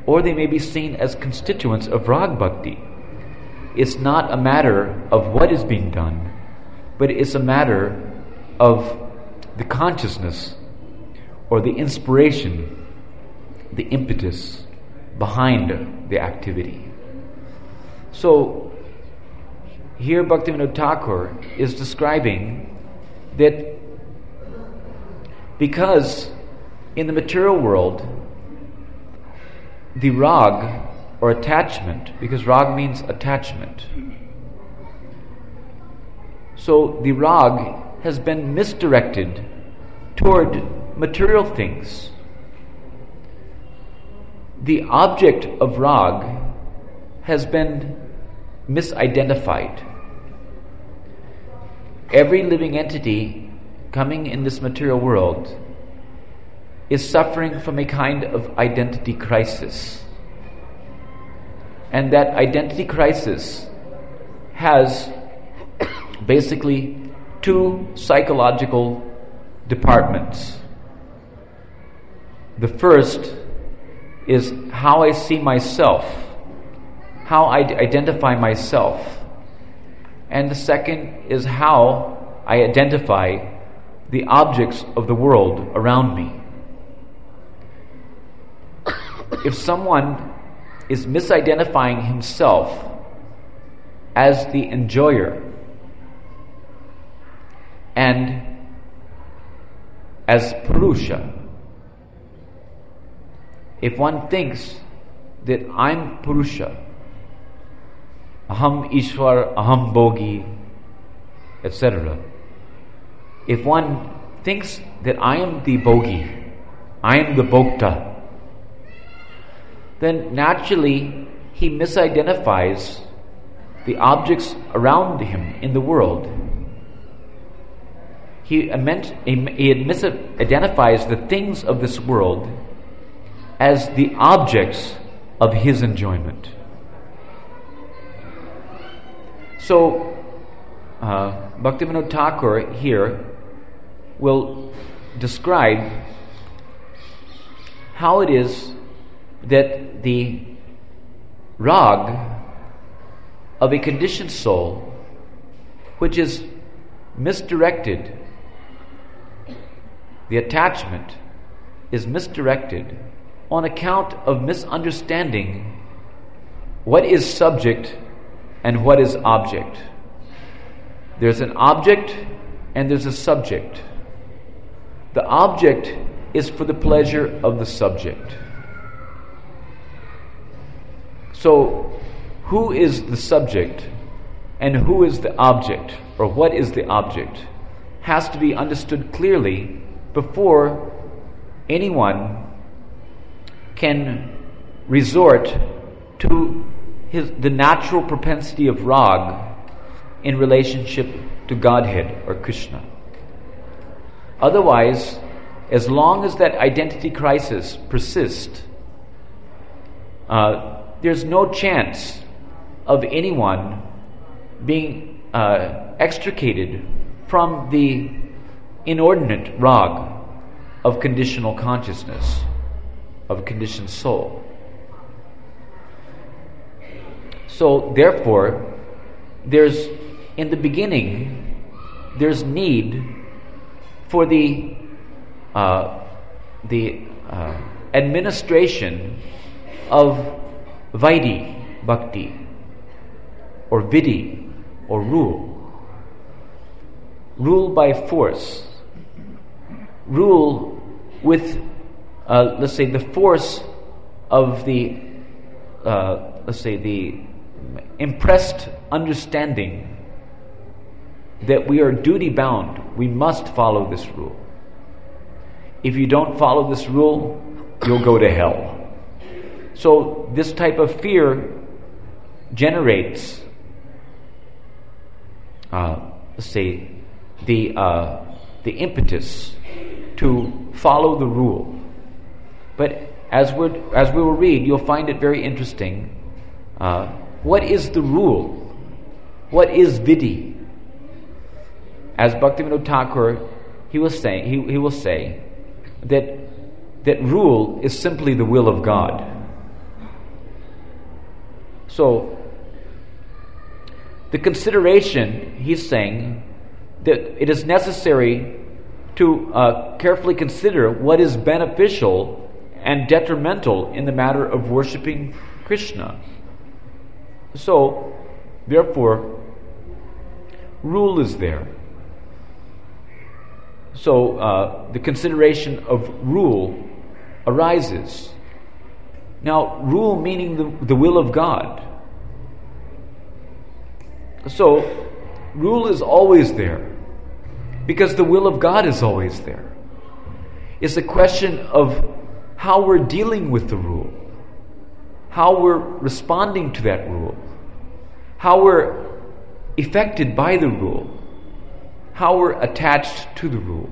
or they may be seen as constituents of Rag Bhakti. It's not a matter of what is being done, but it's a matter of the consciousness or the inspiration, the impetus behind the activity. So here Bhaktivinoda Thakur is describing that because in the material world the rag or attachment, because rag means attachment, so the rag has been misdirected toward material things. The object of rag has been misidentified. Every living entity coming in this material world is suffering from a kind of identity crisis. And that identity crisis has basically two psychological departments. The first is how I see myself, how I identify myself. And the second is how I identify the objects of the world around me. If someone is misidentifying himself as the enjoyer and as Purusha, if one thinks that I'm Purusha, Aham Ishwar, Aham Bhogi, etc. If one thinks that I am the Bhogi, I am the Bhokta, then naturally he misidentifies the objects around him in the world. He misidentifies the things of this world as the objects of his enjoyment. So, Bhaktivinoda Thakur here will describe how it is that the rag of a conditioned soul, which is misdirected, the attachment is misdirected on account of misunderstanding what is subject and what is object. There's an object and there's a subject. The object is for the pleasure of the subject. So, who is the subject and who is the object, or what is the object, has to be understood clearly before anyone can resort to the natural propensity of rag in relationship to Godhead or Krishna. Otherwise, as long as that identity crisis persists, there's no chance of anyone being extricated from the inordinate rag of conditional consciousness, of a conditioned soul. So, therefore, in the beginning, there's need for the administration of Vaidhi Bhakti, or Vidhi, or rule. Rule by force. Rule with, let's say, the force of the impressed understanding that we are duty bound. We must follow this rule. If you don't follow this rule, you'll go to hell. So this type of fear generates, the impetus to follow the rule. But as we will read, you'll find it very interesting. What is the rule? What is vidhi? As Bhaktivinoda Thakur, he will say that rule is simply the will of God. So, the consideration, he's saying, that it is necessary to carefully consider what is beneficial and detrimental in the matter of worshipping Krishna. So, therefore, rule is there. So, the consideration of rule arises. Now, rule meaning the will of God. So, rule is always there, because the will of God is always there. It's a question of how we're dealing with the rule, how we're responding to that rule, how we're affected by the rule, how we're attached to the rule.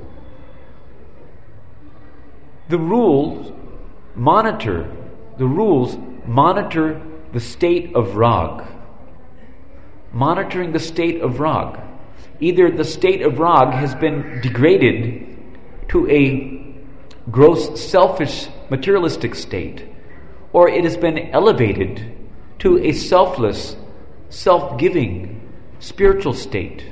The rules monitor the state of rag. Monitoring the state of rag. Either the state of rag has been degraded to a gross, selfish, materialistic state, or it has been elevated to a selfless, self-giving, spiritual state,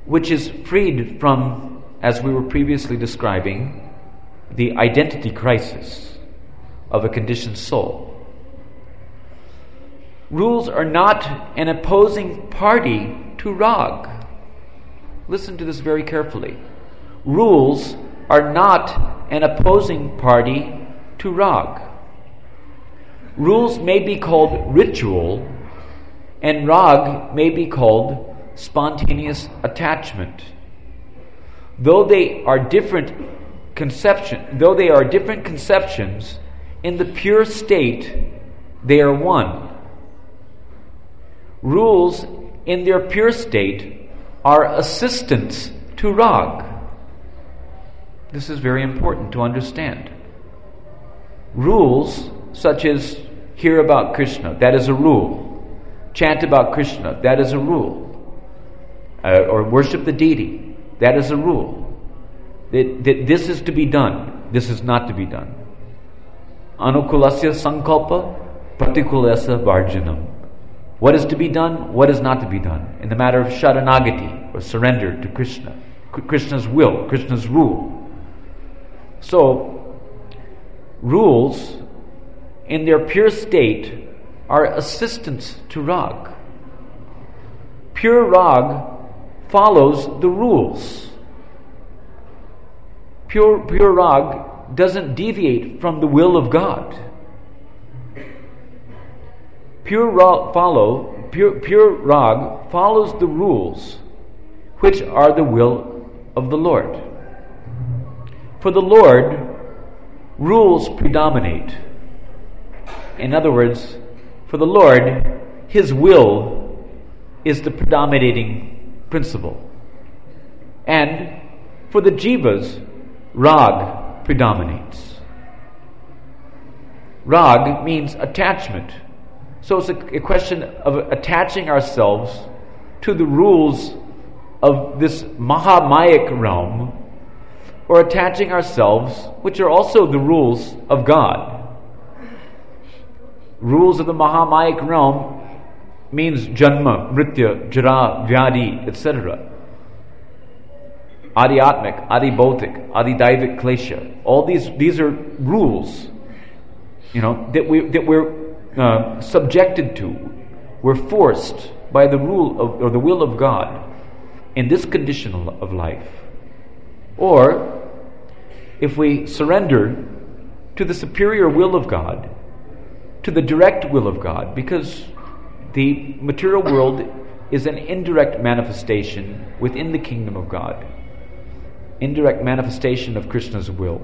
which is freed from, as we were previously describing, the identity crisis of a conditioned soul. Rules are not an opposing party to rag. Listen to this very carefully. Rules are not an opposing party to rag. Rules may be called ritual, and rag may be called spontaneous attachment. Though they are different conceptions, in the pure state, they are one. Rules in their pure state are assistants to rag. This is very important to understand. Rules such as hear about Krishna, that is a rule. Chant about Krishna, that is a rule. Or worship the deity, that is a rule. That this is to be done, this is not to be done. Anukulasya sankalpa, patikulasya varjanam. What is to be done, what is not to be done, in the matter of sharanagati, or surrender to Krishna, Krishna's will, Krishna's rule. So, rules in their pure state are assistants to rag. Pure rag follows the rules. Pure rag doesn't deviate from the will of God. Pure rag follows the rules, which are the will of the Lord. For the Lord, rules predominate. In other words, for the Lord, His will is the predominating principle. And for the jivas, rag predominates. Rag means attachment. So it's a question of attaching ourselves to the rules of this Mahamayic realm, or attaching ourselves, which are also the rules of God. Rules of the Mahamayic realm means Janma, Mritya, Jara, Vyadi, etc. Adi-atmic, Adi-bautic, Adi-daivik klesha. All these are rules, that we're subjected to. We're forced by the rule or the will of God in this condition of life. Or, if we surrender to the superior will of God, to the direct will of God, because the material world is an indirect manifestation within the kingdom of God, indirect manifestation of Krishna's will.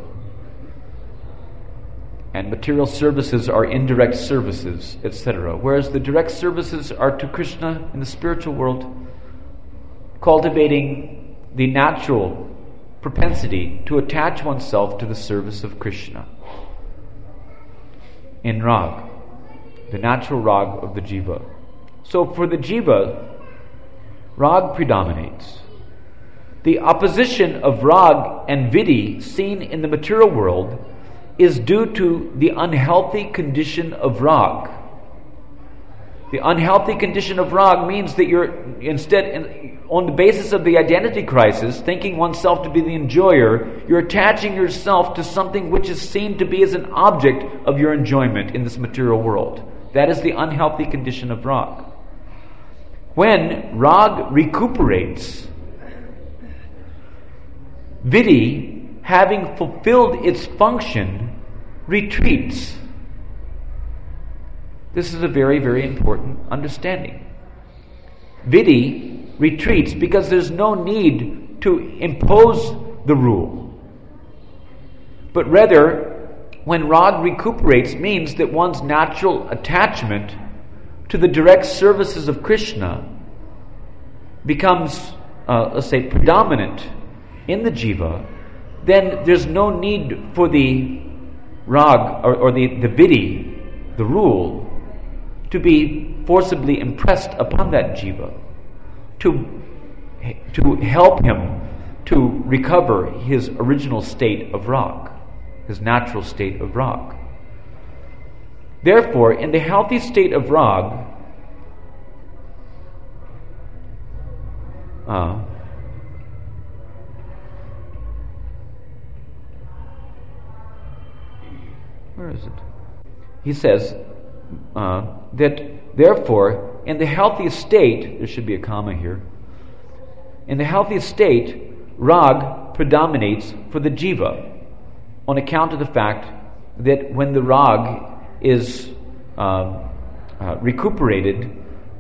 And material services are indirect services, etc. Whereas the direct services are to Krishna in the spiritual world, cultivating the natural propensity to attach oneself to the service of Krishna. In rag, the natural rag of the jiva. So for the jiva, rag predominates. The opposition of rag and vidhi seen in the material world is due to the unhealthy condition of rag. The unhealthy condition of rag means that you're instead, on the basis of the identity crisis, thinking oneself to be the enjoyer, you're attaching yourself to something which is seen to be as an object of your enjoyment in this material world. That is the unhealthy condition of rag. When rag recuperates, vidhi, having fulfilled its function, retreats. This is a very, very important understanding. Vidhi retreats because there's no need to impose the rule. But rather, when rag recuperates means that one's natural attachment to the direct services of Krishna becomes, let's say, predominant in the jiva, then there's no need for the rag or the vidhi, the rule, to be forcibly impressed upon that jiva, to help him to recover his original state of rag, his natural state of rag. Therefore, in the healthy state of rag, where is it? He says that therefore, in the healthy state, there should be a comma here. In the healthy state, rag predominates for the jiva on account of the fact that when the rag is recuperated,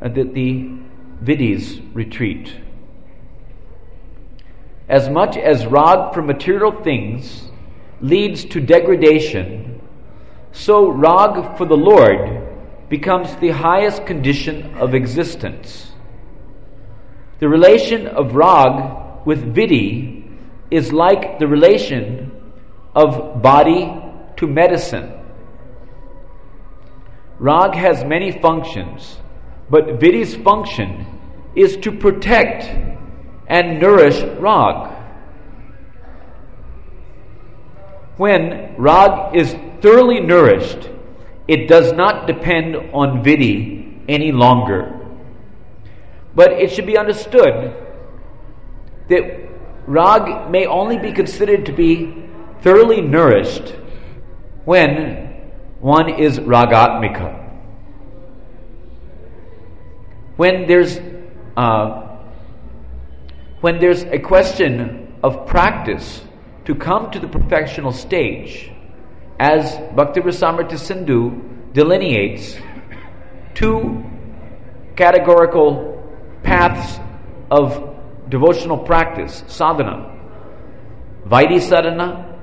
that the vidhis retreat. As much as rag for material things leads to degradation, so rag for the Lord becomes the highest condition of existence. The relation of rag with vidhi is like the relation of body to medicine. Rag has many functions, but vidhi's function is to protect and nourish rag. When rag is thoroughly nourished, it does not depend on vidhi any longer. But it should be understood that rag may only be considered to be thoroughly nourished when one is ragatmika. When there's a question of practice to come to the perfectional stage, as Bhakti Rasamrita Sindhu delineates two categorical paths of devotional practice, sadhana, Vaidhi sadhana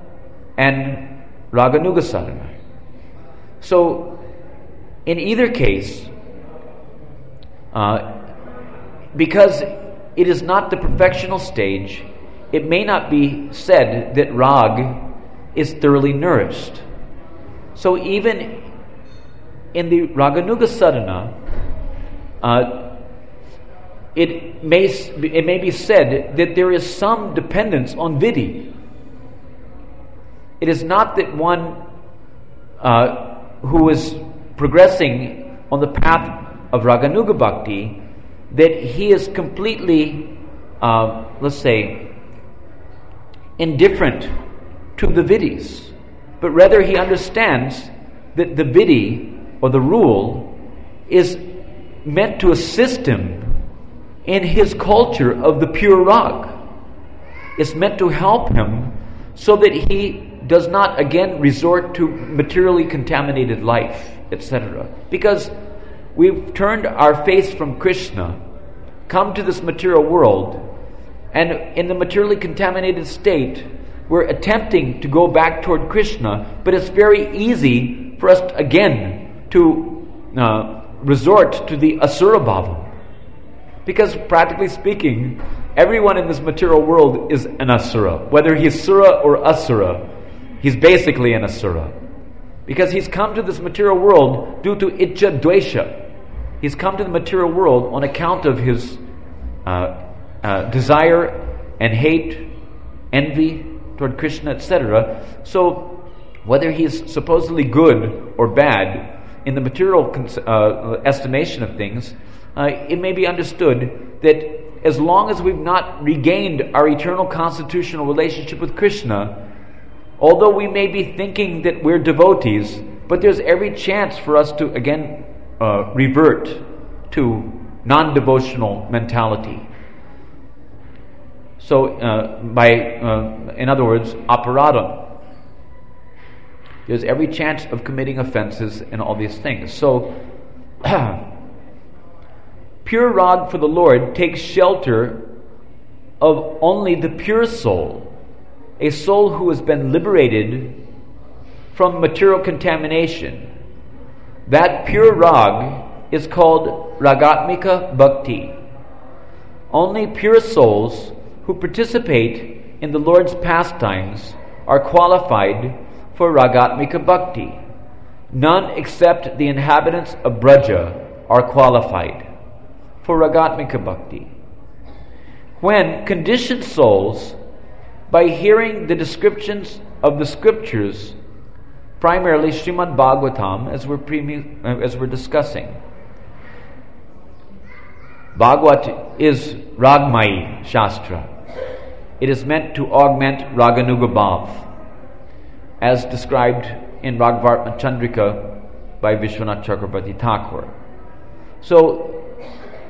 and Raganuga sadhana. So, in either case, because it is not the perfectional stage, it may not be said that rag is thoroughly nourished. So even in the Raganuga sadhana, it may be said that there is some dependence on vidhi. It is not that one who is progressing on the path of Raganuga bhakti, that he is completely, let's say, indifferent to the vidhis, but rather he understands that the vidhi or the rule is meant to assist him in his culture of the pure rag. It's meant to help him so that he does not again resort to materially contaminated life, etc. Because we've turned our face from Krishna, come to this material world, and in the materially contaminated state, we're attempting to go back toward Krishna, but it's very easy for us again to resort to the asura bhava. Because practically speaking, everyone in this material world is an asura. Whether he's sura or asura, he's basically an asura. Because he's come to this material world due to iccha dvesha. He's come to the material world on account of his desire and hate, envy toward Krishna, etc. So, whether he's supposedly good or bad in the material estimation of things, it may be understood that as long as we've not regained our eternal constitutional relationship with Krishna, although we may be thinking that we're devotees, but there's every chance for us to again revert to non-devotional mentality. So, in other words, aparadam. There's every chance of committing offenses and all these things. So, pure rag for the Lord takes shelter of only the pure soul, a soul who has been liberated from material contamination. That pure rag is called ragatmika bhakti. Only pure souls who participate in the Lord's pastimes are qualified for ragatmika bhakti. None except the inhabitants of Braja are qualified for ragatmika bhakti. When conditioned souls, by hearing the descriptions of the scriptures, primarily Srimad Bhagavatam, as we're discussing, Bhagavat is Ragmayi Shastra. It is meant to augment Raganuga Bhav, as described in Ragvartma Chandrika by Vishwanath Chakrabarti Thakur. So,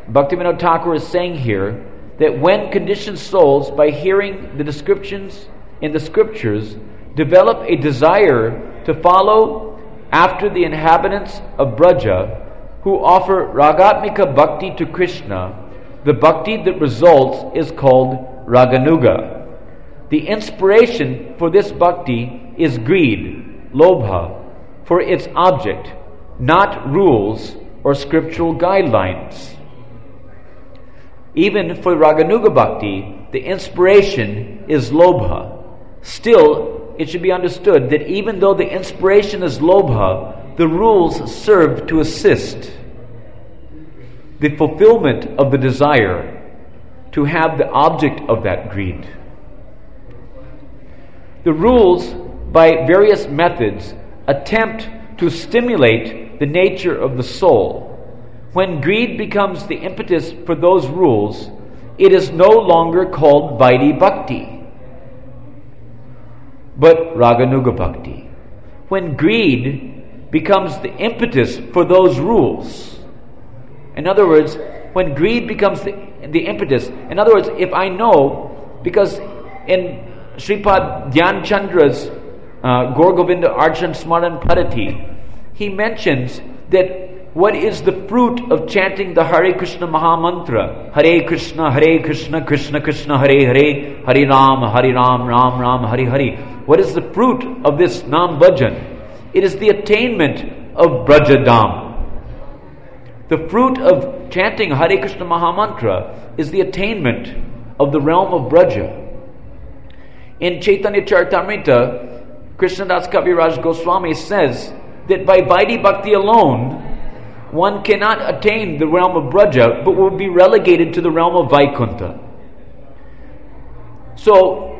Bhaktivinoda Thakur is saying here that when conditioned souls, by hearing the descriptions in the scriptures, develop a desire to follow after the inhabitants of Braja, who offer ragatmika bhakti to Krishna, the bhakti that results is called raganuga. The inspiration for this bhakti is greed, lobha, for its object, not rules or scriptural guidelines. Even for raganuga bhakti, the inspiration is lobha. Still, it should be understood that even though the inspiration is lobha, the rules serve to assist the fulfillment of the desire to have the object of that greed. The rules, by various methods, attempt to stimulate the nature of the soul. When greed becomes the impetus for those rules, it is no longer called Vaidhi Bhakti, but Raganuga Bhakti. When greed becomes the impetus for those rules, in other words, when greed becomes the impetus, in other words, if I know, because in Sripad Dhyan Chandra's Gaur Govinda Archan Smaran Padati, he mentions that what is the fruit of chanting the Hare Krishna Mahamantra? Hare Krishna, Krishna Krishna, Hare Hare, Hare Ram, Ram Ram, Hare Hare. What is the fruit of this Nam Bhajan? It is the attainment of Brajadam. The fruit of chanting Hare Krishna Mahamantra is the attainment of the realm of Braja. In Chaitanya Charitamrita, Krishnadas Kaviraj Goswami says that by Vaidhi Bhakti alone, one cannot attain the realm of Braja, but will be relegated to the realm of Vaikuntha. So,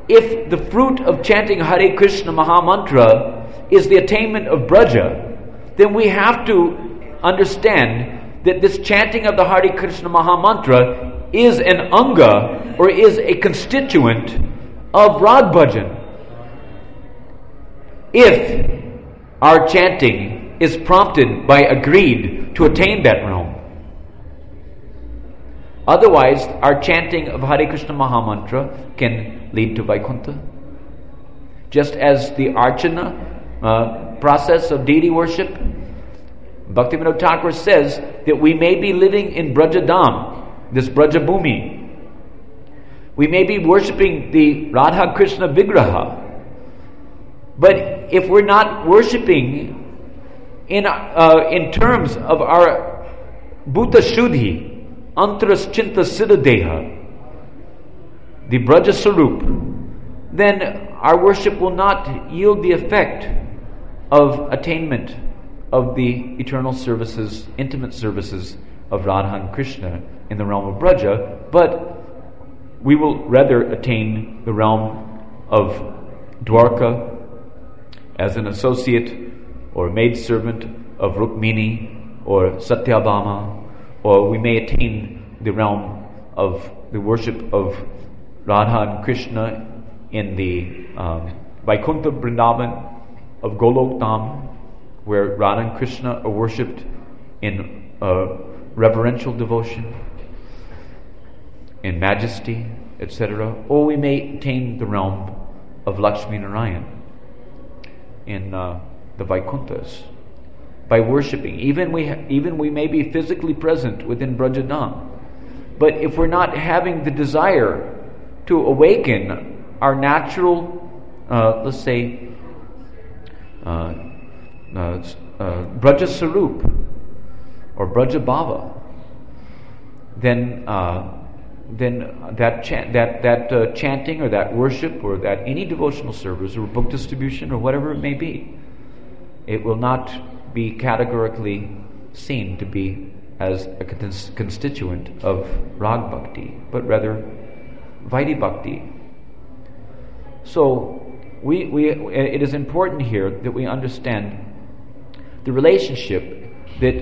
if the fruit of chanting Hare Krishna Mahamantra is the attainment of Braja, then we have to understand that this chanting of the Hare Krishna Mahamantra is an anga, or is a constituent of Rag Bhajan. If our chanting is prompted by a greed to attain that realm. Otherwise, our chanting of Hare Krishna Mahamantra can lead to Vaikuntha. Just as the Archana process of deity worship, Bhaktivinoda Thakur says that we may be living in Brajadam, this Brajabhumi. We may be worshipping the Radha Krishna Vigraha. But if we're not worshipping in terms of our Bhuta Shuddhi, Antaras Chinta Siddhadeha, the Braja Sarup, then our worship will not yield the effect of attainment of the eternal services, intimate services of Radha and Krishna in the realm of Braja, but we will rather attain the realm of Dwarka as an associate or maidservant of Rukmini or Satyabhama, or we may attain the realm of the worship of Radha and Krishna in the Vaikuntha Vrindavan of Golok Dham, where Radha and Krishna are worshipped in reverential devotion, in majesty, etc. Or we may attain the realm of Lakshmi Narayan in the Vaikunthas by worshipping. Even we may be physically present within Brajadam, but if we're not having the desire to awaken our natural, let's say, Braja Sarup or Braja Bhava, then that chanting or that worship or that any devotional service or book distribution or whatever it may be, it will not be categorically seen to be as a constituent of Rag Bhakti, but rather Vaidhi Bhakti. So it is important here that we understand the relationship that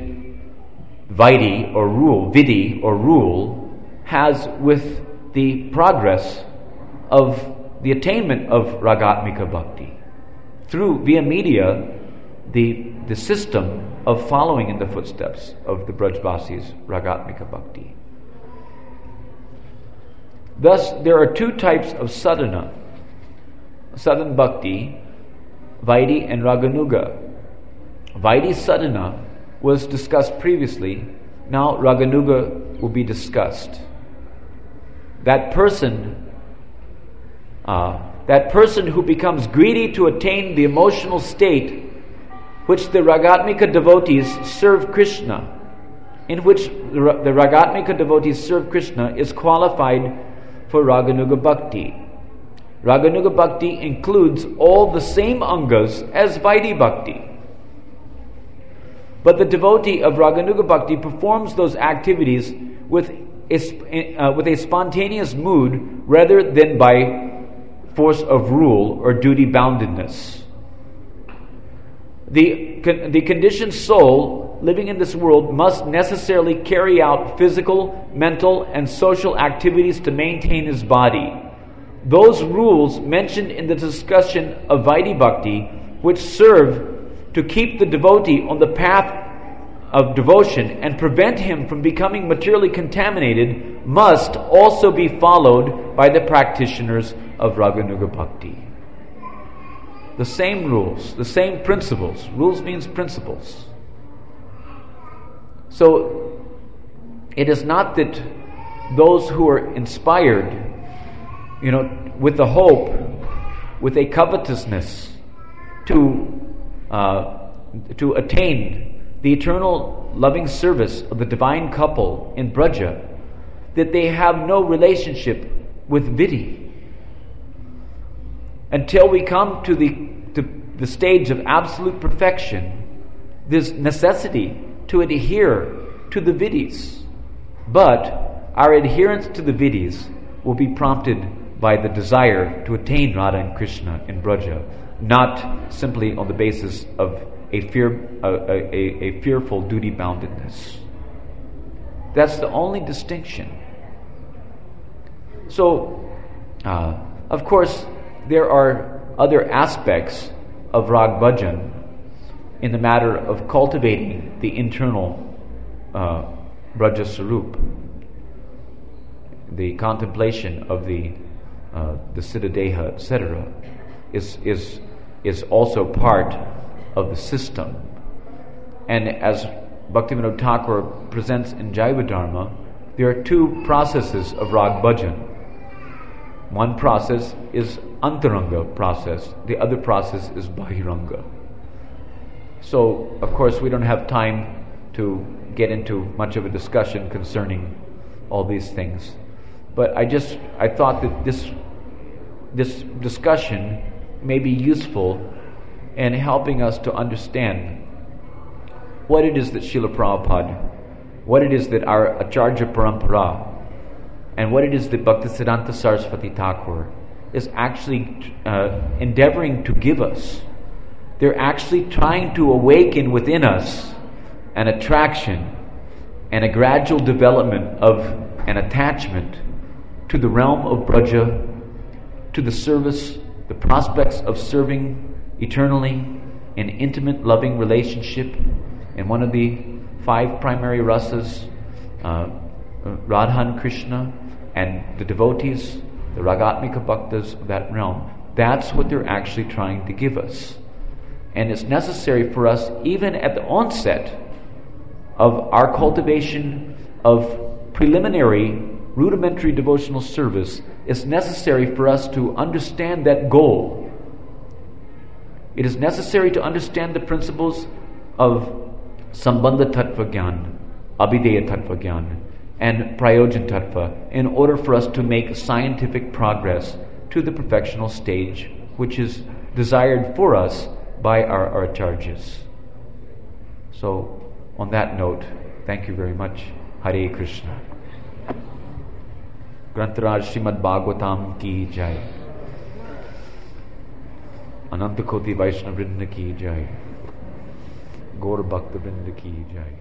Vaidhi or rule, Vidhi or rule, has with the progress of the attainment of Ragatmika Bhakti. Via media, the system of following in the footsteps of the Brajvasis, Ragatmika Bhakti. Thus, there are two types of sadhana: sadhana bhakti, Vaidhi and Raganuga. Vaidhi sadhana was discussed previously. Now Raganuga will be discussed. That person who becomes greedy to attain the emotional state which the Ragatmika devotees serve Krishna, in which the Ragatmika devotees serve Krishna, is qualified for Raganuga Bhakti. Raganuga Bhakti includes all the same angas as Vaidhi Bhakti. But the devotee of Raganuga Bhakti performs those activities with a spontaneous mood rather than by force of rule or duty boundedness. The conditioned soul living in this world must necessarily carry out physical, mental, and social activities to maintain his body. Those rules mentioned in the discussion of Vaidhi Bhakti, which serve to keep the devotee on the path of devotion and prevent him from becoming materially contaminated, must also be followed by the practitioners of Raganuga Bhakti. The same rules, the same principles. Rules means principles. So, it is not that those who are inspired, with the hope, with a covetousness to attain the eternal loving service of the divine couple in Braja, that they have no relationship with Vidhi. Until we come to the stage of absolute perfection, there's necessity to adhere to the Vidhis. But our adherence to the Vidhis will be prompted by the desire to attain Radha and Krishna in Braja, not simply on the basis of a fearful duty boundedness. That's the only distinction. So, of course, there are other aspects of Rag Bhajan in the matter of cultivating the internal Braja Sarup, the contemplation of the Siddhadeha, etc., is also part of the system. And as Bhaktivinoda Thakur presents in Jaiva Dharma, there are two processes of Rag Bhajan. One process is Antaranga process, the other process is Bahiranga. So, of course, we don't have time to get into much of a discussion concerning all these things. But I thought that this discussion may be useful in helping us to understand what it is that Srila Prabhupada, what it is that our Acharya Parampara, and what it is that Bhaktisiddhanta Saraswati Thakur is actually endeavoring to give us. They're actually trying to awaken within us an attraction and a gradual development of an attachment to the realm of Braja, to the service, the prospects of serving eternally in intimate, loving relationship in one of the 5 primary rasas, Radha and Krishna, and the devotees, the Ragatmika Bhaktas of that realm. That's what they're actually trying to give us. And it's necessary for us, even at the onset of our cultivation of preliminary, rudimentary devotional service, it's necessary for us to understand that goal. It is necessary to understand the principles of Sambandha Tattva Gyan, Abhideya Tattva Gyan, and Prayojan Tattva in order for us to make scientific progress to the perfectional stage which is desired for us by our acharyas. So, on that note, thank you very much. Hare Krishna. Grantaraj Srimad Bhagavatam ki jai. Ananta Koti Vaishnava Vrinda ki jai. Gaur Bhakta Vrinda ki jai.